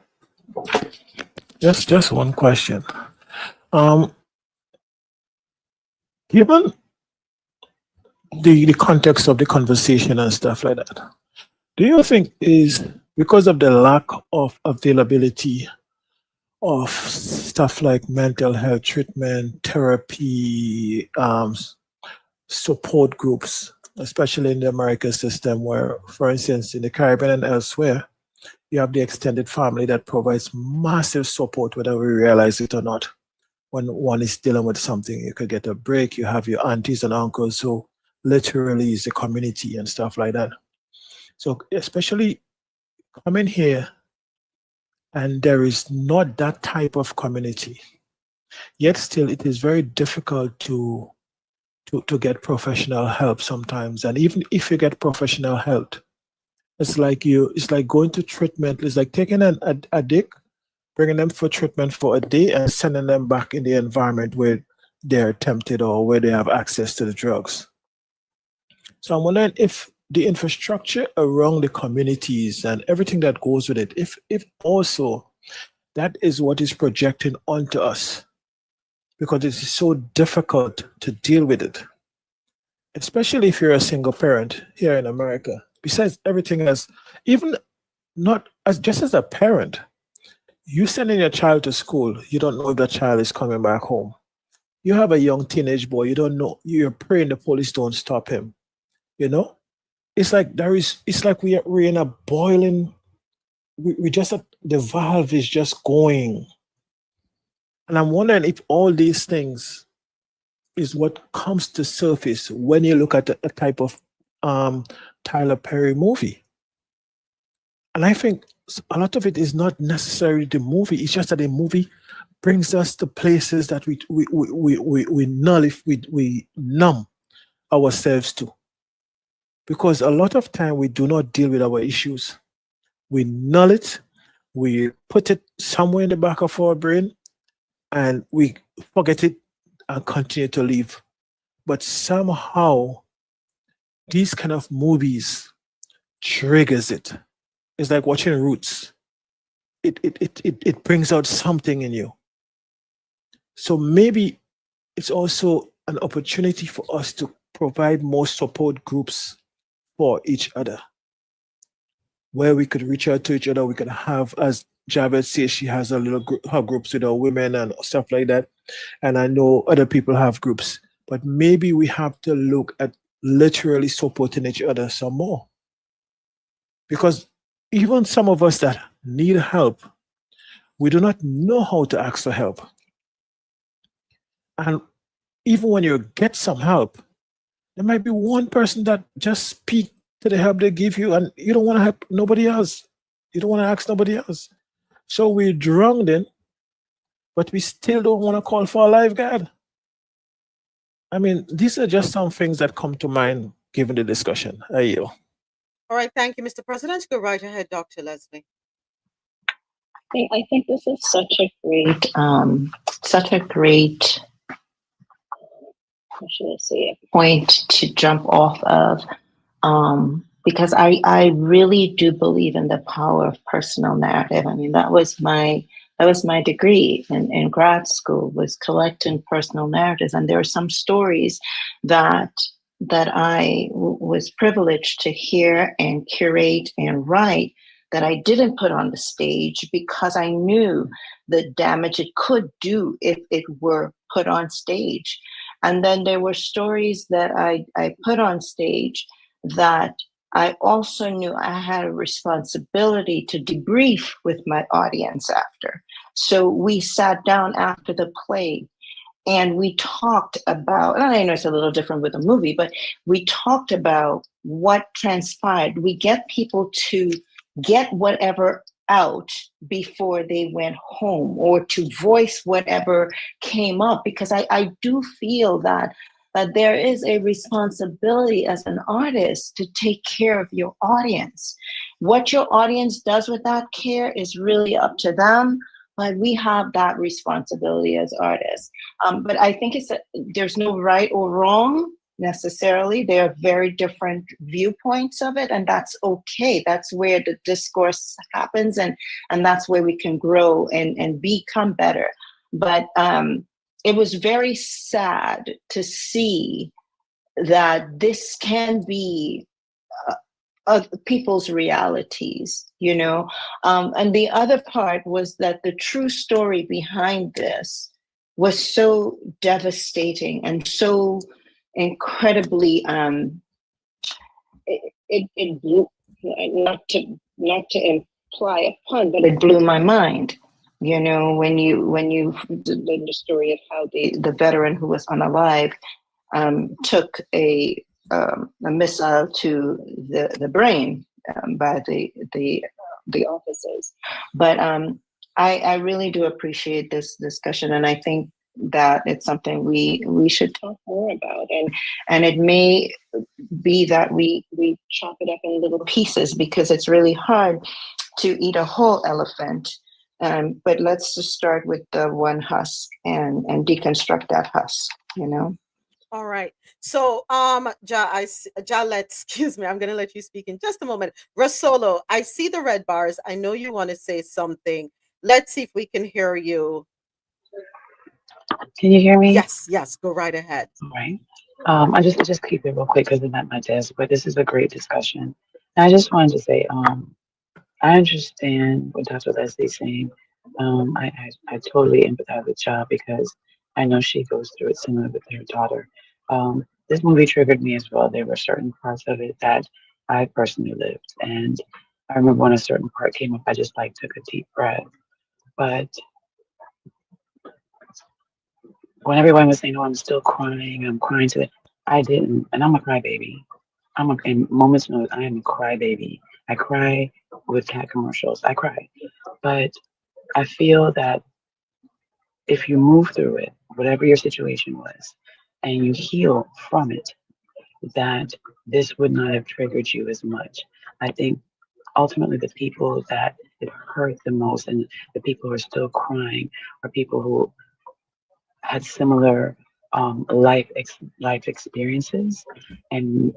Just one question. Given the context of the conversation and stuff like that, do you think is because of the lack of availability of stuff like mental health treatment, therapy, support groups, especially in the American system, where, for instance, in the Caribbean and elsewhere, you have the extended family that provides massive support, whether we realize it or not. When one is dealing with something, you could get a break. You have your aunties and uncles who literally is the community and stuff like that. So especially coming here, and there is not that type of community, yet still it is very difficult to get professional help sometimes. And even if you get professional help, it's like going to treatment. It's like taking an addict, bringing them for treatment for a day and sending them back in the environment where they're tempted or where they have access to the drugs. So I'm wondering if the infrastructure around the communities and everything that goes with it, if also that is what is projecting onto us, because it is so difficult to deal with it, especially if you're a single parent here in America. Besides everything else, even not as just as a parent, you sending your child to school, you don't know if that child is coming back home. You have a young teenage boy, you don't know, you're praying the police don't stop him. You know, it's like we're in a boiling, we just, the valve is just going. And I'm wondering if all these things is what comes to surface when you look at a type of Tyler Perry movie. And I think a lot of it is not necessarily the movie, it's just that the movie brings us to places that we numb ourselves to. Because a lot of time we do not deal with our issues. We null it, we put it somewhere in the back of our brain, and we forget it and continue to live. But somehow these kind of movies triggers it. It's like watching Roots. It brings out something in you. So maybe it's also an opportunity for us to provide more support groups for each other, where we could reach out to each other. We can have, as Javed says, she has a little her groups with our women and stuff like that. And I know other people have groups, but maybe we have to look at literally supporting each other some more. Because even some of us that need help, we do not know how to ask for help. And even when you get some help, there might be one person that just speak to the help they give you, and you don't want to help nobody else. You don't want to ask nobody else. So we're drowned in, but we still don't want to call for a lifeguard. I mean, these are just some things that come to mind given the discussion. I yield. All right, thank you, Mr. President. Go right ahead, Dr. Leslie. I think this is such a great, how should I say, a point to jump off of, because I really do believe in the power of personal narrative. I mean, that was my degree in grad school, was collecting personal narratives, and there are some stories that I was privileged to hear and curate and write that I didn't put on the stage because I knew the damage it could do if it were put on stage. And then there were stories that I put on stage that I also knew I had a responsibility to debrief with my audience after. So we sat down after the play and we talked about, and I know it's a little different with a movie, but we talked about what transpired. We get people to get whatever out before they went home, or to voice whatever came up, because I do feel that there is a responsibility as an artist to take care of your audience. What your audience does with that care is really up to them, but we have that responsibility as artists. But I think there's no right or wrong necessarily. There are very different viewpoints of it, and that's okay. That's where the discourse happens, and that's where we can grow and become better. But it was very sad to see that this can be people's realities, you know. And the other part was that the true story behind this was so devastating and so incredibly it blew, not to imply a pun, but it blew my mind. You know, when you the story of how the veteran who was unalive took a missile to the brain by the officers. But I really do appreciate this discussion, and I think that it's something we should talk more about. And it may be that we chop it up in little pieces, because it's really hard to eat a whole elephant. But let's just start with the one husk and deconstruct that husk, you know? All right. So, excuse me, I'm going to let you speak in just a moment. Rasolo, I see the red bars. I know you want to say something. Let's see if we can hear you. Can you hear me? Yes, go right ahead. All right. I just keep it real quick because I'm at my desk, but this is a great discussion. And I just wanted to say, I understand what Dr. Leslie's saying. I totally empathize with Cha, because I know she goes through it similar with her daughter. This movie triggered me as well. There were certain parts of it that I personally lived. And I remember when a certain part came up, I just took a deep breath. But when everyone was saying, "Oh, I'm still crying," I'm crying to it, I didn't. And I'm a crybaby. In moments notice, I am a crybaby. I cry with cat commercials. I cry. But I feel that if you move through it, whatever your situation was, and you heal from it, that this would not have triggered you as much. I think ultimately the people that it hurt the most, and the people who are still crying, are people had similar life experiences. And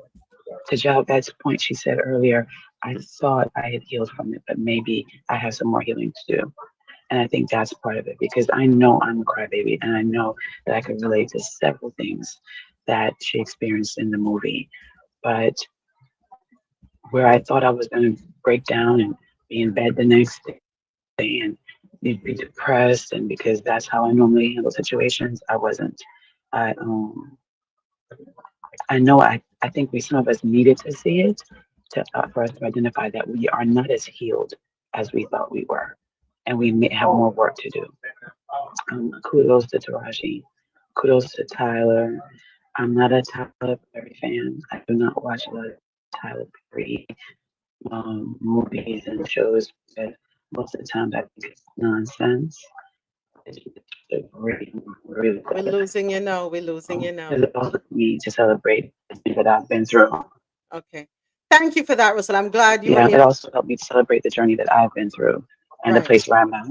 to Javad's point, she said earlier, I thought I had healed from it, but maybe I have some more healing to do. And I think that's part of it because I know I'm a crybaby and I know that I can relate to several things that she experienced in the movie. But where I thought I was going to break down and be in bed the next day and be depressed, and because that's how I normally handle situations, I wasn't. I I know I think we some of us needed to see it to for us to identify that we are not as healed as we thought we were, and we may have more work to do. Kudos to Taraji. Kudos to Tyler. I'm not a Tyler Perry fan. I do not watch a lot of Tyler Perry movies and shows because most of the time I think it's nonsense. It's really, really We're losing you now. We're losing you now. It's about me to celebrate the things that I've been through. Okay. Thank you for that, Russell. I'm glad you Yeah, were it able. also helped me to celebrate the journey that I've been through and the Right. place where I'm at.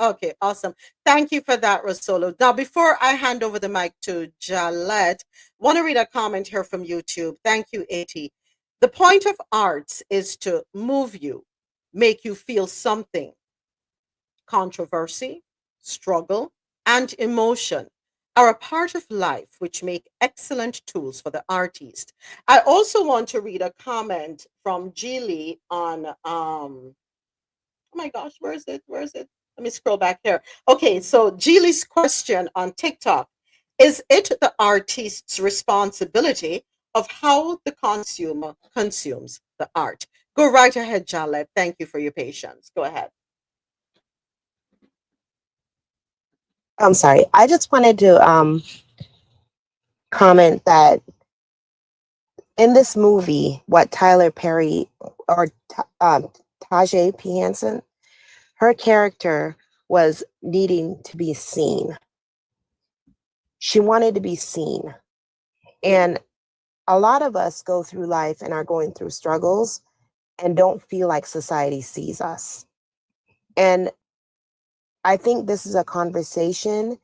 Okay, awesome. Thank you for that, Rosolo. Now, before I hand over the mic to Jalette, want to read a comment here from YouTube. Thank you, AT. The point of arts is to move you, make you feel something. Controversy, struggle, and emotion are a part of life which make excellent tools for the artist. I also want to read a comment from Geely on oh my gosh, where is it? Where is it? Let me scroll back here. Okay, so Geely's question on TikTok: is it the artist's responsibility of how the consumer consumes the art? Go right ahead, Jalette. Thank you for your patience. Go ahead. I'm sorry. I just wanted to comment that in this movie, what Tyler Perry or Tajay P. Henson, her character was needing to be seen. She wanted to be seen. And a lot of us go through life and are going through struggles and don't feel like society sees us. And I think this is a conversation.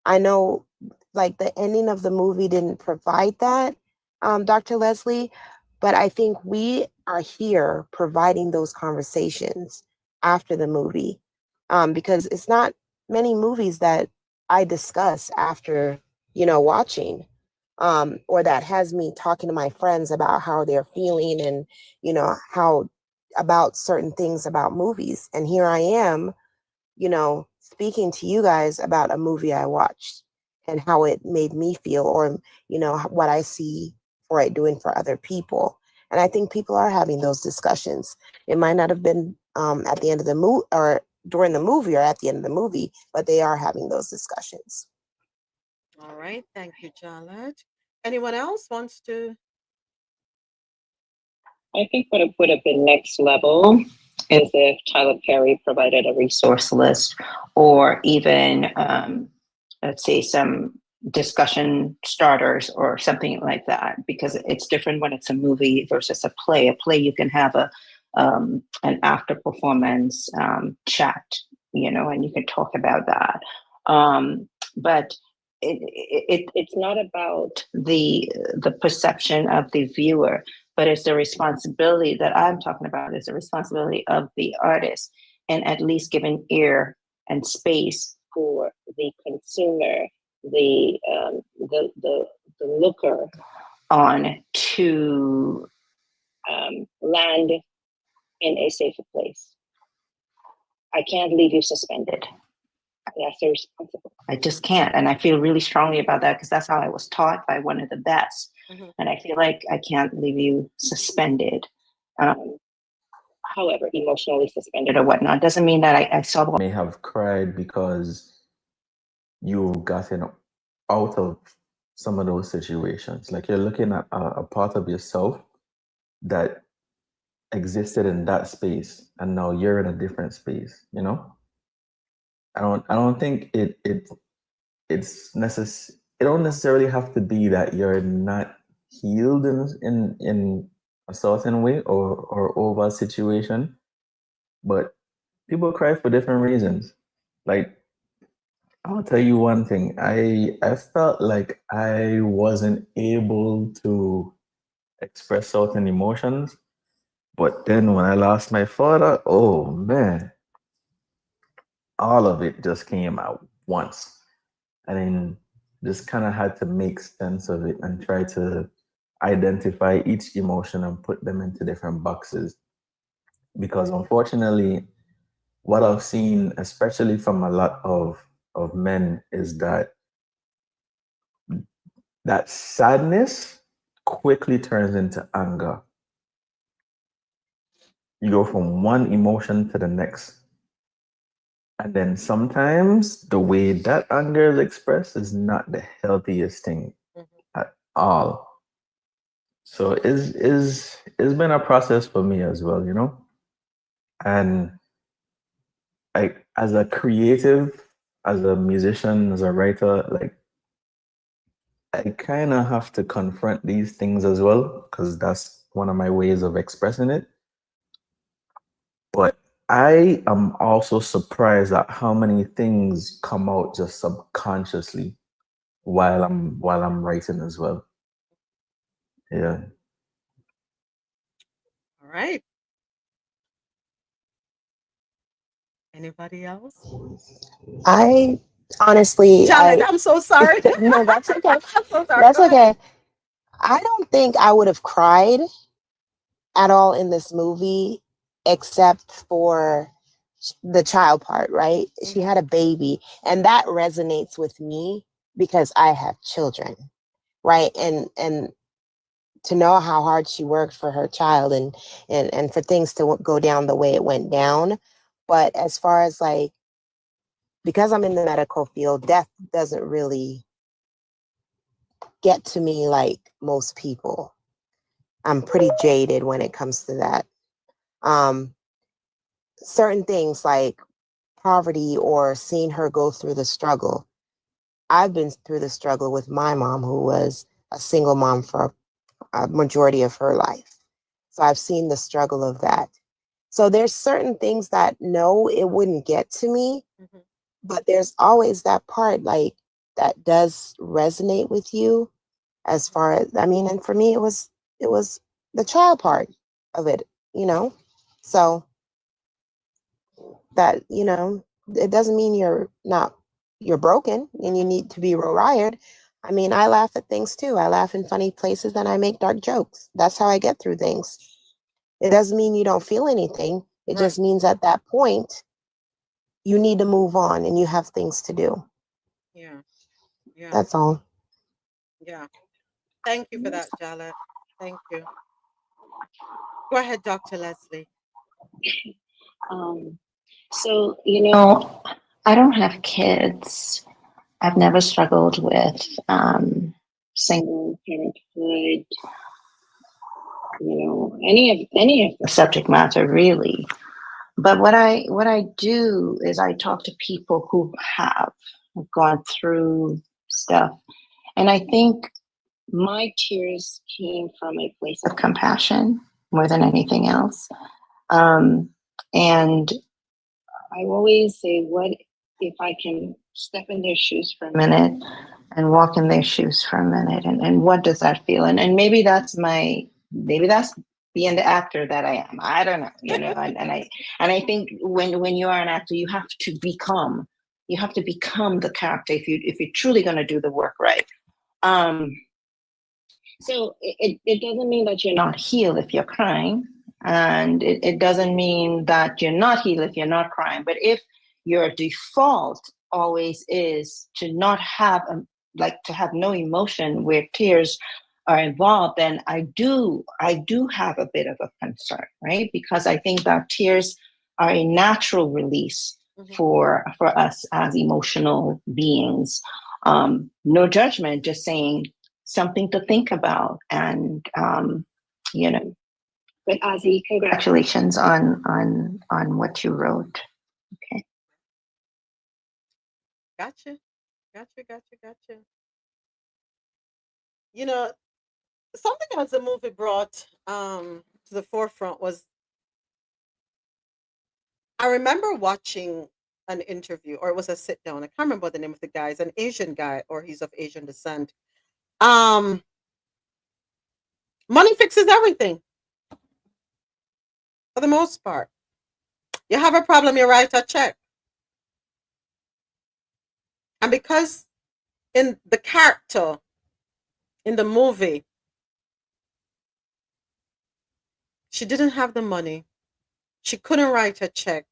I know like the ending of the movie didn't provide that, Dr. Leslie, but I think we are here providing those conversations after the movie, because it's not many movies that I discuss after, watching, or that has me talking to my friends about how they're feeling and, how about certain things about movies. And here I am, speaking to you guys about a movie I watched and how it made me feel, or, what I see for it doing for other people. And I think people are having those discussions. It might not have been at the end of the movie or during the movie or at the end of the movie, but they are having those discussions. All right. Thank you, Jalette. Anyone else wants to? I think what would have been next level is if Tyler Perry provided a resource list or even, let's say, some discussion starters or something like that, because it's different when it's a movie versus a play. A play, you can have an after performance chat, and you can talk about that. But it's not about the perception of the viewer, but it's the responsibility that I'm talking about. It's the responsibility of the artist, and at least giving ear and space for the consumer, the looker on to land in a safer place. I can't leave you suspended. That's irresponsible. I just can't. And I feel really strongly about that because that's how I was taught by one of the best. Mm-hmm. And I feel like I can't leave you suspended. However, emotionally suspended or whatnot. Doesn't mean that I saw the may have cried because you've gotten out of some of those situations. Like you're looking at a part of yourself that existed in that space, and now you're in a different space. I don't think it's necessary. It don't necessarily have to be that you're not healed in a certain way or over a situation, but people cry for different reasons. Like I'll tell you one thing. I felt like I wasn't able to express certain emotions, but then when I lost my father, oh man, all of it just came out once. And then just kind of had to make sense of it and try to identify each emotion and put them into different boxes. Because unfortunately, what I've seen, especially from a lot of men, is that that sadness quickly turns into anger. You go from one emotion to the next. And then sometimes the way that anger is expressed is not the healthiest thing at all. So it's been a process for me as well, you know? And like as a creative, as a musician, as a writer, like I kind of have to confront these things as well because that's one of my ways of expressing it. But I am also surprised at how many things come out just subconsciously while I'm writing as well. Yeah. All right. Anybody else? I honestly, Janet, I'm so sorry. no, that's okay. I'm so sorry. That's Go ahead. okay. I don't think I would have cried at all in this movie, except for the child part, right? She had a baby, and that resonates with me because I have children, right? And to know how hard she worked for her child and for things to go down the way it went down. But as far as like, because I'm in the medical field, death doesn't really get to me like most people. I'm pretty jaded when it comes to that. Certain things like poverty or seeing her go through the struggle. I've been through the struggle with my mom, who was a single mom for a majority of her life. So I've seen the struggle of that. So there's certain things that no, it wouldn't get to me, but there's always that part like that does resonate with you as far as, I mean, and for me it was the child part of it, you know? So that, you know, it doesn't mean you're broken and you need to be rewired. I mean, I laugh at things too. I laugh in funny places and I make dark jokes. That's how I get through things. It doesn't mean you don't feel anything. It just means at that point you need to move on and you have things to do. Yeah. Yeah. That's all. Yeah. Thank you for that, Janet. Thank you. Go ahead, Dr. Leslie. So, you know, I don't have kids. I've never struggled with single parenthood, you know, any of the subject matter really. But what I do is I talk to people who have gone through stuff. And I think my tears came from a place of compassion more than anything else. And I always say, what if I can step in their shoes for a minute and walk in their shoes for a minute? And what does that feel? And maybe that's being the actor that I am. I don't know, you know, and I think when you are an actor, you have to become the character if you're truly gonna do the work right. So it doesn't mean that you're not healed if you're crying. And it doesn't mean that you're not healed if you're not crying. But if your default always is to not have, to have no emotion where tears are involved, then I do have a bit of a concern, right? Because I think that tears are a natural release for us as emotional beings. No judgment, just saying something to think about. And you know, but Ozzy, congratulations on what you wrote. Okay. Gotcha. You know, something else the movie brought to the forefront was I remember watching an interview, or it was a sit down. I can't remember the name of the guy. He's an Asian guy, or he's of Asian descent. Um, Money fixes everything for the most part. You have a problem, you write a check. And because in the character in the movie, she didn't have the money, she couldn't write a check.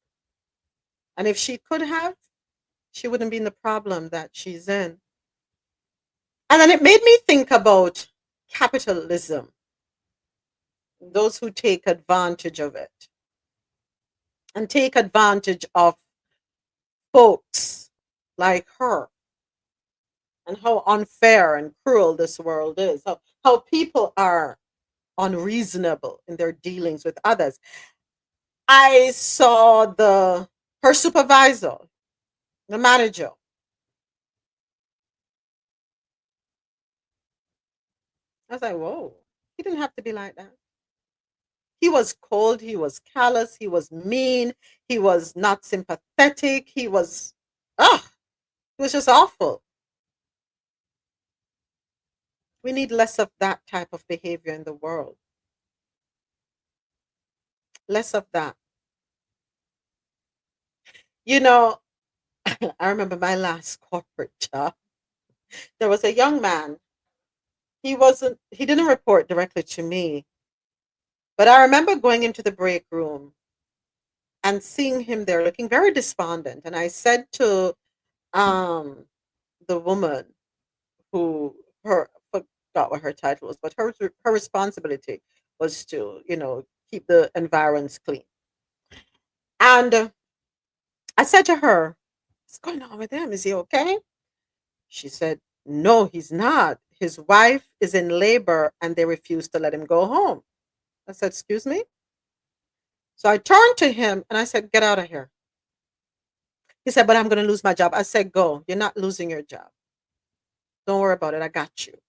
And if she could have, she wouldn't be in the problem that she's in. And then it made me think about capitalism, those who take advantage of it and take advantage of folks like her, and how unfair and cruel this world is, how people are unreasonable in their dealings with others. I saw her supervisor, the manager. I was like, whoa, he didn't have to be like that. He was cold, he was callous, he was mean, he was not sympathetic, he was, it was just awful. We need less of that type of behavior in the world. Less of that. You know, I remember my last corporate job. There was a young man. He didn't report directly to me, but I remember going into the break room and seeing him there looking very despondent. And I said to um the woman who her forgot what her title was, but her responsibility was to, keep the environs clean. And I said to her, "What's going on with him? Is he okay?" She said, "No, he's not. His wife is in labor and they refuse to let him go home." I said, "Excuse me?" So I turned to him and I said, "Get out of here." He said, "But I'm going to lose my job." I said, "Go. You're not losing your job. Don't worry about it. I got you."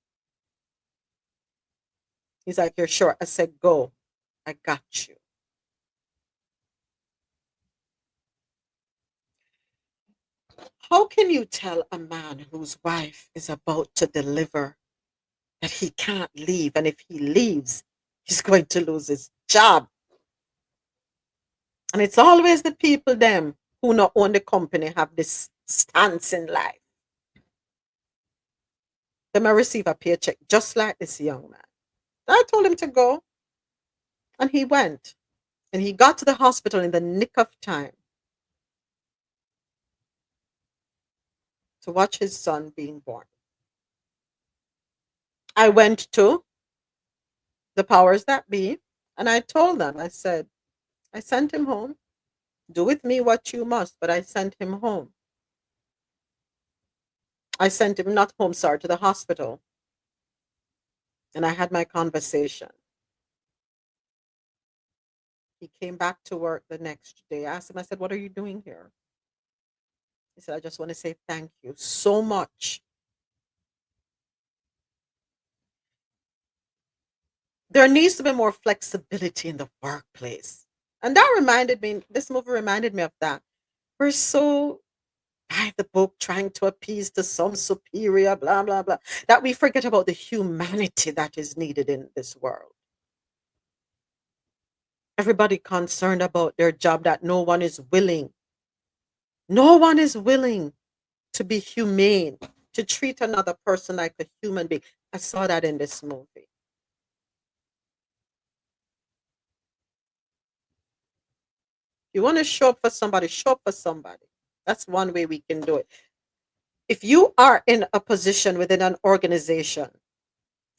He's like, "You're sure?" I said, "Go. I got you." How can you tell a man whose wife is about to deliver that he can't leave? And if he leaves, he's going to lose his job. And it's always the people them who not own the company have this stance in life. They may receive a paycheck just like this young man. I told him to go, and he went. And he got to the hospital in the nick of time to watch his son being born. I went to the powers that be, and I told them, I said, I sent him home. Do with me what you must, but I sent him home. I sent him not home, sorry, to the hospital. And I had my conversation. He came back to work the next day. I asked him, I said, "What are you doing here?" He said, "I just want to say thank you so much." There needs to be more flexibility in the workplace. And that reminded me, this movie reminded me of that. We're so by the book, trying to appease to some superior, blah, blah, blah, that we forget about the humanity that is needed in this world. Everybody concerned about their job, that no one is willing. No one is willing to be humane, to treat another person like a human being. I saw that in this movie. You want to show up for somebody, show up for somebody. That's one way we can do it. If you are in a position within an organization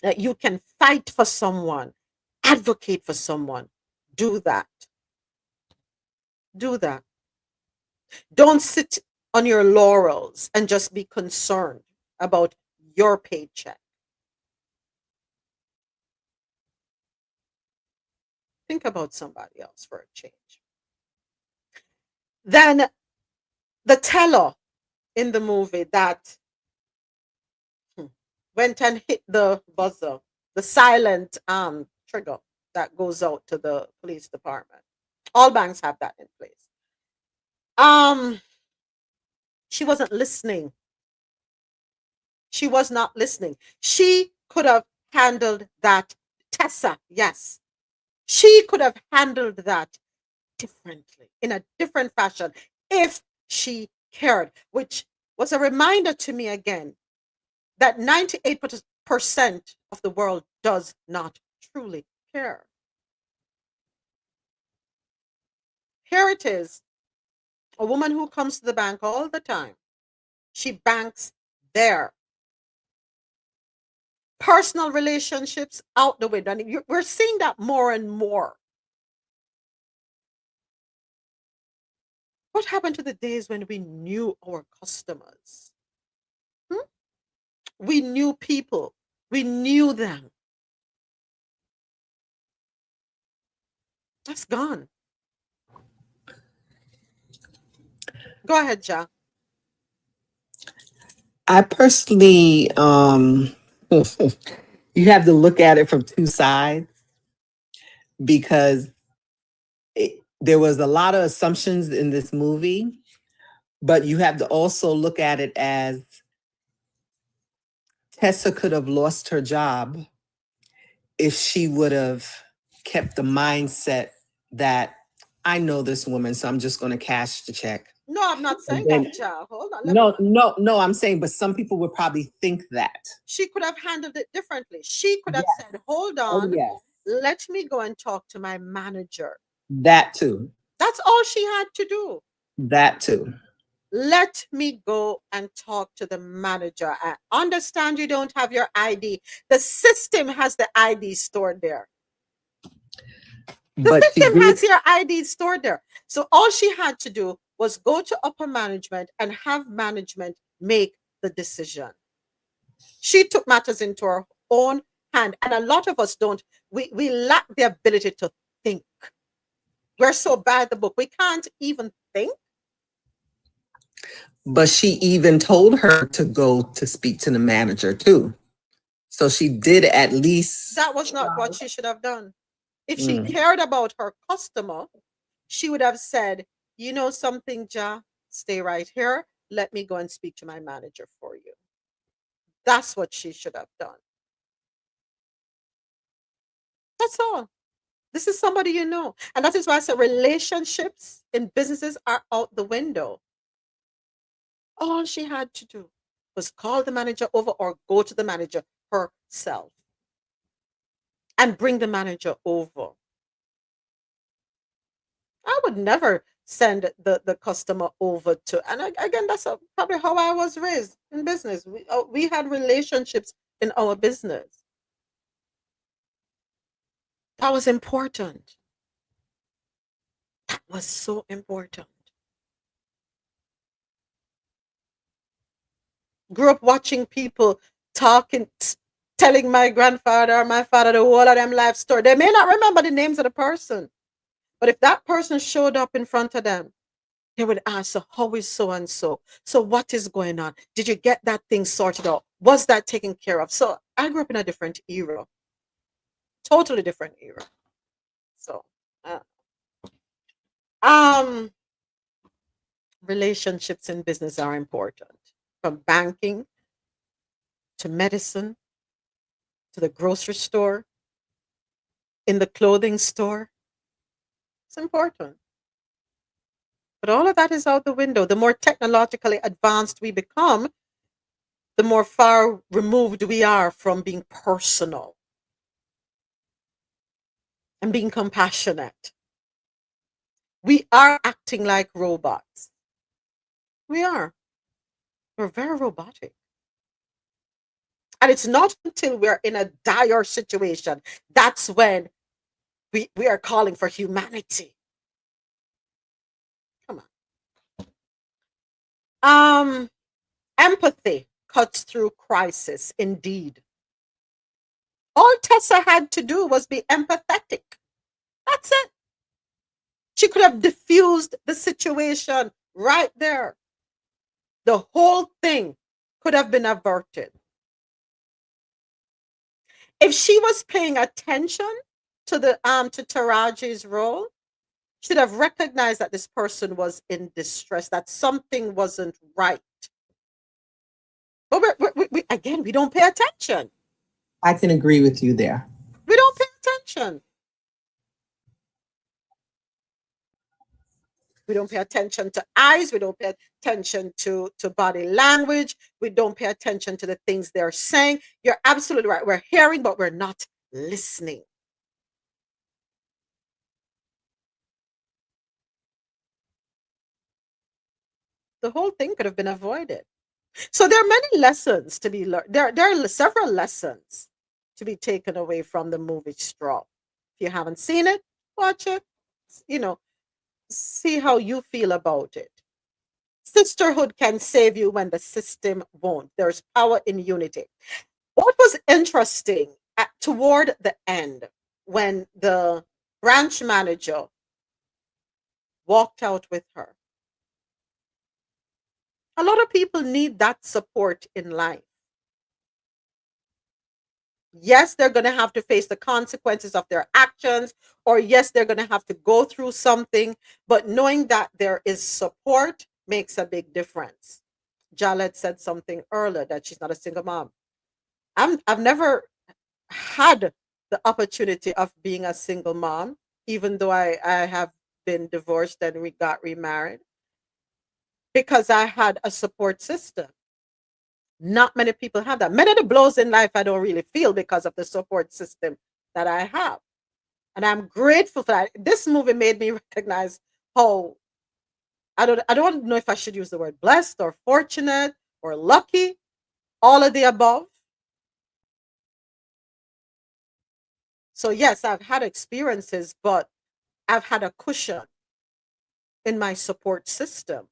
that you can fight for someone, advocate for someone, do that. Do that. Don't sit on your laurels and just be concerned about your paycheck. Think about somebody else for a change. Then the teller in the movie that went and hit the buzzer, the silent trigger that goes out to the police department. All banks have that in place. Um, She wasn't listening. She was not listening. She could have handled that. Tessa, yes. She could have handled that differently, in a different fashion, if she cared, which was a reminder to me again that 98% of the world does not truly care. Here it is, a woman who comes to the bank all the time. She banks there. Personal relationships out the window. And we're seeing that more and more. What happened to the days when we knew our customers? We knew people. We knew them. That's gone. Go ahead, Ja. I personally, you have to look at it from two sides because there was a lot of assumptions in this movie, but you have to also look at it as Tessa could have lost her job if she would have kept the mindset that I know this woman, so I'm just going to cash the check. No, I'm not saying then- that, Ja. Hold on. No, I'm saying, but some people would probably think that. She could have handled it differently. She could have said, hold on, yes. let me go and talk to my manager. That too. That's all she had to do. That too. Let me go and talk to the manager. I understand you don't have your ID. The system has the ID stored there. The system has your ID stored there. So all she had to do was go to upper management and have management make the decision. She took matters into her own hand. And a lot of us don't. We lack the ability to think. We're so bad at the book. We can't even think. But she even told her to go to speak to the manager too. So she did at least. That was not what she should have done. If she cared about her customer, she would have said, you know something, Ja, stay right here. Let me go and speak to my manager for you. That's what she should have done. That's all. This is somebody you know. And that is why I said relationships in businesses are out the window. All she had to do was call the manager over or go to the manager herself and bring the manager over. I would never send the customer over to, and again, that's probably how I was raised in business. We had relationships in our business. That was important. That was so important. Grew up watching people talking, telling my grandfather or my father the whole of them life story. They may not remember the names of the person, but if that person showed up in front of them, they would ask, so how is so and so? So what is going on? Did you get that thing sorted out? Was that taken care of? So I grew up in a different era, totally different era. So, relationships in business are important, from banking to medicine to the grocery store, in the clothing store. It's important. But all of that is out the window. The more technologically advanced we become, the more far removed we are from being personal and being compassionate. We are acting like robots. We are. We're very robotic. And it's not until we're in a dire situation that's when we are calling for humanity. Come on. Empathy cuts through crisis, indeed. All Tessa had to do was be empathetic. That's it. She could have diffused the situation right there. The whole thing could have been averted. If she was paying attention to the to Taraji's role, should have recognized that this person was in distress, that something wasn't right. But again, we don't pay attention. I can agree with you there. We don't pay attention. We don't pay attention to eyes. We don't pay attention to body language. We don't pay attention to the things they're saying. You're absolutely right. We're hearing, but we're not listening. The whole thing could have been avoided. So there are many lessons to be learned. There are several lessons to be taken away from the movie Straw. If you haven't seen it, watch it. See how you feel about it. Sisterhood can save you when the system won't. There's power in unity. What was interesting toward the end, when the branch manager walked out with her, a lot of people need that support in life. Yes, they're going to have to face the consequences of their actions, or yes, they're going to have to go through something, but knowing that there is support makes a big difference. Jalet said something earlier that she's not a single mom. I've never had the opportunity of being a single mom, even though I have been divorced and we got remarried, because I had a support system. Not many people have that. Many of the blows in life I don't really feel because of the support system that I have. And I'm grateful for that. This movie made me recognize how I don't know if I should use the word blessed or fortunate or lucky, all of the above. So yes, I've had experiences, but I've had a cushion in my support system.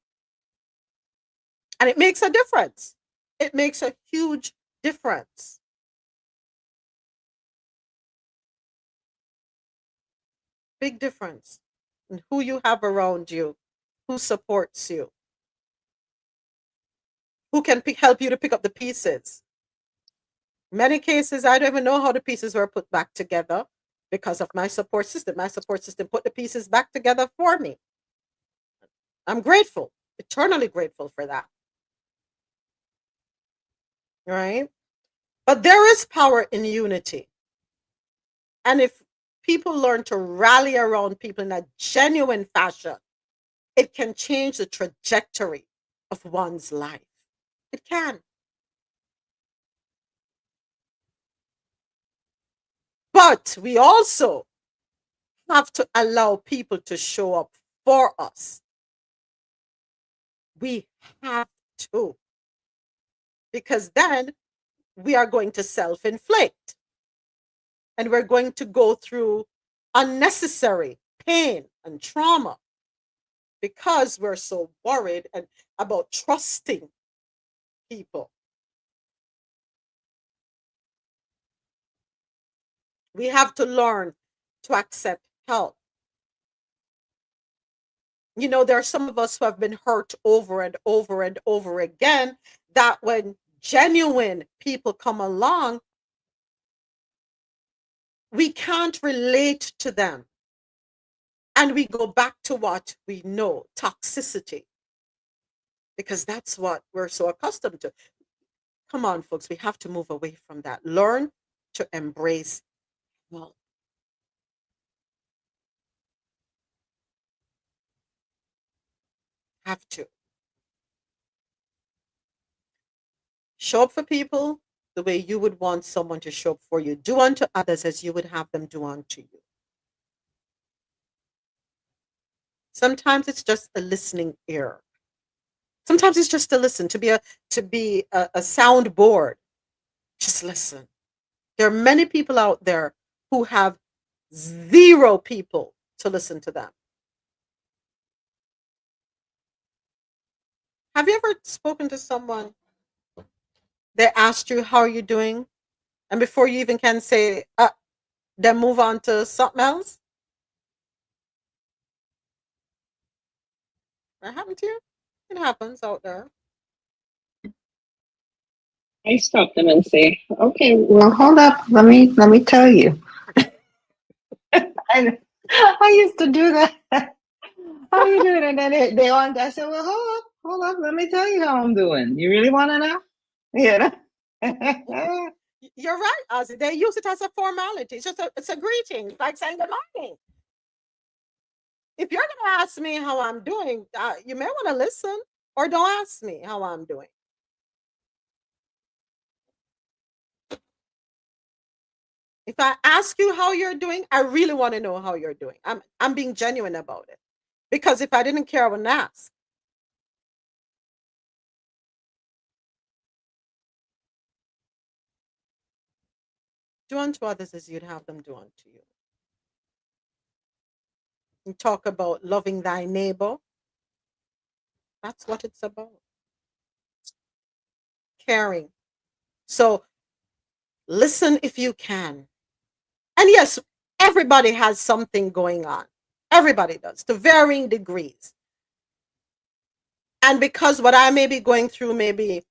And it makes a difference. It makes a huge difference. Big difference in who you have around you, who supports you, who can help you to pick up the pieces. In many cases, I don't even know how the pieces were put back together because of my support system. My support system put the pieces back together for me. I'm grateful, eternally grateful for that. Right? But there is power in unity. And if people learn to rally around people in a genuine fashion, it can change the trajectory of one's life. It can. But we also have to allow people to show up for us. We have to. Because then we are going to self-inflict. And we're going to go through unnecessary pain and trauma because we're so worried and about trusting people. We have to learn to accept help. You know, there are some of us who have been hurt over and over and over again, that when genuine people come along, we can't relate to them. And we go back to what we know, toxicity, because that's what we're so accustomed to. Come on, folks, we have to move away from that. Learn to embrace help. Have to. Show up for people the way you would want someone to show up for you. Do unto others as you would have them do unto you. Sometimes it's just a listening ear. Sometimes it's just to listen, to be a soundboard. Just listen. There are many people out there who have zero people to listen to them. Have you ever spoken to someone, they asked you, how are you doing? And before you even can say, then move on to something else? That happened to you? It happens out there. I stop them and say, okay, well, hold up. Let me tell you. I used to do that. how you doing? And then they want, I said, well, hold up, let me tell you how I'm doing. You really want to know? Yeah. You're right, Ozzy. They use it as a formality. It's a greeting, it's like saying good morning. If you're going to ask me how I'm doing, you may want to listen, or don't ask me how I'm doing. If I ask you how you're doing, I really want to know how you're doing. I'm being genuine about it. Because if I didn't care, I wouldn't ask. Do unto others as you'd have them do unto you. You talk about loving thy neighbor. That's what it's about. Caring. So listen if you can. And yes, everybody has something going on. Everybody does, to varying degrees. And because what I may be going through may be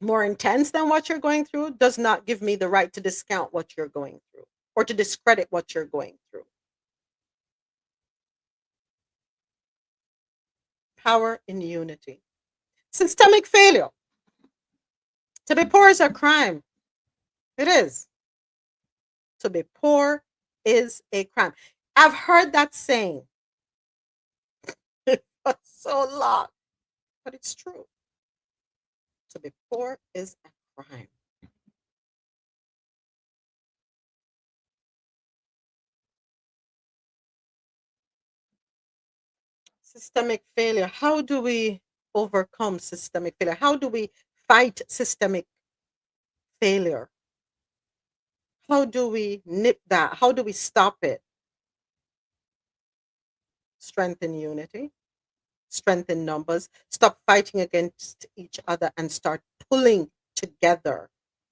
more intense than what you're going through, does not give me the right to discount what you're going through or to discredit what you're going through. Power in unity. Systemic failure. To be poor is a crime. It is. To be poor is a crime. I've heard that saying for so long, but it's true. To be poor is a crime. Systemic failure. How do we overcome systemic failure? How do we fight systemic failure? How do we nip that? How do we stop it? Strengthen unity, strengthen numbers, stop fighting against each other and start pulling together,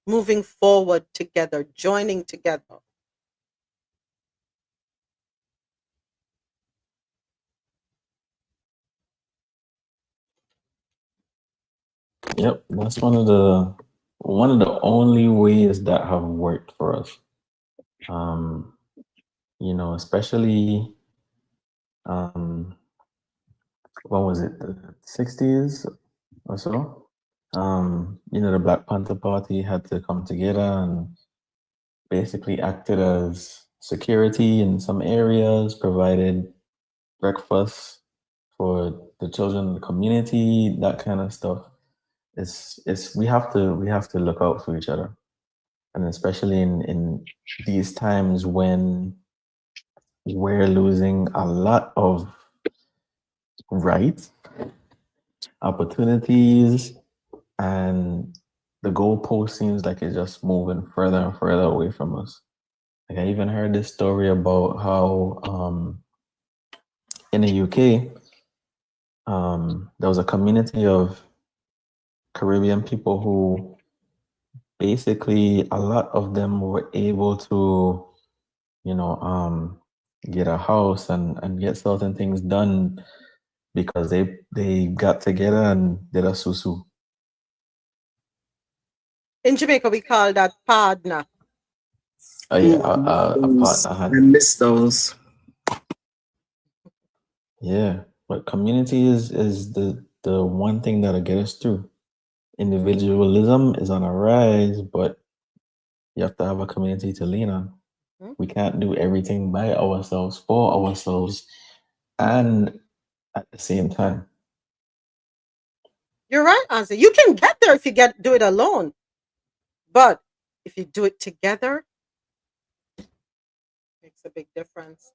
moving forward together, joining together. Yep, that's one of the only ways that have worked for us. Especially when was it, the 60s or so? The Black Panther Party had to come together and basically acted as security in some areas, provided breakfast for the children in the community, that kind of stuff. It's we have to look out for each other. And especially in these times when we're losing a lot of rights, opportunities, and the goalpost seems like it's just moving further and further away from us. Like I even heard this story about how in the UK there was a community of Caribbean people who basically a lot of them were able to, get a house and get certain things done because they got together and did a susu. In Jamaica, we call that partner. Oh yeah, a partner I had. miss those. Yeah, but community is the one thing that'll get us through. Individualism is on a rise, but you have to have a community to lean on. We can't do everything by ourselves, for ourselves, and at the same time. You're right, Anzi. You can get there if you do it alone. But if you do it together, it makes a big difference.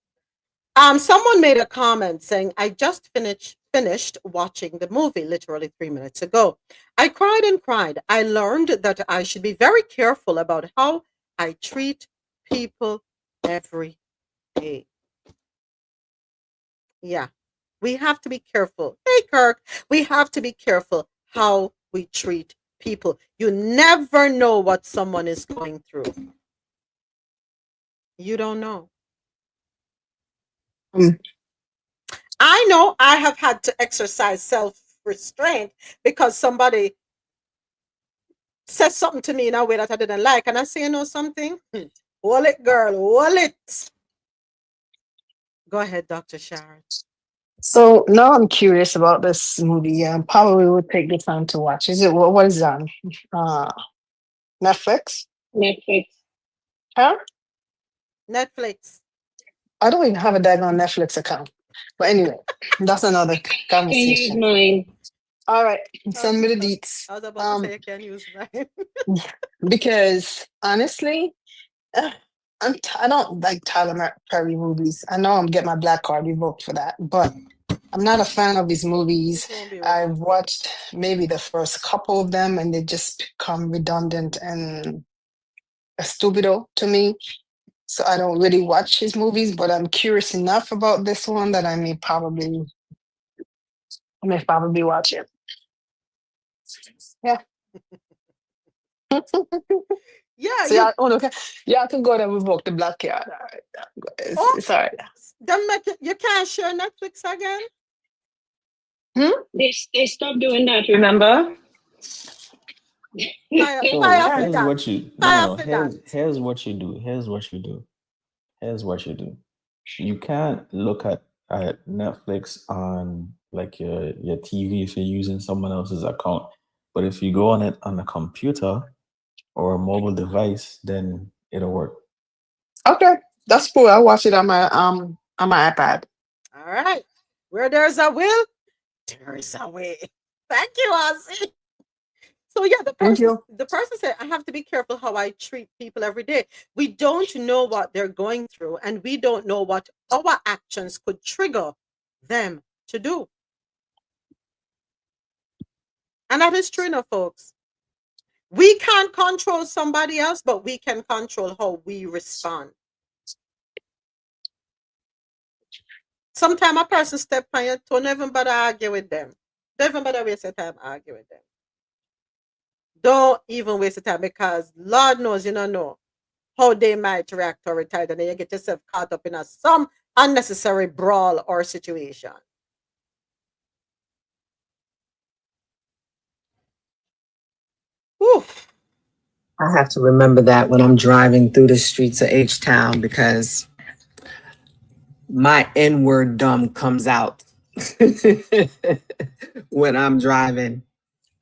Someone made a comment saying, I just finished watching the movie literally 3 minutes ago. I cried and cried. I learned that I should be very careful about how I treat people every day. Yeah, we have to be careful. Hey, Kirk, we have to be careful how we treat people. You never know what someone is going through. You don't know. I know I have had to exercise self-restraint because somebody said something to me in a way that I didn't like. And I say, you know something? Hold it, girl, hold it. Go ahead, Dr. Sharon. So now I'm curious about this movie. Probably would take the time to watch. Is it what is it on? Uh, Netflix? Netflix. Huh? Netflix. I don't even have a daggone Netflix account. But anyway, that's another Can use conversation. mine. All right, I was send me the about, deets. I was about to say I can use mine. Because honestly, I don't like Tyler Perry movies. I know I'm getting my black card revoked for that, but I'm not a fan of his movies. It won't be I've revoked. watched maybe the first couple of them, and they just become redundant and stupido to me. So I don't really watch his movies, but I'm curious enough about this one that I may probably watch it. Yeah. Yeah, So y'all, okay, y'all can go there and revoke the black card. All right, Oh, it's all right. then make it, you can't share Netflix again. They stopped doing that, remember? Fire So for here's that. what you Fire no for that. here's what you do. Here's what you do. Here's what you do. You can't look at Netflix on like your TV if you're using someone else's account. But if you go on it on a computer or a mobile device, then it'll work. Okay, that's cool. I'll watch it on my iPad. All right. Where there's a will, there is a way. Thank you, Ozzy. So yeah, Thank you. the person said, I have to be careful how I treat people every day. We don't know what they're going through, and we don't know what our actions could trigger them to do. And that is true enough, folks. We can't control somebody else, but we can control how we respond. Sometimes a person step on your toe, don't even bother argue with them. Don't even bother waste your time argue with them. Don't even waste your time because Lord knows you don't know how they might react or retaliate, and then you get yourself caught up in some unnecessary brawl or situation. Oof. I have to remember that when I'm driving through the streets of H-Town because my N-word dumb comes out when I'm driving.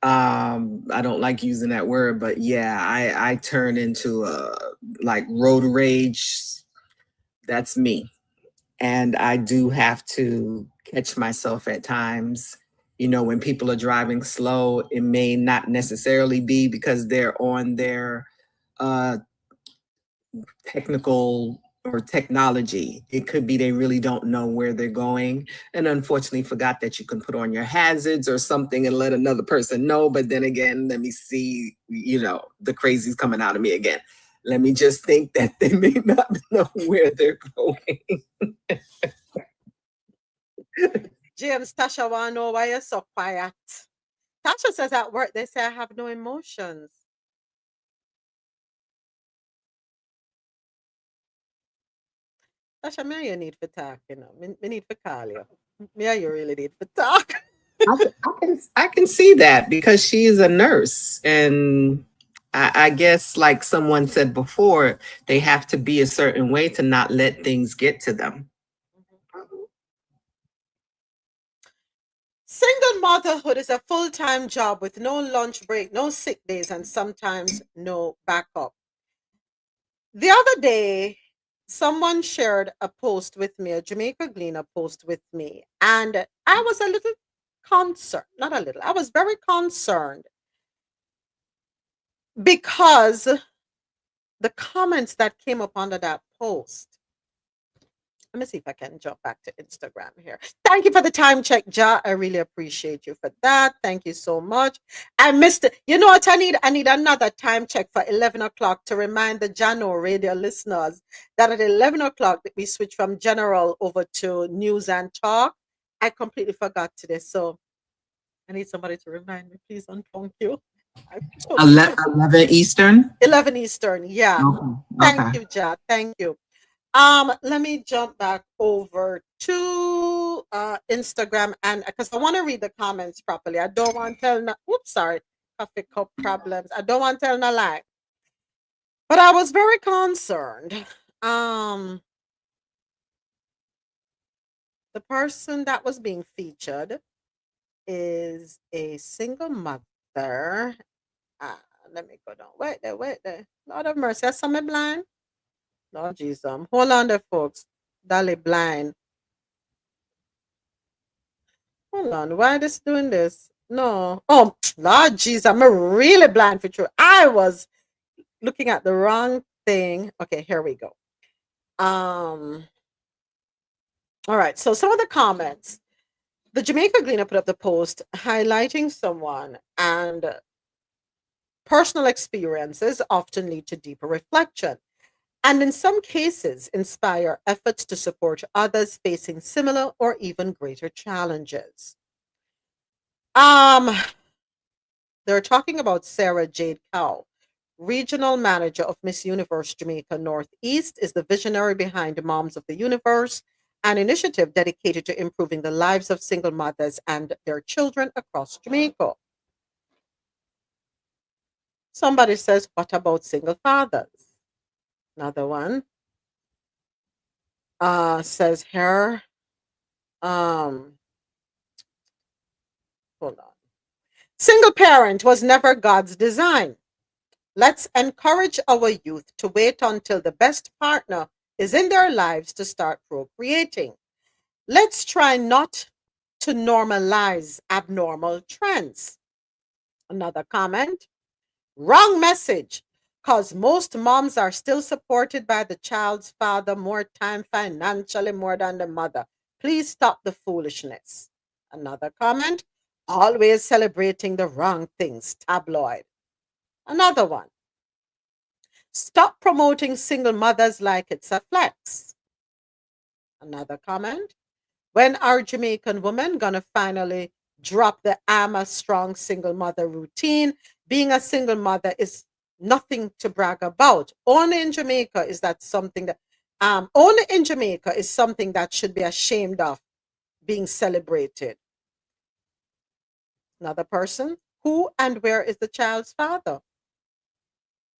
I don't like using that word, but yeah, I turn into like road rage. That's me. And I do have to catch myself at times. You know, when people are driving slow, it may not necessarily be because they're on their technical or technology. It could be they really don't know where they're going and unfortunately forgot that you can put on your hazards or something and let another person know. But then again, let me see, you know, the crazy's coming out of me again. Let me just think that they may not know where they're going. James, Tasha wanna know why you're so quiet. Tasha says at work they say I have no emotions. Tasha, me you need for talk, you know. Me need for call you. Me you really need for talk. I can see that because she's a nurse and I guess like someone said before, they have to be a certain way to not let things get to them. Single motherhood is a full-time job with no lunch break, no sick days, and sometimes no backup. The other day, someone shared a post with me, a Jamaica Gleaner post with me, and I was a little concerned, not a little, I was very concerned because the comments that came up under that post. Let me see if I can jump back to Instagram here. Thank you for the time check, Ja. I really appreciate you for that. Thank you so much. I missed it. You know what I need? I need another time check for 11 o'clock to remind the Jano radio listeners that at 11 o'clock we switch from general over to news and talk. I completely forgot today. So I need somebody to remind me, please, and thank you. 11 Eastern? 11 Eastern, yeah. Okay. Thank Okay. you, Ja. Thank you. Let me jump back over to Instagram and because I want to read the comments properly. I don't want to tell no, oops, sorry, coffee cup problems. I don't want to tell no lie. But I was very concerned. The person that was being featured is a single mother. Ah, let me go down. Wait there. Lord of mercy. I saw me blind. Lord Jesus. Hold on there, folks. Dolly blind. Hold on. Why this doing this? No. Oh, Lord Jesus. I'm really blind for true. I was looking at the wrong thing. Okay, here we go. All right. So some of the comments. The Jamaica Gleaner put up the post highlighting someone, and personal experiences often lead to deeper reflection, and in some cases inspire efforts to support others facing similar or even greater challenges. Um, they're talking about Sarah Jade Cow, regional manager of Miss Universe Jamaica Northeast, is the visionary behind Moms of the Universe, an initiative dedicated to improving the lives of single mothers and their children across Jamaica. Somebody says, what about single fathers? Another one says here, hold on. Single parent was never God's design. Let's encourage our youth to wait until the best partner is in their lives to start procreating. Let's try not to normalize abnormal trends. Another comment, wrong message, because most moms are still supported by the child's father more time financially more than the mother. Please stop the foolishness. Another comment, always celebrating the wrong things, tabloid. Another one, stop promoting single mothers like it's a flex. Another comment, when are Jamaican women gonna finally drop the I'm a strong single mother routine? Being a single mother is nothing to brag about. Only in Jamaica is that something that only in Jamaica is something that should be ashamed of being celebrated. Another person, who and where is the child's father?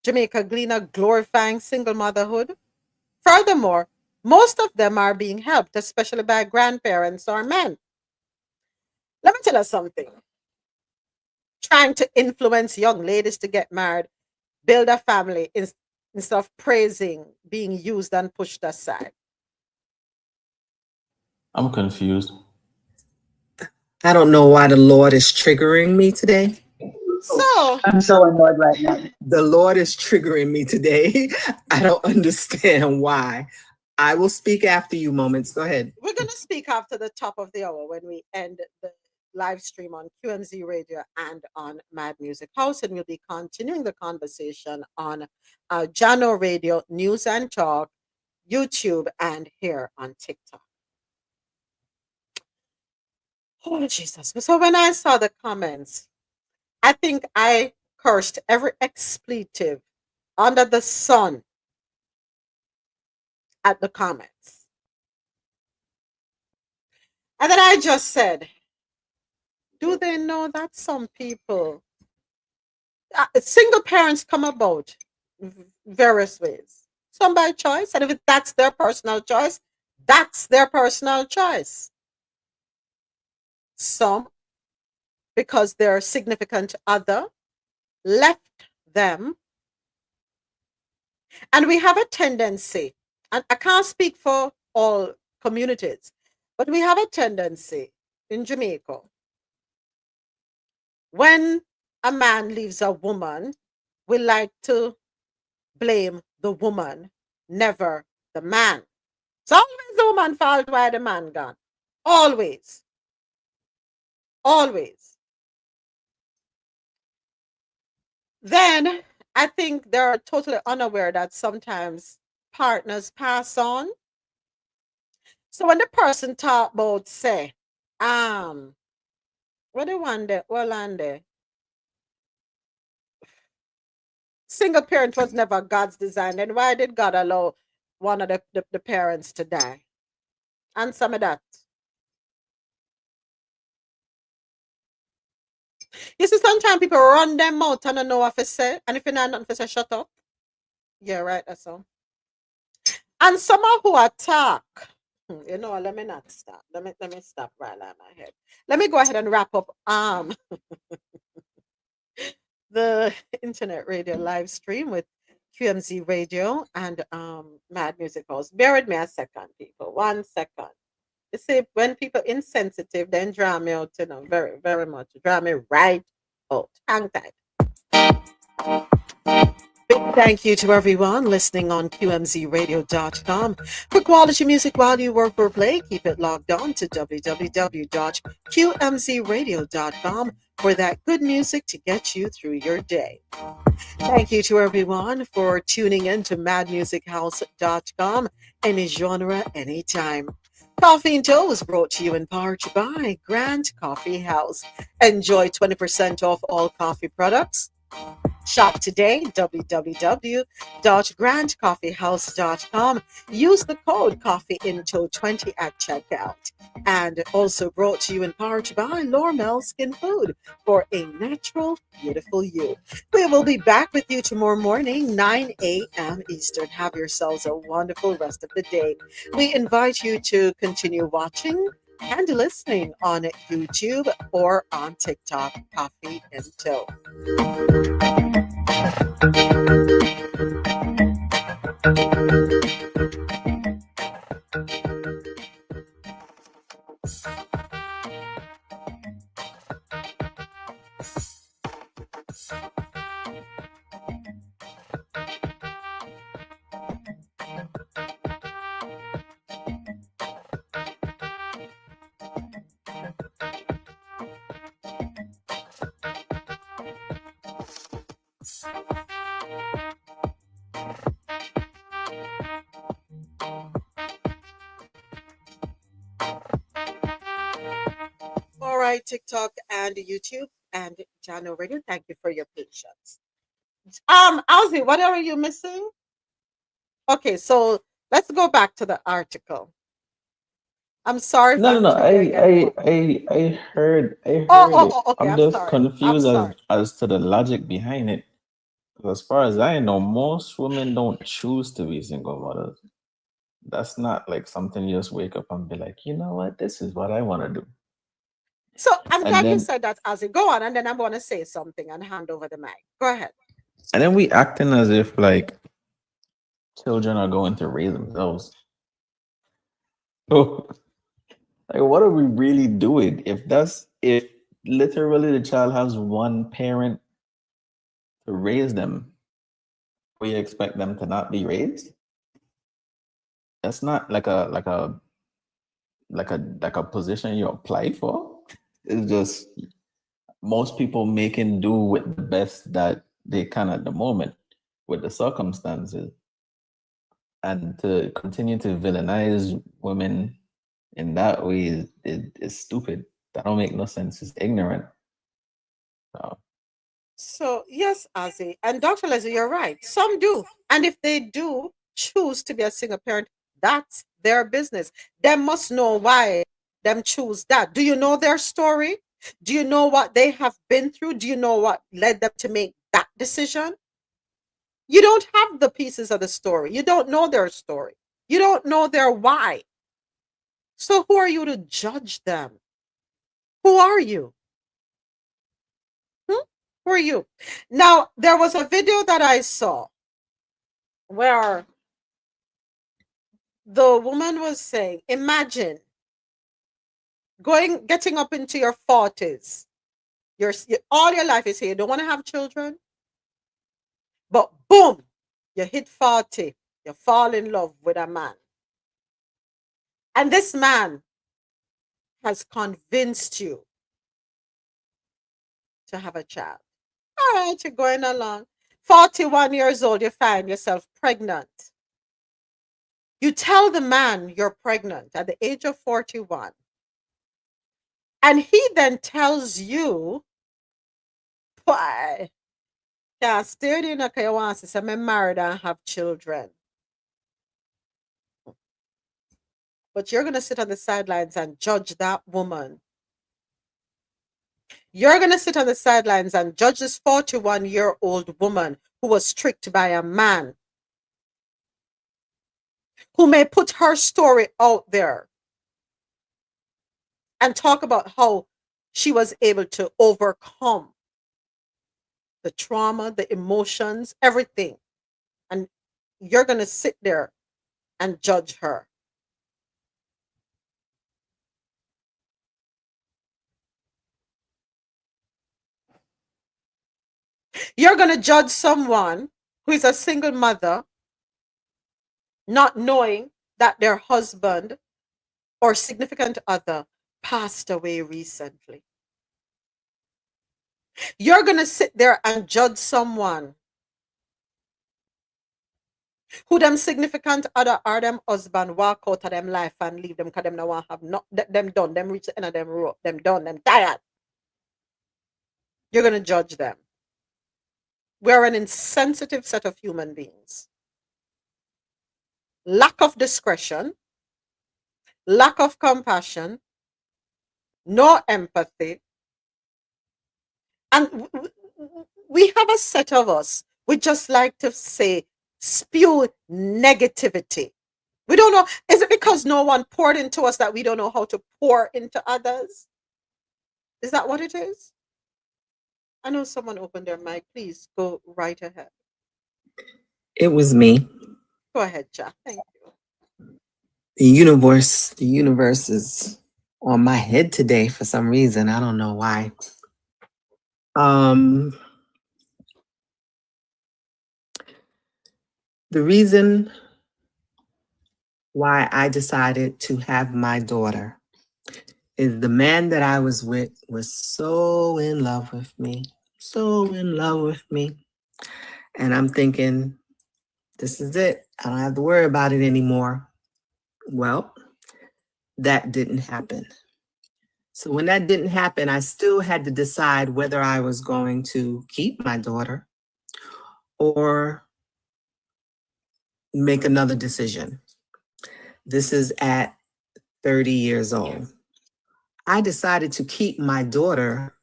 Jamaica Gleaner glorifying single motherhood. Furthermore, most of them are being helped, especially by grandparents or men. Let me tell you something. Trying to influence young ladies to get married, build a family instead of praising, being used and pushed aside. I'm confused. I don't know why the Lord is triggering me today. So I'm so annoyed right now. The Lord is triggering me today. I don't understand why. I will speak after you moments. Go ahead. We're going to speak after the top of the hour when we end the live stream on QMZ Radio and on Mad Music House, and we'll be continuing the conversation on Jano Radio, News and Talk, YouTube, and here on TikTok. Oh, Jesus. So when I saw the comments, I think I cursed every expletive under the sun at the comments. And then I just said, do they know that some people, single parents come about various ways? Some by choice, and if that's their personal choice, that's their personal choice. Some because their significant other left them. And we have a tendency, and I can't speak for all communities, but we have a tendency in Jamaica, when a man leaves a woman, we like to blame the woman, never the man. It's always the woman's fault why the man gone. Always. Always. Then I think they're totally unaware that sometimes partners pass on. So when the person talk about say, what the one there, Orlando, single parent was never God's design, then why did God allow one of the parents to die? Answer me that. You see, sometimes people run them mouth and don't know what to say, and if you're not nothing to say, shut up. Yeah, right, that's all. And some who attack You know, let me not stop. Let me stop right on my head. Let me go ahead and wrap up the internet radio live stream with QMZ Radio and Mad Music House. Bear with me a second, people. 1 second. You see, when people insensitive, then draw me out, very, very much. Draw me right out. Hang tight. Big thank you to everyone listening on QMZRadio.com. For quality music while you work or play, keep it logged on to www.qmzradio.com for that good music to get you through your day. Thank you to everyone for tuning in to madmusichouse.com. Any genre, anytime. Coffee and Toe is brought to you in part by Grand Coffee House. Enjoy 20% off all coffee products. Shop today, www.grandcoffeehouse.com. Use the code CoffeeInto20 at checkout. And also brought to you in part by Lormel Skin Food for a natural, beautiful you. We will be back with you tomorrow morning, 9 a.m. Eastern. Have yourselves a wonderful rest of the day. We invite you to continue watching and listening on YouTube or on TikTok, Coffee in Toe. All right, TikTok and YouTube and Jano Radio, thank you for your patience. Ozzy, what are you missing? Okay, so let's go back to the article. I'm sorry if No, no, I'm no. triggering anyone. I heard it. Okay, I'm I'm just sorry. I'm confused sorry. as to the logic behind it. 'Cause as far as I know, most women don't choose to be single mothers. That's not like something you just wake up and be like, you know what, this is what I want to do. So I'm And glad you then said that, Ozzy. Go on, and then I'm going to say something and hand over the mic. Go ahead. we acting as if like children are going to raise themselves. So like what are we really doing? If literally the child has one parent to raise them, we expect them to not be raised? That's not like a position you apply for. It's just most people making do with the best that they can at the moment with the circumstances. And to continue to villainize women in that way is stupid. That don't make no sense. It's ignorant. So, So, yes, Ozzy. And Dr. Leslie, you're right. Some do. And if they do choose to be a single parent, that's their business. They must know why them choose that. Do you know their story? Do you know what they have been through? Do you know what led them to make that decision? You don't have the pieces of the story. You don't know their story. You don't know their why. So who are you to judge them? Who are you? Hmm? Who are you? Now, there was a video that I saw where the woman was saying, imagine getting up into your 40s. All your life is here. You don't want to have children, but boom, you hit 40. You fall in love with a man. And this man has convinced you to have a child. All right, you're going along. 41 years old, you find yourself pregnant. You tell the man you're pregnant at the age of 41. And he then tells you, why? Can't stay there because you want to say, I'm married and have children. But you're going to sit on the sidelines and judge that woman. You're going to sit on the sidelines and judge this 41-year-old woman who was tricked by a man who may put her story out there and talk about how she was able to overcome the trauma, the emotions, everything. And you're going to sit there and judge her. You're going to judge someone who is a single mother, not knowing that their husband or significant other passed away recently. You're going to sit there and judge someone who them significant other or them husband walk out of them life and leave them because them no want have not them done, them reach the end of them rope, them done, them tired. You're going to judge them. We're an insensitive set of human beings. Lack of discretion, lack of compassion, no empathy. And we have a set of us, we just like to say, spew negativity. We don't know, is it because no one poured into us that we don't know how to pour into others? Is that what it is? I know someone opened their mic. Please go right ahead. It was me. Go ahead, Jack. Thank you. The universe is on my head today for some reason. I don't know why. The reason why I decided to have my daughter is the man that I was with was so in love with me, And I'm thinking, this is it. I don't have to worry about it anymore. Well, that didn't happen. So when that didn't happen, I still had to decide whether I was going to keep my daughter or make another decision. This is at 30 years old. I decided to keep my daughter.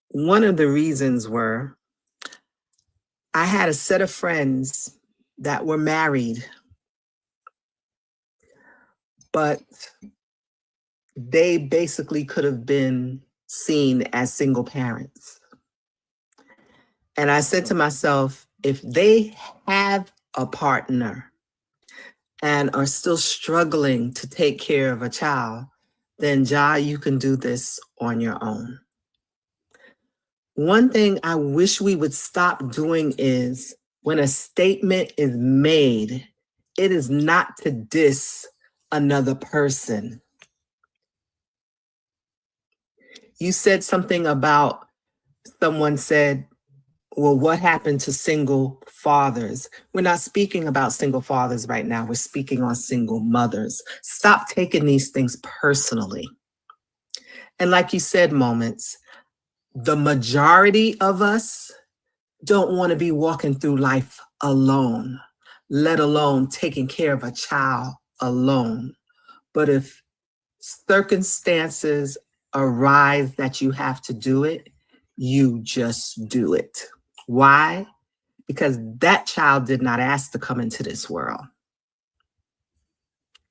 One of the reasons were I had a set of friends that were married, but they basically could have been seen as single parents. And I said to myself, if they have a partner and are still struggling to take care of a child, then Ja, you can do this on your own. One thing I wish we would stop doing is when a statement is made, it is not to diss another person. You said something about someone said, well, what happened to single fathers? We're not speaking about single fathers right now. We're speaking on single mothers. Stop taking these things personally. And like you said, Moments, the majority of us don't want to be walking through life alone, let alone taking care of a child alone. But if circumstances arise that you have to do it, you just do it. Why? Because that child did not ask to come into this world.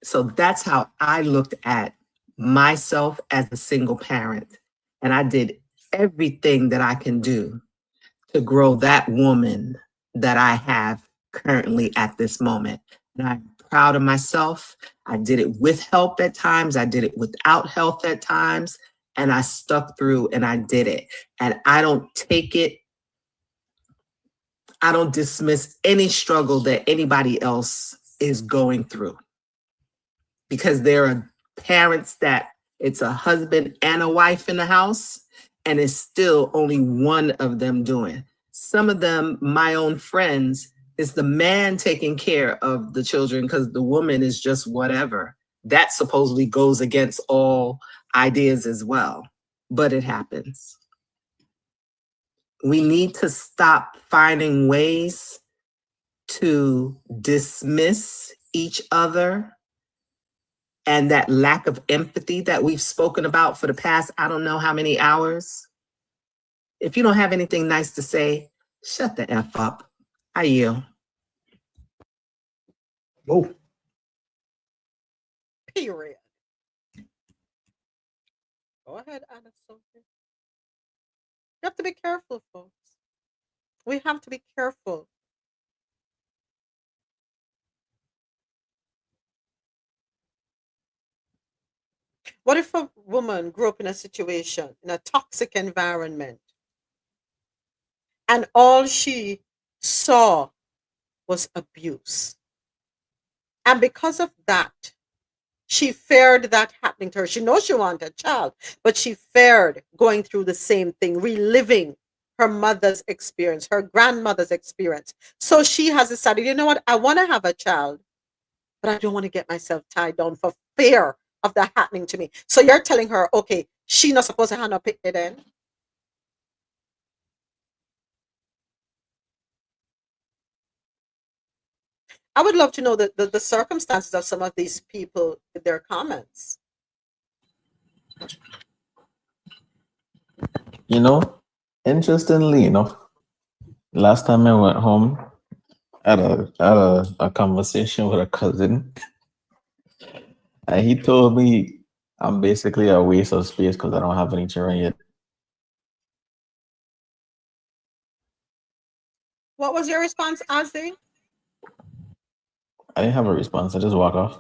So that's how I looked at myself as a single parent. And I did everything that I can do to grow that woman that I have currently at this moment. And I'm proud of myself. I did it with help at times. I did it without help at times. And I stuck through and I did it. And I don't dismiss any struggle that anybody else is going through. Because there are parents that it's a husband and a wife in the house, and it's still only one of them doing. Some of them, my own friends, is the man taking care of the children because the woman is just whatever. That supposedly goes against all ideas as well, but it happens. We need to stop finding ways to dismiss each other and that lack of empathy that we've spoken about for the past, I don't know how many hours. If you don't have anything nice to say, shut the F up. I yield. Oh, Period. Go ahead, Anna Sophie. You have to be careful, folks. We have to be careful. What if a woman grew up in a situation, in a toxic environment, and all she saw was abuse? And because of that, she feared that happening to her. She knows she wanted a child, but she feared going through the same thing, reliving her mother's experience, her grandmother's experience. So she has decided, you know what, I want to have a child, but I don't want to get myself tied down for fear of that happening to me. So you're telling her, okay, she not supposed to hand up it then? I would love to know the circumstances of some of these people with their comments. You know, interestingly enough, last time I went home, I had a conversation with a cousin, and he told me I'm basically a waste of space because I don't have any children yet. What was your response, Ozzy? I didn't have a response. I just walk off.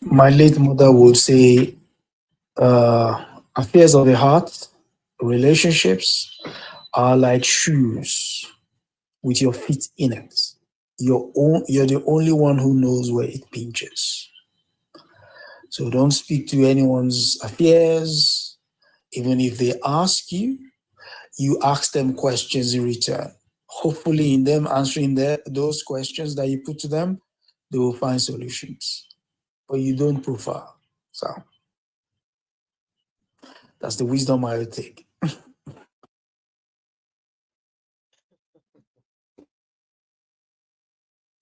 My late mother would say, affairs of the heart, relationships are like shoes with your feet in it. You're the only one who knows where it pinches. So don't speak to anyone's affairs. Even if they ask you, you ask them questions in return. Hopefully, in them answering those questions that you put to them, they will find solutions. But you don't profile. So that's the wisdom I would take.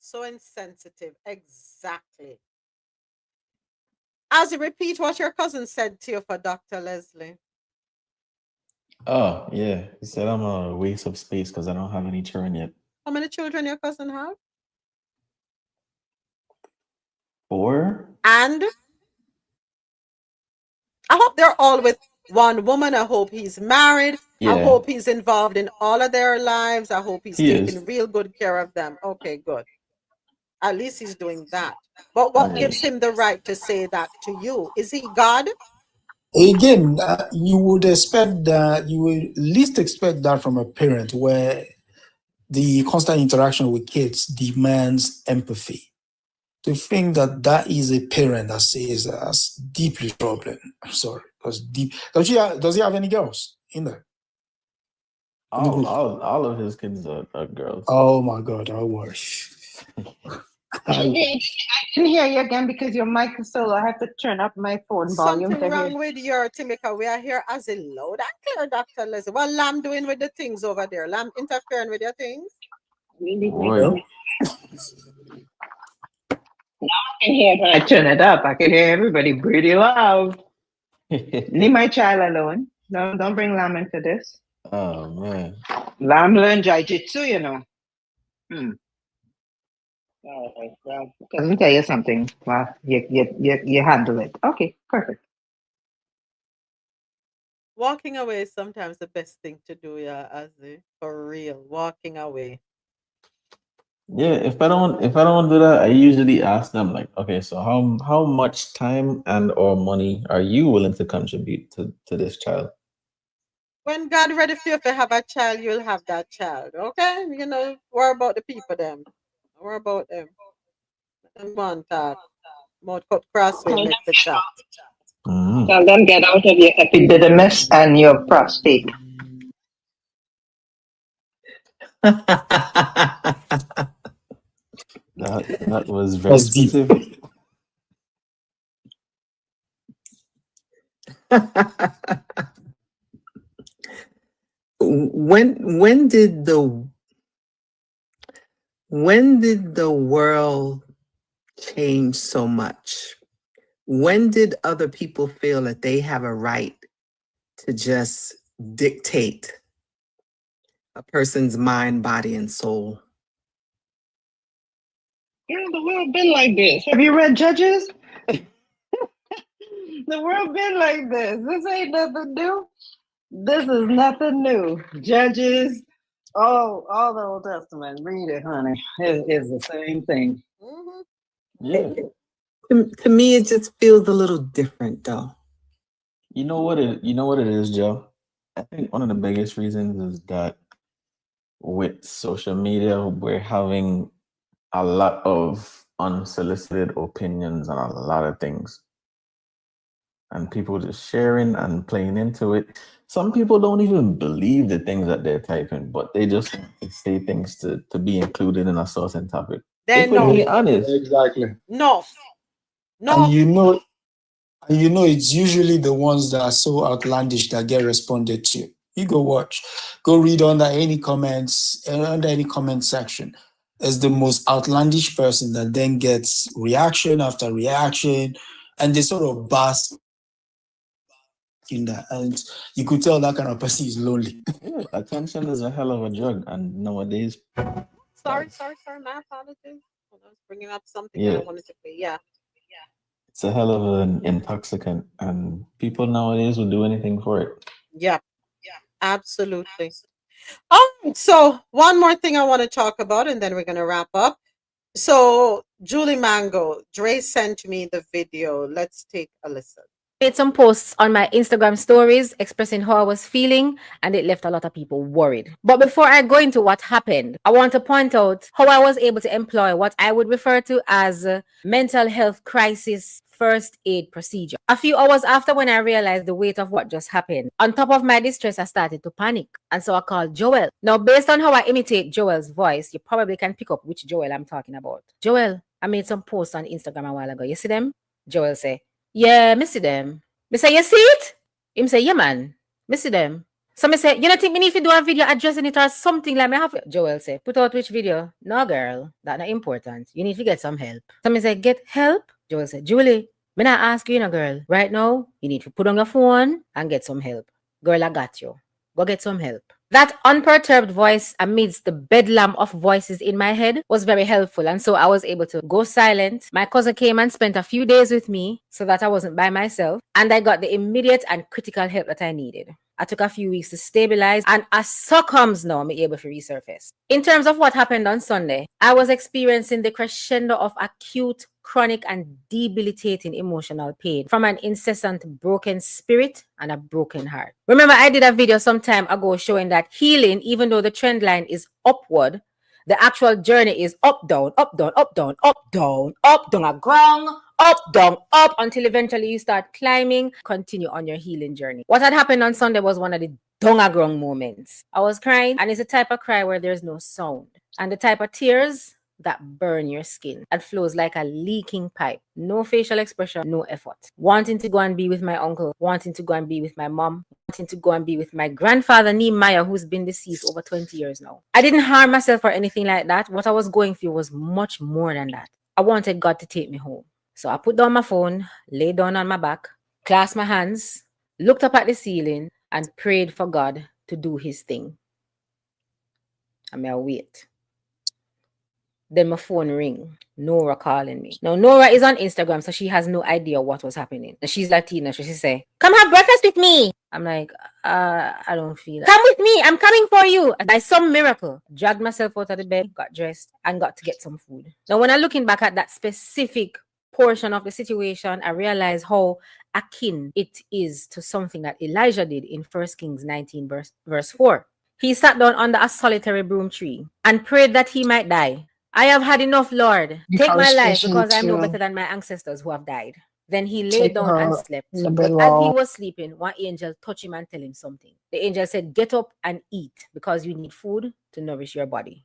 So insensitive. Exactly. Ozzy, repeat what your cousin said to you for Dr. Leslie. Oh, yeah. He said I'm a waste of space because I don't have any children yet. How many children your cousin have? 4? And I hope they're all with one woman. I hope he's married. I Yeah, hope he's involved in all of their lives. I hope he's he is. taking real good care of them. Okay, good. At least he's doing that. But what Yeah. gives him the right to say that to you? Is he God? Again, you would expect that, you would least expect that from a parent where the constant interaction with kids demands empathy. To think that that is a parent that says that's deeply troubling. I'm sorry, that's deep. Does he have any girls in there? All of his kids are girls. Oh my God, I wish. I didn't hear you again because your mic is so low. I have to turn up my phone volume Something to wrong hear. with your Timika. We are here as a loud and clear, Dr. Leslie. What Lamb doing with the things over there? Lamb interfering with your things? Boy. I can hear it when I turn it up. I can hear everybody pretty loud. Leave my child alone. Don't bring Lamb into this. Oh man. Lamb learn jiu-jitsu, you know. All right, well, let me tell you something. Well, you handle it. Okay, perfect. Walking away is sometimes the best thing to do, yeah, Ozzy. For real. Walking away. Yeah, if I don't do that, I usually ask them like, okay, so how much time and or money are you willing to contribute to this child? When God ready for you to have a child, you'll have that child. Okay? You know, worry about the people them. Worry about them. Let them go and talk. Mouth cut crossway make the chat. Tell them get out of your epididymis and your prostate. That was very That's deep. specific. When did the world change so much? When did other people feel that they have a right to just dictate a person's mind, body, and soul? Girl, the world been like this. Have you read Judges? The world been like this. This ain't nothing new. This is nothing new. Judges, all the Old Testament. Read it, honey. It's the same thing. Yeah. To me, it just feels a little different, though. You know what it is, Joe? I think one of the biggest reasons is that with social media, we're having a lot of unsolicited opinions on a lot of things. And people just sharing and playing into it. Some people don't even believe the things that they're typing, but they just say things to be included in a certain topic. They If we're know. being honest. Exactly. No. And it's usually the ones that are so outlandish that get responded to. You go watch, go read under any comments, under any comment section. As the most outlandish person that then gets reaction after reaction, and they sort of bask in that. And you could tell that kind of person is lonely. Yeah, attention is a hell of a drug, and nowadays. Sorry. My apologies. I was bringing up something Yeah. that I wanted to say. Yeah. It's a hell of an intoxicant, and people nowadays will do anything for it. Yeah. Absolutely. So one more thing I want to talk about, and then we're going to wrap up. So Julie Mango, Dre sent me the video. Let's take a listen. Made some posts on my Instagram stories expressing how I was feeling, and it left a lot of people worried. But before I go into what happened, I want to point out how I was able to employ what I would refer to as a mental health crisis first aid procedure. A few hours after, when I realized the weight of what just happened, on top of my distress, I started to panic. And so I called Joel. Now, based on how I imitate Joel's voice, you probably can pick up which Joel I'm talking about. Joel, I made some posts on Instagram a while ago. You see them? Joel say, yeah, me see them. Me say, you see it? Him say, yeah, man. Me see them. So me say, you don't think me need to do a video addressing it or something like me have? Joel say, put out which video? No, girl, that not important. You need to get some help. So me say, get help? Joel say, Julie, me not ask you, girl. Right now, you need to put on your phone and get some help. Girl, I got you. Go get some help. That unperturbed voice amidst the bedlam of voices in my head was very helpful, and so I was able to go silent. My cousin came and spent a few days with me so that I wasn't by myself, and I got the immediate and critical help that I needed. I took a few weeks to stabilize, and as so comes now, I'm able to resurface. In terms of what happened on Sunday, I was experiencing the crescendo of acute, chronic, and debilitating emotional pain from an incessant broken spirit and a broken heart. Remember, I did a video some time ago showing that healing, even though the trend line is upward, the actual journey is up, down, up, down, up, down, up, down, up, down, a ground, up, down, up, until eventually you start climbing, continue on your healing journey. What had happened on Sunday was one of the dongagrong moments. I was crying, and it's a type of cry where there's no sound, and the type of tears that burn your skin, that flows like a leaking pipe. No facial expression, no effort. Wanting to go and be with my uncle, wanting to go and be with my mom, wanting to go and be with my grandfather Nehemiah, who's been deceased over 20 years now. I didn't harm myself or anything like that. What I was going through was much more than that. I wanted God to take me home. So I put down my phone, lay down on my back, clasped my hands, looked up at the ceiling, and prayed for God to do his thing. I may wait. Then my phone ring. Nora calling me. Now, Nora is on Instagram, so she has no idea what was happening. And she's Latina, so she say, come have breakfast with me. I'm like, I don't feel it. Come with me. I'm coming for you. By some miracle, dragged myself out of the bed, got dressed, and got to get some food. Now, when I'm looking back at that specific portion of the situation, I realize how akin it is to something that Elijah did in 1 Kings 19, verse 4. He sat down under a solitary broom tree and prayed that he might die. I have had enough, Lord. Take my life because I'm no better than my ancestors who have died. Then he lay down and slept. But as he was sleeping, one angel touched him and tell him something. The angel said, get up and eat because you need food to nourish your body.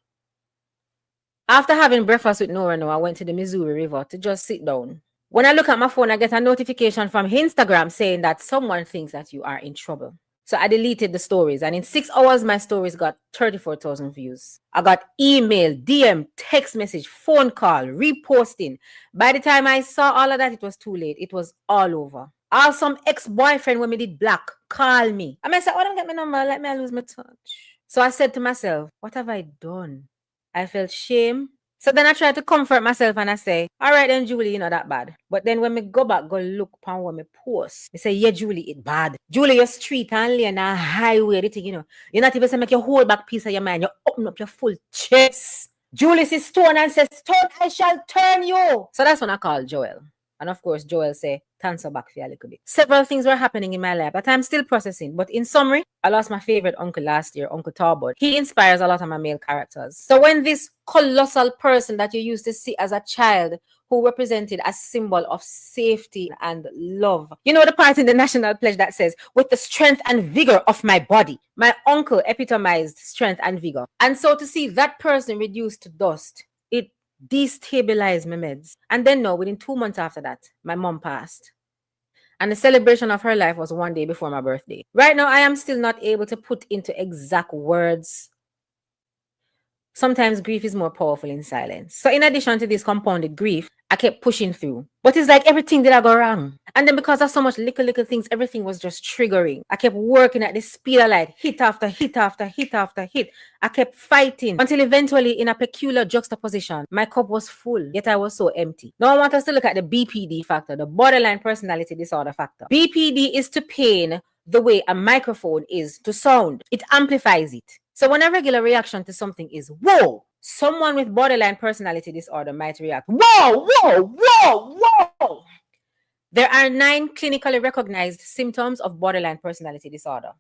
After having breakfast with Nora, I went to the Missouri River to just sit down. When I look at my phone, I get a notification from Instagram saying that someone thinks that you are in trouble. So I deleted the stories, and in 6 hours, my stories got 34,000 views. I got email, DM, text message, phone call, reposting. By the time I saw all of that, it was too late. It was all over. Some ex-boyfriend when me did black call me. I said, oh, don't get my number. Let me lose my touch. So I said to myself, what have I done? I felt shame, So then I try to comfort myself and I say, all right then, Julie, you know that bad. But then when me go back, go look upon what me post, I say, yeah, Julie, it bad. Julie, your street and lane and highway, the thing, you know. You're not even saying make your whole back piece of your mind. You open up your full chest. Julie says stone and says, stone, I shall turn you. So that's when I call Joel. And of course, Joel say, answer back for you a little bit. Several things were happening in my life that I'm still processing. But in summary, I lost my favorite uncle last year, Uncle Talbot. He inspires a lot of my male characters. So when this colossal person that you used to see as a child who represented a symbol of safety and love. You know the part in the national pledge that says, with the strength and vigor of my body. My uncle epitomized strength and vigor. And so to see that person reduced to dust, it destabilized my meds. And then no, within 2 months after that, my mom passed. And the celebration of her life was one day before my birthday. Right now, I am still not able to put into exact words. Sometimes grief is more powerful in silence. So in addition to this compounded grief, I kept pushing through. But it's like everything did I go wrong. And then because of so much little things, everything was just triggering. I kept working at the speed of light, hit after hit after hit after hit. I kept fighting until eventually in a peculiar juxtaposition, my cup was full, yet I was so empty. Now I want us to look at the BPD factor, the borderline personality disorder factor. BPD is to pain the way a microphone is to sound. It amplifies it. So when a regular reaction to something is, whoa, someone with borderline personality disorder might react, whoa, whoa, whoa, whoa. There are 9 clinically recognized symptoms of borderline personality disorder.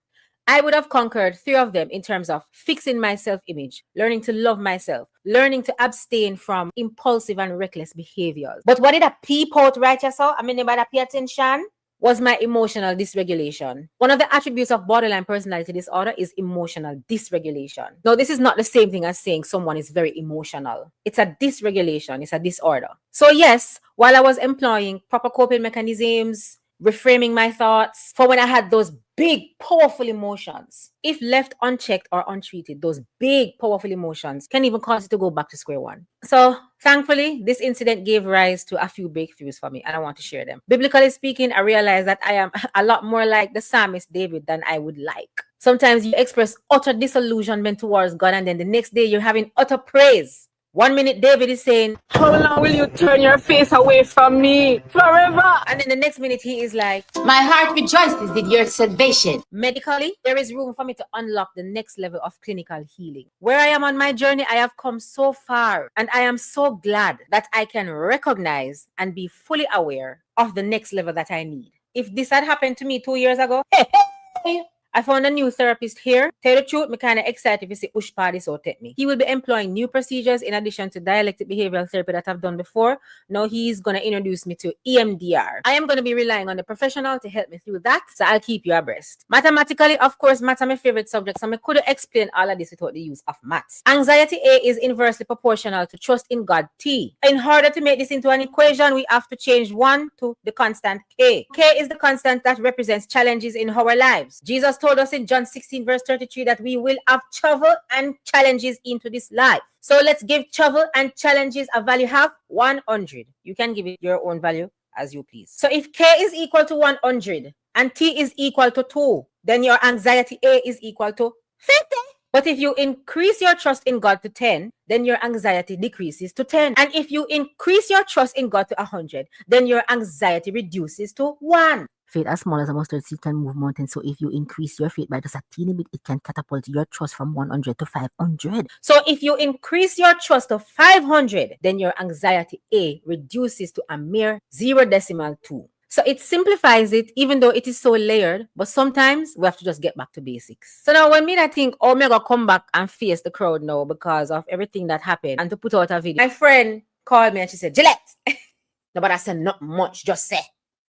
I would have conquered 3 of them in terms of fixing my self-image, learning to love myself, learning to abstain from impulsive and reckless behaviors. But what did I peep out right here, so? I mean, anybody pay attention? Was my emotional dysregulation. One of the attributes of borderline personality disorder is emotional dysregulation. Now, this is not the same thing as saying someone is very emotional. It's a dysregulation, it's a disorder. So yes, while I was employing proper coping mechanisms, reframing my thoughts for when I had those big, powerful emotions, if left unchecked or untreated, those big, powerful emotions can even cause you to go back to square one. So thankfully, this incident gave rise to a few breakthroughs for me, and I want to share them. Biblically speaking, I realized that I am a lot more like the psalmist David than I would like. Sometimes you express utter disillusionment towards God, and then the next day you're having utter praise. 1 minute David is saying, how long will you turn your face away from me? Forever. And then the next minute he is like, my heart rejoices in your salvation. Medically, there is room for me to unlock the next level of clinical healing. Where I am on my journey, I have come so far, and I am so glad that I can recognize and be fully aware of the next level that I need. If this had happened to me 2 years ago, hey, I found a new therapist here. Tell the truth, I'm kind of excited to see which party so take me. He will be employing new procedures in addition to dialectic behavioral therapy that I've done before. Now he's going to introduce me to EMDR. I am going to be relying on the professional to help me through that, so I'll keep you abreast. Mathematically, of course, maths are my favorite subject, so I couldn't explain all of this without the use of maths. Anxiety A is inversely proportional to trust in God T. In order to make this into an equation, we have to change 1 to the constant K. K is the constant that represents challenges in our lives. Jesus told us in John 16 verse 33 that we will have trouble and challenges into this life. So let's give trouble and challenges a value of 100. You can give it your own value as you please. So if K is equal to 100 and T is equal to 2, then your anxiety A is equal to 50. But if you increase your trust in God to 10, then your anxiety decreases to 10. And if you increase your trust in God to 100, then your anxiety reduces to 1. Faith as small as a mustard seed can move mountains. So if you increase your faith by just a teeny bit, it can catapult your trust from 100 to 500. So if you increase your trust to 500, then your anxiety A reduces to a mere 0.2. So it simplifies it, even though it is so layered, but sometimes we have to just get back to basics. So now when me I think, oh, me gonna come back and face the crowd now because of everything that happened and to put out a video. My friend called me and she said, Gillette, no, but I said not much, just say,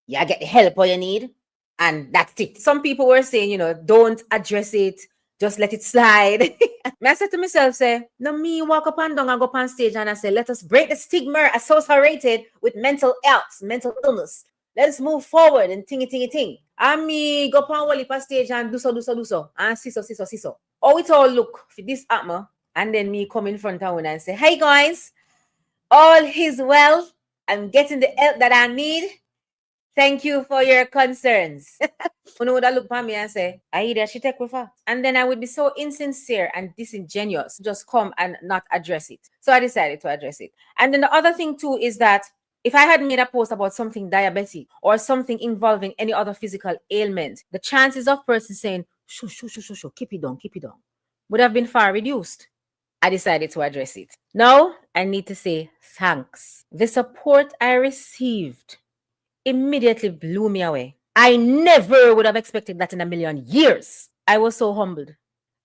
yeah, get the help all you need. And that's it. Some people were saying, you know, don't address it. Just let it slide. I said to myself, say, no, me walk up and down and go up on stage and I say, let us break the stigma associated with mental health, mental illness. Let's move forward and ting. And me go up on wall up stage and do so. And see so. Oh, it all look for this atma. And then me come in front of one and say, hey guys, all is well. I'm getting the help that I need. Thank you for your concerns. When would I look at me and say, I either she take with her. And then I would be so insincere and disingenuous, just come and not address it. So I decided to address it. And then the other thing too is that if I had made a post about something diabetic or something involving any other physical ailment, the chances of person saying, shoo, keep it down, would have been far reduced. I decided to address it. Now I need to say thanks. The support I received immediately blew me away. I never would have expected that in a million years. I was so humbled.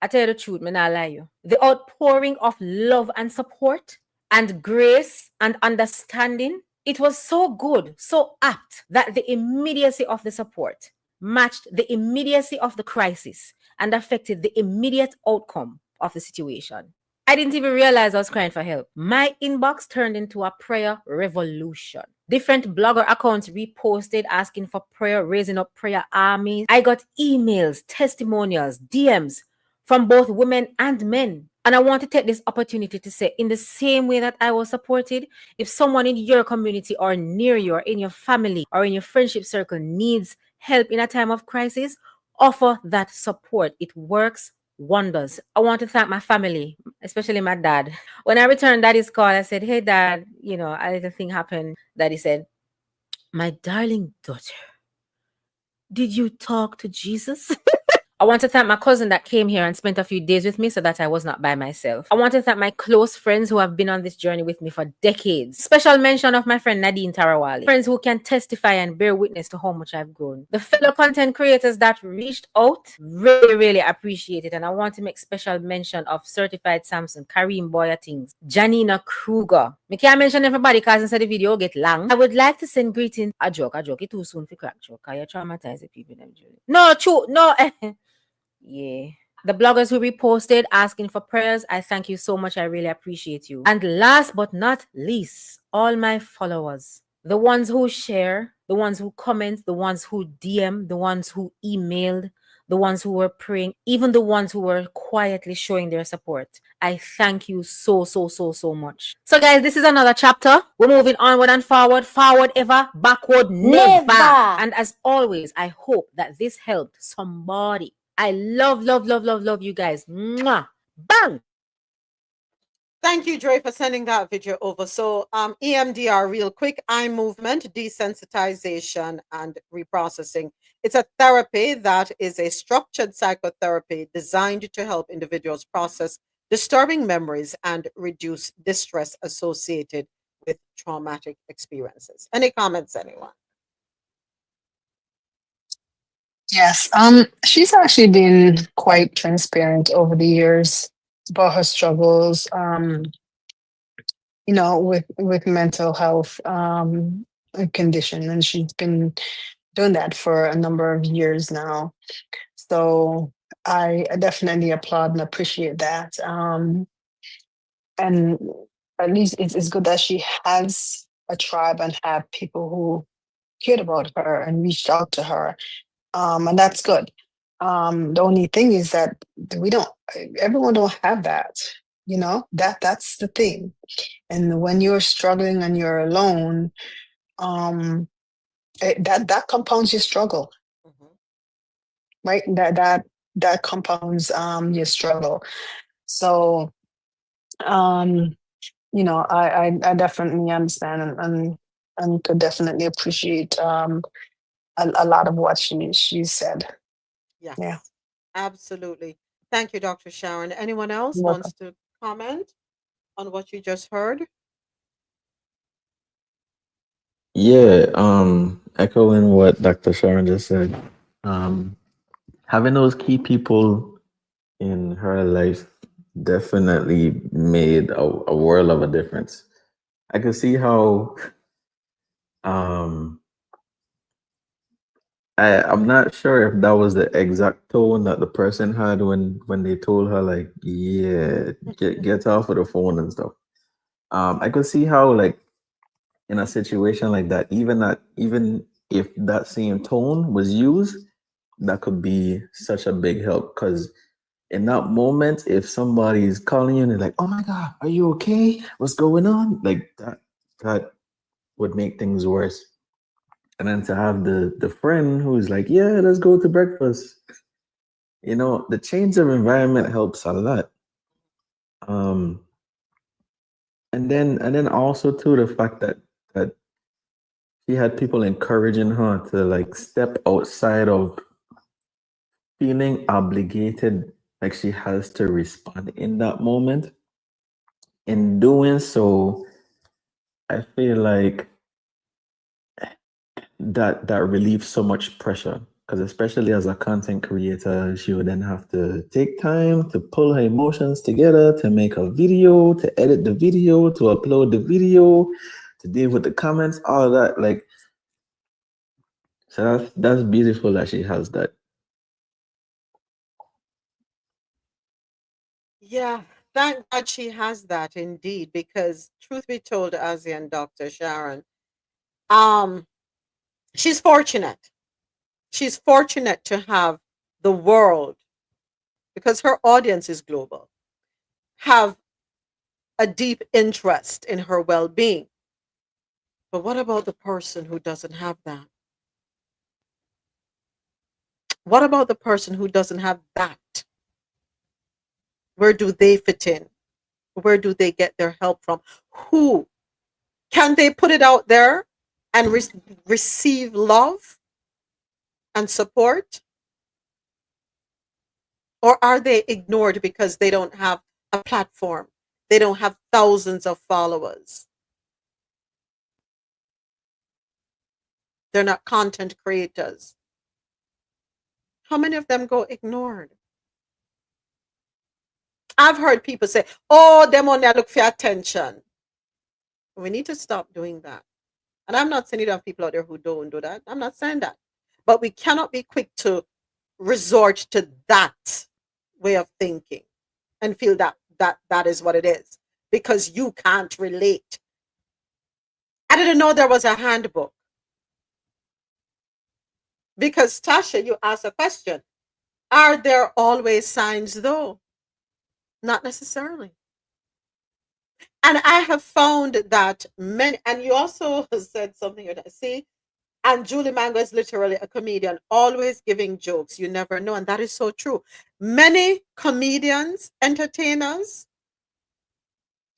I tell you the truth, me not lie you. The outpouring of love and support and grace and understanding, it was so good, so apt that the immediacy of the support matched the immediacy of the crisis and affected the immediate outcome of the situation. I didn't even realize I was crying for help. My inbox turned into a prayer revolution. Different blogger accounts reposted asking for prayer, raising up prayer armies. I got emails, testimonials, DMs from both women and men. And I want to take this opportunity to say, in the same way that I was supported, if someone in your community or near you or in your family or in your friendship circle needs help in a time of crisis, offer that support. It works wonders. I want to thank my family, especially my dad. When I returned daddy's call, I said, hey, dad, a little thing happened. Daddy said, my darling daughter, did you talk to Jesus? I want to thank my cousin that came here and spent a few days with me so that I was not by myself. I want to thank my close friends who have been on this journey with me for decades. Special mention of my friend Nadine Tarawali. Friends who can testify and bear witness to how much I've grown. The fellow content creators that reached out, really, really appreciate it. And I want to make special mention of Certified Samson, Kareem Boyatings, Janina Kruger. I can't mention everybody because instead the video get long. I would like to send greetings. A joke. It's too soon for crack joke. You traumatize the people. No, true. No. Yeah. The bloggers who reposted asking for prayers, I thank you so much. I really appreciate you. And last but not least, all my followers, the ones who share, the ones who comment, the ones who DM, the ones who emailed, the ones who were praying, even the ones who were quietly showing their support. I thank you so much. So guys, this is another chapter. We're moving onward and forward ever, backward never. And as always, I hope that this helped somebody. I love you guys. Mwah. Bang! Thank you, Dre, for sending that video over. So EMDR, real quick, eye movement, desensitization, and reprocessing. It's a therapy that is a structured psychotherapy designed to help individuals process disturbing memories and reduce distress associated with traumatic experiences. Any comments, anyone? Yes, she's actually been quite transparent over the years about her struggles, with mental health condition, and she's been doing that for a number of years now. So I definitely applaud and appreciate that. And at least it's good that she has a tribe and have people who cared about her and reached out to her. And that's good. The only thing is that everyone don't have that, that's the thing. And when you're struggling and you're alone, that compounds your struggle, right? That compounds your struggle. So, I definitely understand and could definitely appreciate a lot of what she said. Yes, Yeah. absolutely. Thank you, Dr. Sharon. Anyone else You're wants welcome. to comment on what you just heard? Yeah, echoing what Dr. Sharon just said, having those key people in her life definitely made a world of a difference. I could see how um I'm not sure if that was the exact tone that the person had when they told her like, yeah, get off of the phone and stuff. I could see how like in a situation like that, even if that same tone was used, that could be such a big help. Because in that moment, if somebody's calling you and they're like, "Oh my God, are you okay? What's going on?" Like that would make things worse. And then to have the friend who's like, yeah, let's go to breakfast. The change of environment helps a lot. Um, and then also too the fact that she had people encouraging her to like step outside of feeling obligated, like she has to respond in that moment. In doing so, I feel like that relieves so much pressure because especially as a content creator, she would then have to take time to pull her emotions together, to make a video, to edit the video, to upload the video, to deal with the comments, all of that. Like, so that's beautiful that she has that. Yeah, thank God she has that indeed, because truth be told, Ozzy and Dr. Sharon, um, she's fortunate. She's fortunate to have the world, because her audience is global, have a deep interest in her well-being. But what about the person who doesn't have that? What about the person who doesn't have that? Where do they fit in? Where do they get their help from? Who can they put it out there and receive love and support? Or are they ignored because they don't have a platform? They don't have thousands of followers. They're not content creators. How many of them go ignored? I've heard people say, oh, them only look for attention. We need to stop doing that. And I'm not saying you don't have people out there who don't do that. I'm not saying that. But we cannot be quick to resort to that way of thinking and feel that is what it is because you can't relate. I didn't know there was a handbook because Tasha, you asked a question. Are there always signs though? Not necessarily. And I have found that many, and you also said something here that, see, and Julie Mango is literally a comedian, always giving jokes. You never know. And that is so true. Many comedians, entertainers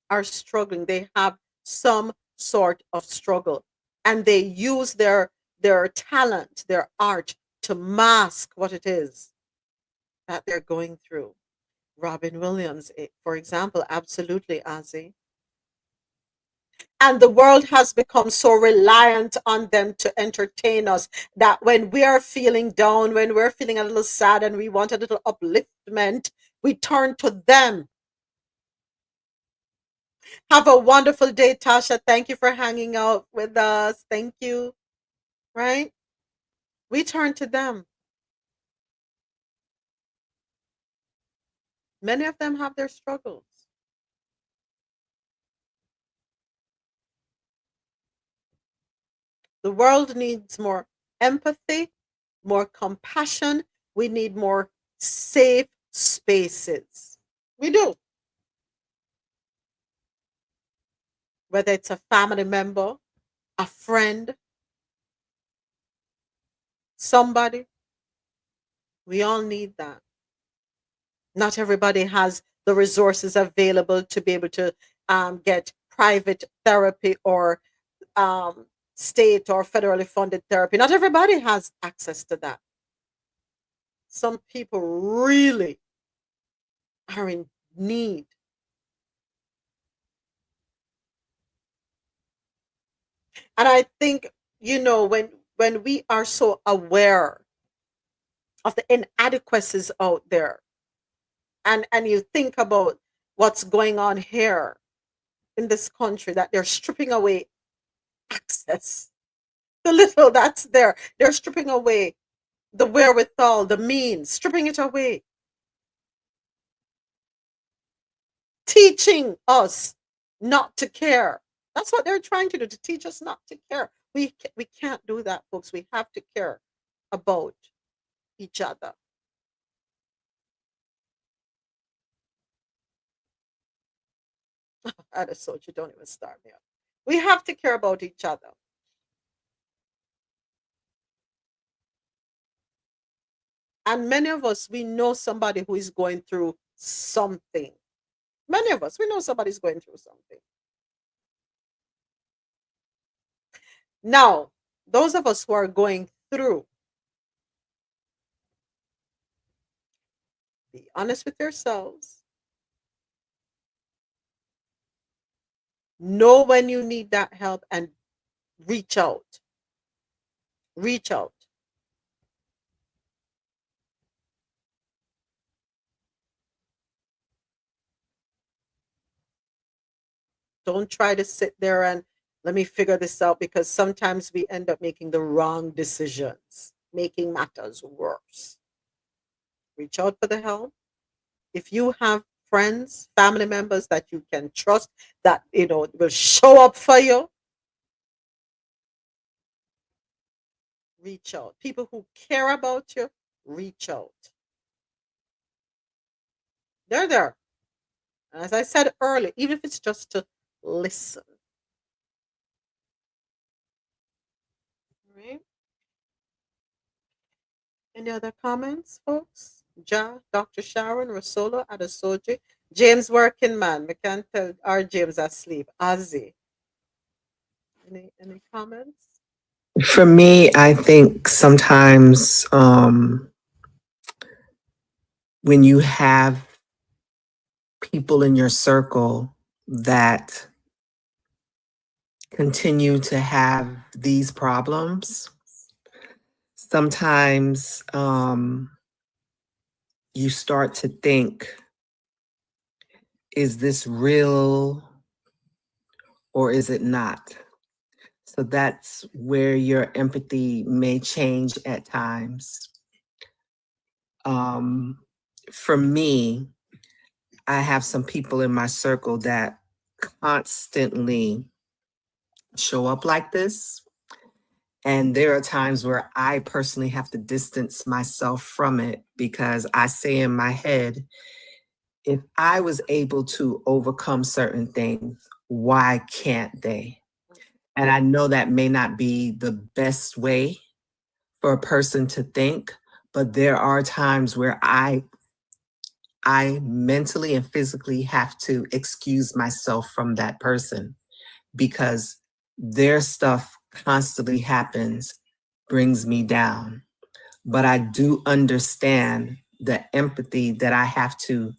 are struggling. They have some sort of struggle. And they use their talent, their art to mask what it is that they're going through. Robin Williams, for example, absolutely, Ozzy. And the world has become so reliant on them to entertain us that when we are feeling down, when we're feeling a little sad and we want a little upliftment, we turn to them. Have a wonderful day, Tasha. Thank you for hanging out with us. Thank you. Right? We turn to them. Many of them have their struggles. The world needs more empathy, more compassion. We need more safe spaces. We do. Whether it's a family member, a friend, somebody, we all need that. Not everybody has the resources available to be able to get private therapy or um, state or federally funded therapy. Not everybody has access to that. Some people really are in need. And I think, when we are so aware of the inadequacies out there, and you think about what's going on here in this country, that they're stripping away access, the little that's there, they're stripping away the wherewithal, the means, stripping it away, teaching us not to care. That's what they're trying to do, to teach us not to care. We can't do that, folks. We have to care about each other. That is so, you don't even start me up. We have to care about each other. And many of us, we know somebody who is going through something. Many of us, we know somebody's going through something. Now, those of us who are going through, be honest with yourselves. Know when you need that help and reach out. Reach out. Don't try to sit there and let me figure this out, because sometimes we end up making the wrong decisions, making matters worse. Reach out for the help. If you have friends, family members that you can trust, that will show up for you, reach out. People who care about you, reach out. They're there. And as I said earlier, even if it's just to listen. Right? Any other comments, folks? Dr. Sharon, Rosolo, Adesoji, James Working Man. We can't tell our James asleep. Ozzy. Any comments? For me, I think sometimes when you have people in your circle that continue to have these problems, sometimes you start to think, is this real or is it not? So that's where your empathy may change at times. For me, I have some people in my circle that constantly show up like this. And there are times where I personally have to distance myself from it, because I say in my head, if I was able to overcome certain things, why can't they? And I know that may not be the best way for a person to think, but there are times where I mentally and physically have to excuse myself from that person, because their stuff constantly happens, brings me down. But I do understand the empathy that I have to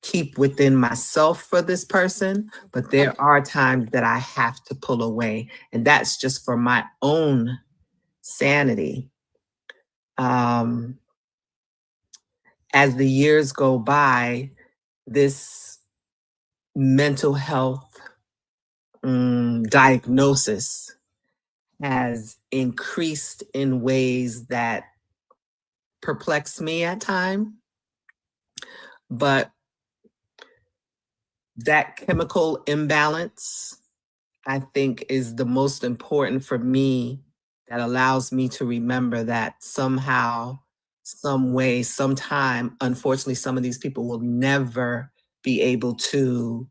keep within myself for this person, but there are times that I have to pull away, and that's just for my own sanity. As the years go by, this mental health diagnosis has increased in ways that perplex me at times. But that chemical imbalance, I think, is the most important for me, that allows me to remember that somehow, some way, sometime, unfortunately, some of these people will never be able to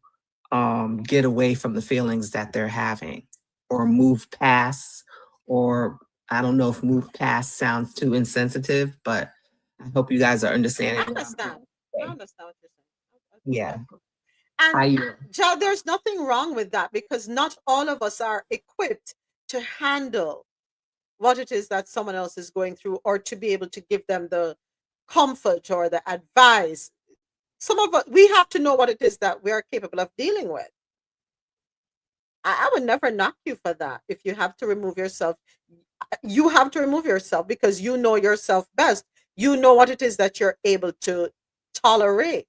get away from the feelings that they're having, or move past, or I don't know if move past sounds too insensitive, but I hope you guys are understanding. I understand. I understand what you're saying. Yeah. And Joe, there's nothing wrong with that, because not all of us are equipped to handle what it is that someone else is going through, or to be able to give them the comfort or the advice. Some of us, we have to know what it is that we are capable of dealing with. I would never knock you for that. If you have to remove yourself, you have to remove yourself, because you know yourself best. You know what it is that you're able to tolerate.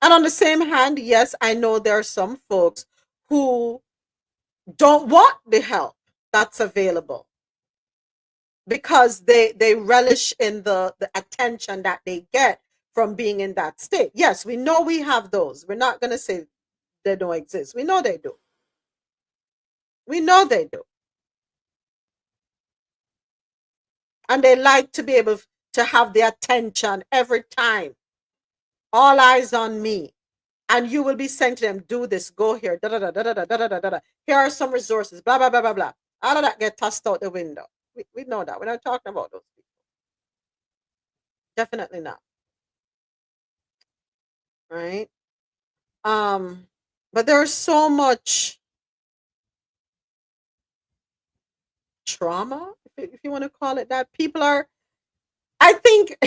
And on the same hand, yes, I know there are some folks who don't want the help that's available, because they relish in the attention that they get from being in that state. Yes, we know we have those. We're not going to say they don't exist. We know they do. We know they do. And they like to be able to have the attention every time. All eyes on me. And you will be saying to them, do this, go here, da da da da da da da da da da. Here are some resources, blah blah blah blah blah. All of that get tossed out the window. We know that. We're not talking about those people. Definitely not. Right? But there's so much trauma, if you want to call it that. People are, I think,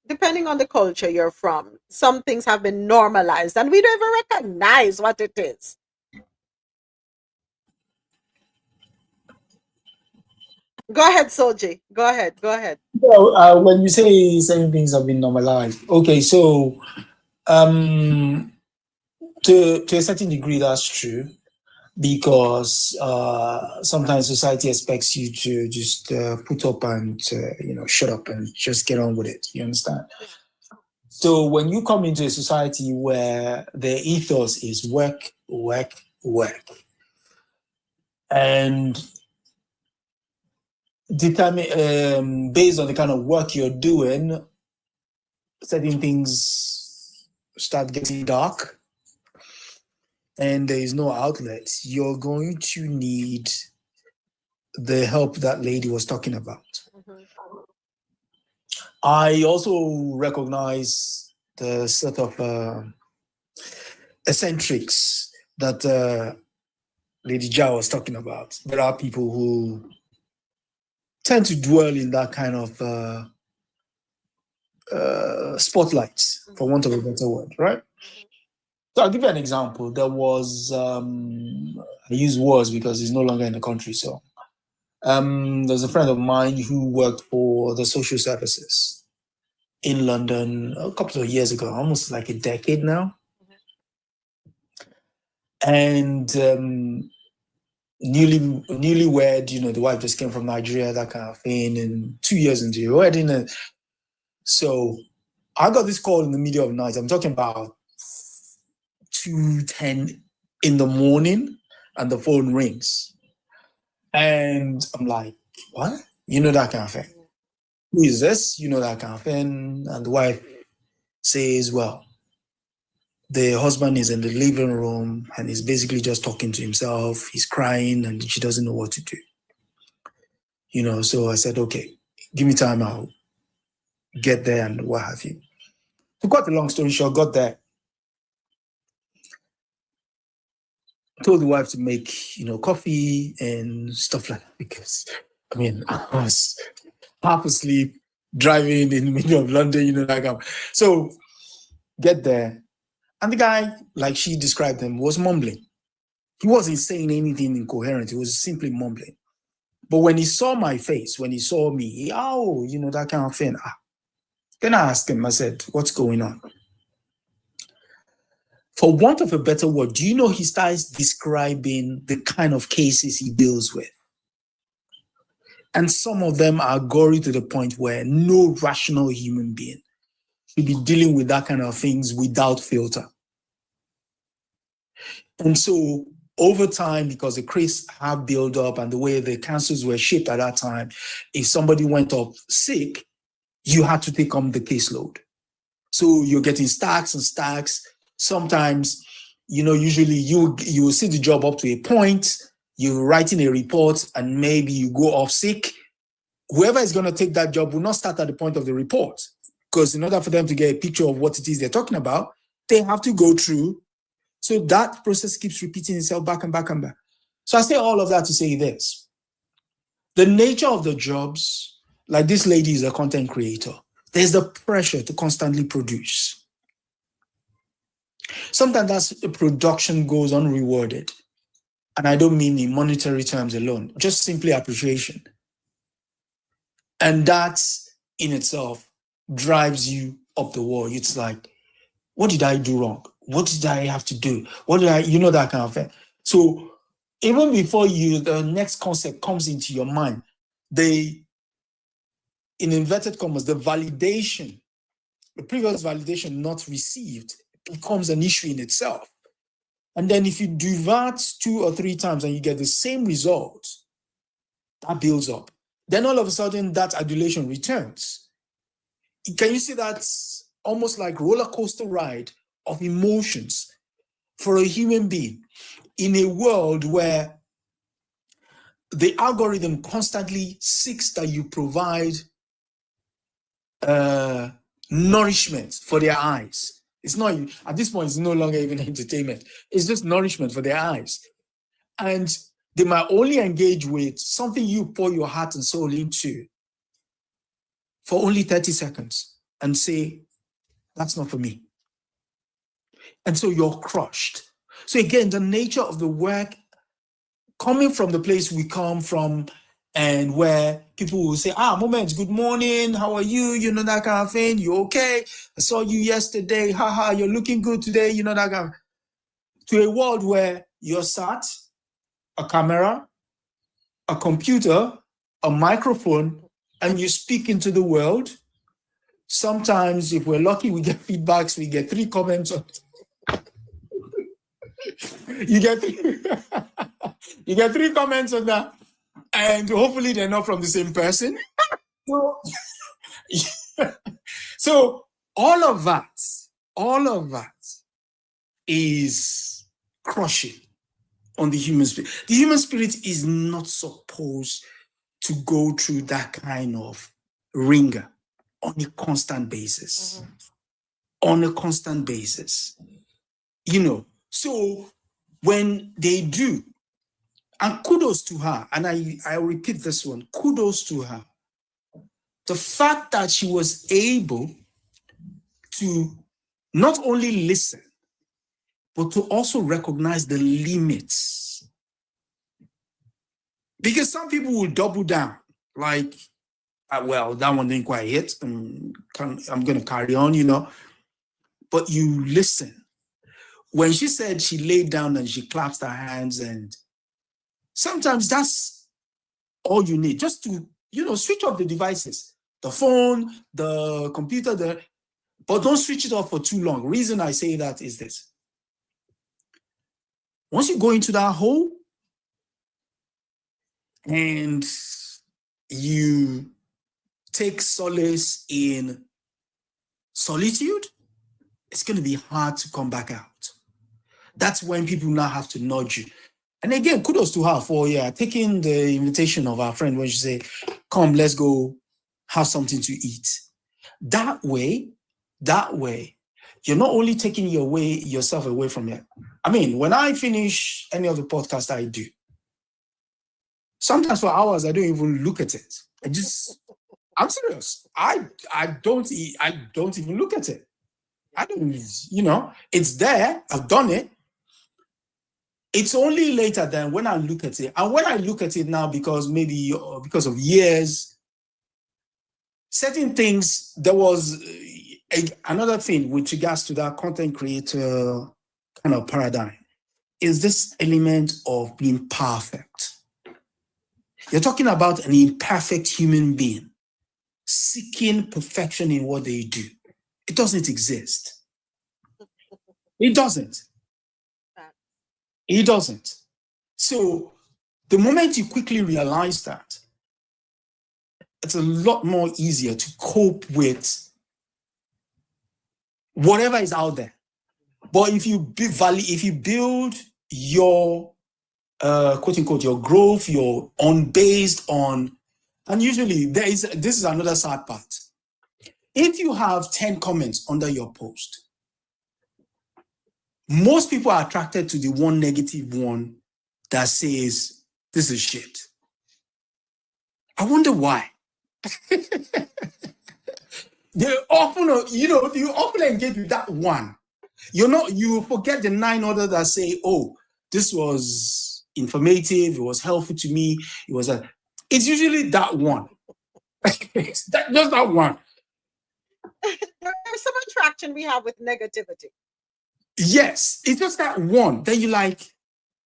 depending on the culture you're from, some things have been normalized and we don't even recognize what it is. Go ahead, Soji. Go ahead. Go ahead. Well, when you say certain things have been normalized, okay, so to a certain degree, that's true, because sometimes society expects you to just put up and shut up and just get on with it. You understand? So when you come into a society where the ethos is work, work, work, and determine based on the kind of work you're doing, certain things start getting dark and there is no outlet, you're going to need the help that lady was talking about. I also recognize the sort of eccentrics that Lady Ja was talking about. There are people who tend to dwell in that kind of spotlight, for want of a better word, right? So I'll give you an example. There was, I use was because he's no longer in the country. So there's a friend of mine who worked for the social services in London a couple of years ago, almost like a decade now. And newlywed, the wife just came from Nigeria, that kind of thing, and 2 years into the wedding. And so I got this call in the middle of the night. I'm talking about 2:10 in the morning, and the phone rings. And I'm like, what? That kind of thing. Who is this? That kind of thing. And the wife says, well, the husband is in the living room and he's basically just talking to himself. He's crying and she doesn't know what to do. So I said, okay, give me time. I'll get there and what have you. To cut a long story short, got there. Told the wife to make, coffee and stuff like that because, I was half asleep, driving in the middle of London, So get there. And the guy, like she described him, was mumbling. He wasn't saying anything incoherent. He was simply mumbling. But when he saw my face, when he saw me, that kind of thing. Then I asked him, I said, what's going on? For want of a better word, do you know he starts describing the kind of cases he deals with? And some of them are gory to the point where no rational human being should be dealing with that kind of things without filter. And so over time, because the craze have built up and the way the councils were shaped at that time, if somebody went off sick, you had to take on the caseload. So you're getting stacks and stacks. Sometimes, usually you will see the job up to a point, you're writing a report and maybe you go off sick. Whoever is going to take that job will not start at the point of the report, because in order for them to get a picture of what it is they're talking about, they have to go through. So that process keeps repeating itself back and back and back. So I say all of that to say this. The nature of the jobs, like this lady is a content creator, there's the pressure to constantly produce. Sometimes that production goes unrewarded. And I don't mean in monetary terms alone, just simply appreciation. And that in itself drives you up the wall. It's like, what did I do wrong? What did I have to do? What did I, that kind of thing. So even before the next concept comes into your mind, in inverted commas, the validation, the previous validation not received becomes an issue in itself. And then if you do that 2 or 3 times and you get the same result, that builds up. Then all of a sudden that adulation returns. Can you see that's almost like roller coaster ride of emotions for a human being in a world where the algorithm constantly seeks that you provide nourishment for their eyes. It's not, at this point, it's no longer even entertainment. It's just nourishment for their eyes. And they might only engage with something you pour your heart and soul into for only 30 seconds and say, that's not for me. And so you're crushed. So again, the nature of the work coming from the place we come from, and where people will say, Moments, good morning, how are you? You know, that kind of thing. You okay? I saw you yesterday. Haha, you're looking good today. You know, that kind of, to a world where you're sat, a camera, a computer, a microphone, and you speak into the world. Sometimes, if we're lucky, we get feedbacks, we get 3 comments on you get 3 comments on that. And hopefully they're not from the same person. So all of that is crushing on the human spirit. The human spirit is not supposed to go through that kind of ringer on a constant basis. On a constant basis. You know, so when they do, and kudos to her, and I repeat this one, kudos to her. The fact that she was able to not only listen, but to also recognize the limits. Because some people will double down, like, well, that one didn't quite hit, and I'm going to carry on, you know. But you listen. When she said she laid down and she clapped her hands, and sometimes that's all you need, just to, you know, switch off the devices, the phone, the computer, but don't switch it off for too long. The reason I say that is this. Once you go into that hole and you take solace in solitude, it's going to be hard to come back out. That's when people now have to nudge you. And again, kudos to her for taking the invitation of our friend when she said, come, let's go have something to eat. That way, you're not only taking yourself away from it. I mean, when I finish any of the podcasts I do, sometimes for hours I don't even look at it. I'm serious. I don't even look at it. I don't, you know, it's there. I've done it. It's only later than when I look at it. And when I look at it now, because of years, certain things, there was another thing with regards to that content creator kind of paradigm, is this element of being perfect. You're talking about an imperfect human being seeking perfection in what they do. It doesn't exist. It doesn't. It doesn't. So the moment you quickly realize that, it's a lot more easier to cope with whatever is out there. But if you build your quote unquote your growth, based on, and usually this is another sad part. If you have 10 comments under your post, most people are attracted to the one negative one that says, this is shit. I wonder why. You often engage with that one. You forget the 9 others that say, oh, this was informative, it was helpful to me, it's usually that one. Just that one. There's some attraction we have with negativity. Yes, it's just that one. Then you're like,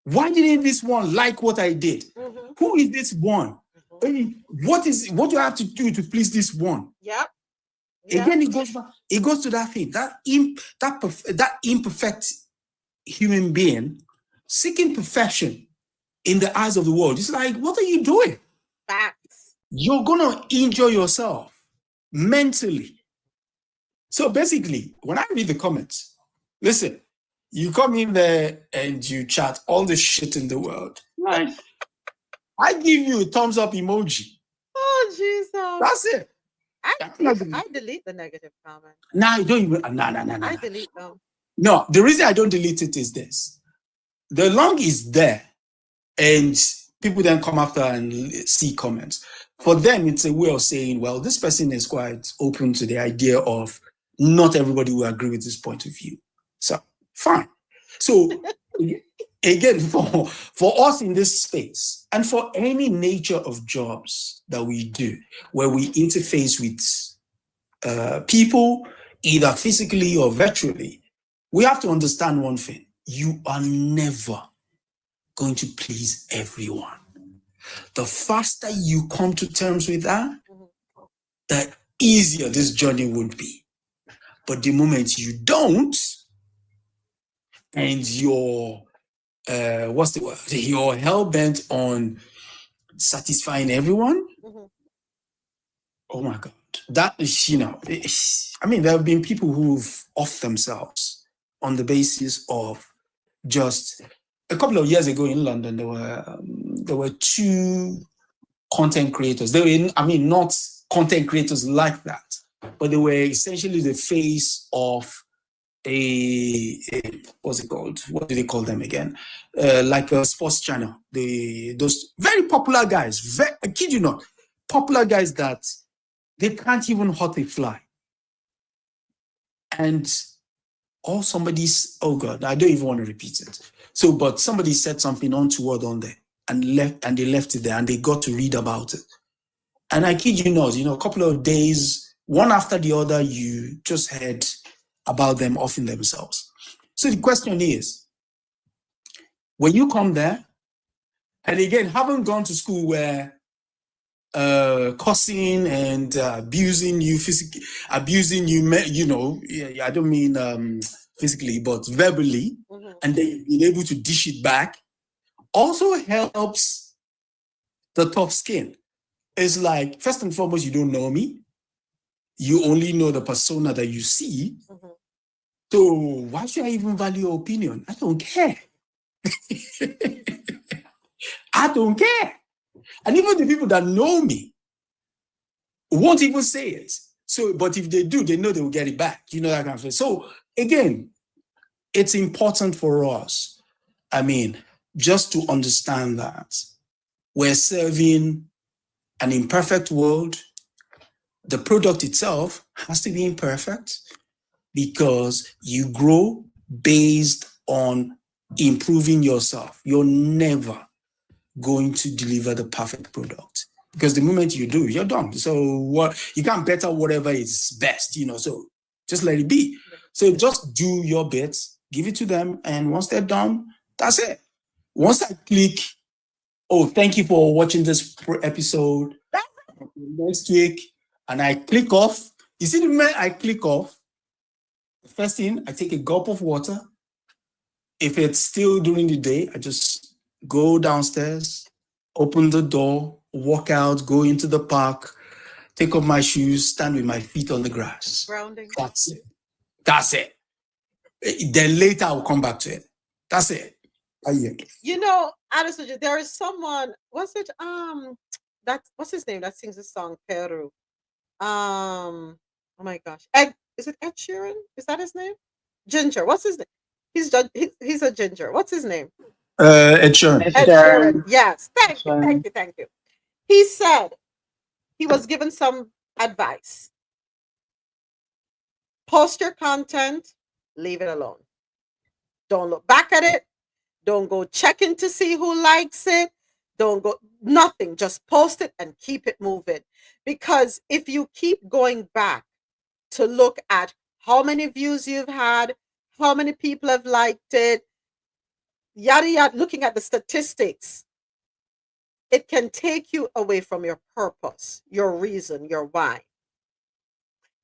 why didn't this one like what I did? Mm-hmm. Who is this one? Mm-hmm. What do I have to do to please this one? Yep. Again, it goes to that thing, that imperfect human being seeking perfection in the eyes of the world. It's like, what are you doing? Facts. You're gonna injure yourself mentally. So basically, when I read the comments, listen, you come in there and you chat all the shit in the world. Right. I give you a thumbs up emoji. Oh, Jesus. That's it. I delete the negative comment. Nah, I don't even. Nah. I delete them. No, the reason I don't delete it is this: the long is there, and people then come after and see comments. For them, it's a way of saying, well, this person is quite open to the idea of not everybody will agree with this point of view. So fine. So again, for us in this space, and for any nature of jobs that we do, where we interface with people, either physically or virtually, we have to understand one thing: you are never going to please everyone. The faster you come to terms with that, the easier this journey would be. But the moment you don't, and you're what's the word? You're hell-bent on satisfying everyone. Oh my God. That is, I mean, there have been people who've off themselves on the basis of just a couple of years ago in London, there were two content creators. They were, not content creators like that, but they were essentially the face of a what's it called? What do they call them again? Like a sports channel. Those very popular guys, I kid you not, popular guys that they can't even hurt a fly. And oh God, I don't even want to repeat it. So, but somebody said something untoward on there and they left it there and they got to read about it. And I kid you not, a couple of days, one after the other, you just heard about them offing themselves. So the question is, when you come there, and again, haven't gone to school where cussing and abusing you physically, I don't mean physically, but verbally, and then being able to dish it back also helps the tough skin. It's like, first and foremost, you don't know me. You only know the persona that you see. So why should I even value your opinion? I don't care. I don't care. And even the people that know me won't even say it. So, but if they do, they know they will get it back. That kind of thing. So again, it's important for us, just to understand that we're serving an imperfect world. The product itself has to be imperfect because you grow based on improving yourself. You're never going to deliver the perfect product because the moment you do, you're done. So you can't better whatever is best, so just let it be. So just do your bit, give it to them, and once they're done, that's it. Once I click, thank you for watching this episode, next week, and I click off, you see the minute I click off, the first thing, I take a gulp of water. If it's still during the day, I just go downstairs, open the door, walk out, go into the park, take off my shoes, stand with my feet on the grass. Grounding. That's it. That's it. Then later I'll come back to it. That's it. Honestly, there is someone, what's his name that sings the song Peru? Oh my gosh. Is it Ed Sheeran? Is that his name? Ginger. What's his name? He's a ginger. What's his name? Ed Sheeran. Ed Sheeran. Yes. Thank you. He said he was given some advice. Post your content, leave it alone. Don't look back at it. Don't go checking to see who likes it. Don't go, nothing. Just post it and keep it moving. Because if you keep going back to look at how many views you've had, how many people have liked it, yada, yada, looking at the statistics, it can take you away from your purpose, your reason, your why.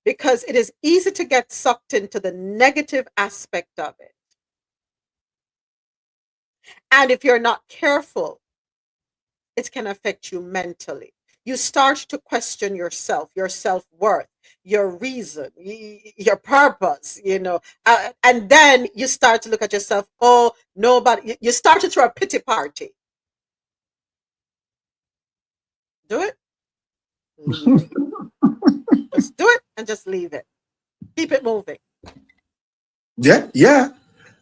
Because it is easy to get sucked into the negative aspect of it. And if you're not careful, it can affect you mentally. You start to question yourself, your self-worth, your reason, your purpose, and then you start to look at yourself, you start to throw a pity party. Do it. leave it. Just do it and just leave it. Keep it moving. Yeah.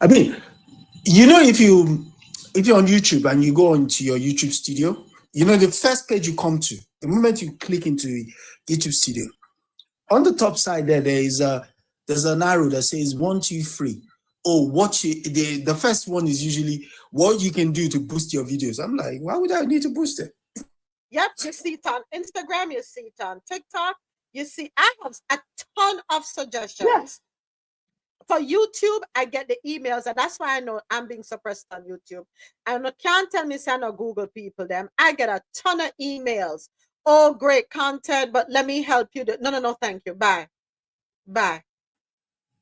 I mean, you know, if you're on YouTube and you go into your YouTube studio, you know, the first page you come to, the moment you click into YouTube studio, on the top side there's an arrow that says 1, 2, 3. Oh, the first one is usually what you can do to boost your videos. I'm like, why would I need to boost it? Yep, you see it on Instagram, you see it on TikTok, you see, I have a ton of suggestions. Yes. For YouTube, I get the emails, and that's why I know I'm being suppressed on YouTube. And you can't tell me, say, I know Google people, them. I get a ton of emails. Oh, great content, but let me help you. No, thank you. Bye.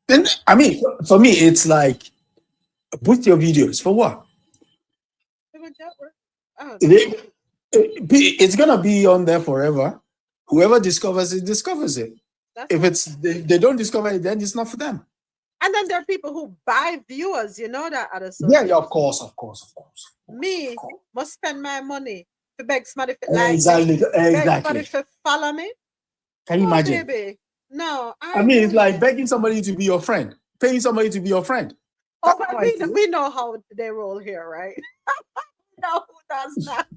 Then, I mean, for me, it's like, boost your videos. For what? Oh, it's going to be on there forever. Whoever discovers it, discovers it. If they don't discover it, then it's not for them. And then there are people who buy viewers, you know that other stuff. Yeah, of course. Me must spend my money to beg somebody to like exactly. me, beg somebody to follow me. Can you imagine? Baby. No, I mean, it's like begging somebody to be your friend, paying somebody to be your friend. Oh, but we know how they roll here, right? No, who does that?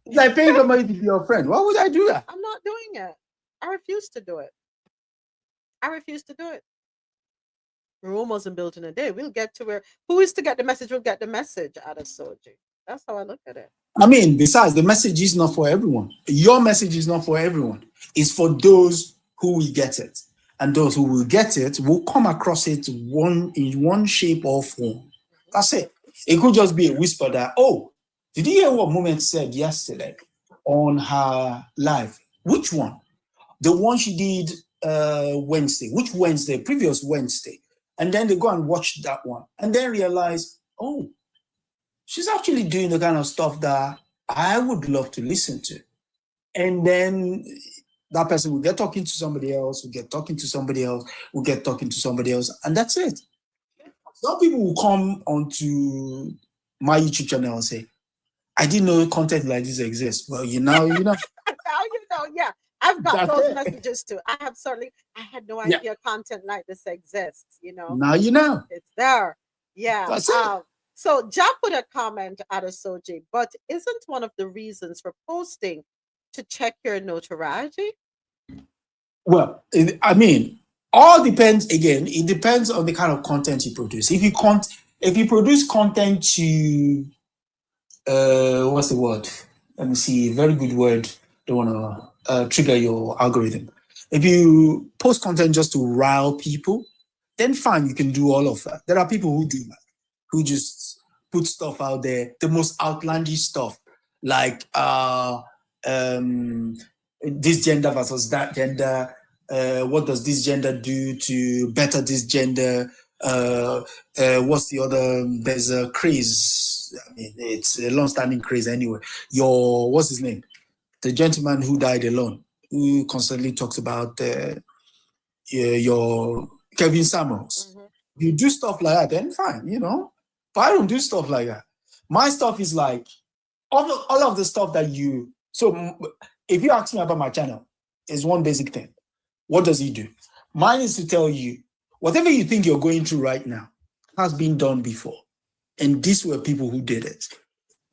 It's like paying somebody to be your friend. Why would I do that? I'm not doing it. I refuse to do it. Rome wasn't built in a day. We'll get to where who is to get the message will get the message out of Soji. That's how I look at it. I mean, besides, the message is not for everyone. Your message is not for everyone. It's for those who will get it. And those who will get it will come across it in one shape or form. That's it. It could just be a whisper that, oh, did you hear what Moment said yesterday on her live? Which one? The one she did Wednesday. Which Wednesday? Previous Wednesday. And then they go and watch that one. And then realize, oh, she's actually doing the kind of stuff that I would love to listen to. And then that person will get talking to somebody else, will get talking to somebody else, will get talking to somebody else. And that's it. Some people will come onto my YouTube channel and say, I didn't know content like this exists. Well, now you know. Now you know, yeah. I've got those messages too. I had no idea content like this exists, you know. Now you know. It's there. Yeah. That's it. So Ja put a comment out of Soji, but isn't one of the reasons for posting to check your notoriety? Well, I mean, all depends, again, it depends on the kind of content you produce. If you produce content to, what's the word? Let me see, very good word. Don't want to trigger your algorithm. If you post content just to rile people, then fine, you can do all of that. There are people who do that, who just put stuff out there, the most outlandish stuff, like this gender versus that gender. What does this gender do to better this gender? What's the other? There's a craze. I mean, it's a long-standing craze anyway. What's his name? The gentleman who died alone, who constantly talks about your Kevin Samuels. Mm-hmm. You do stuff like that, then fine, you know. But I don't do stuff like that. My stuff is like all of the stuff that you. So if you ask me about my channel, it's one basic thing. What does he do? Mine is to tell you whatever you think you're going through right now has been done before, and these were people who did it,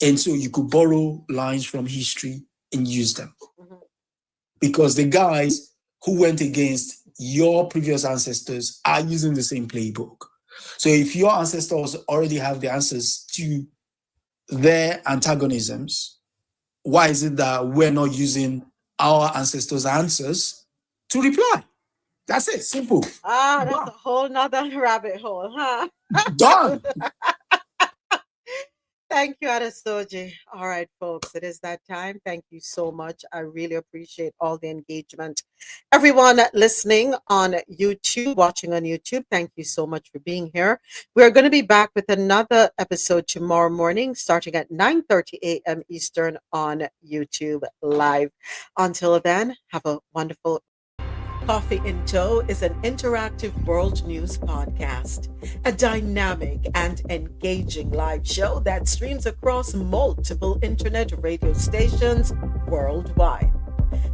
and so you could borrow lines from history and use them. Mm-hmm. Because the guys who went against your previous ancestors are using the same playbook. So if your ancestors already have the answers to their antagonisms, why is it that we're not using our ancestors' answers to reply? That's it. Simple. That's a whole nother rabbit hole, huh? Done. Thank you, Adesoji. All right, folks, it is that time. Thank you so much. I really appreciate all the engagement. Everyone listening on YouTube, watching on YouTube, thank you so much for being here. We're going to be back with another episode tomorrow morning, starting at 9:30 a.m. Eastern on YouTube Live. Until then, have a wonderful Coffee in Tow is an interactive world news podcast, a dynamic and engaging live show that streams across multiple internet radio stations worldwide.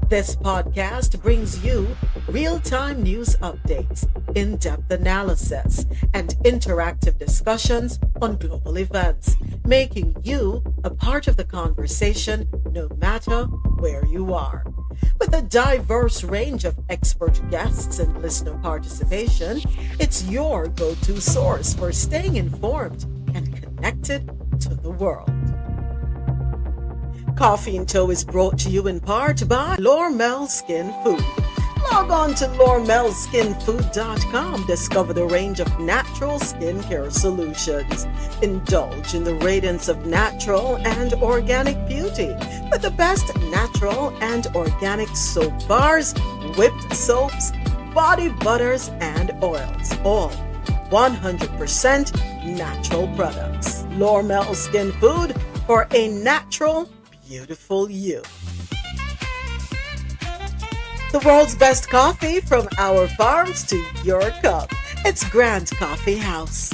This podcast brings you real-time news updates, in-depth analysis, and interactive discussions on global events, making you a part of the conversation no matter where you are. With a diverse range of expert guests and listener participation, it's your go-to source for staying informed and connected to the world. Coffee in Tow is brought to you in part by Lormel Skin Food. Log on to lormelskinfood.com. Discover the range of natural skincare solutions. Indulge in the radiance of natural and organic beauty with the best natural and organic soap bars, whipped soaps, body butters, and oils. All 100% natural products. Lormel Skin Food for a natural, beautiful you. The world's best coffee from our farms to your cup. It's Grand Coffee House.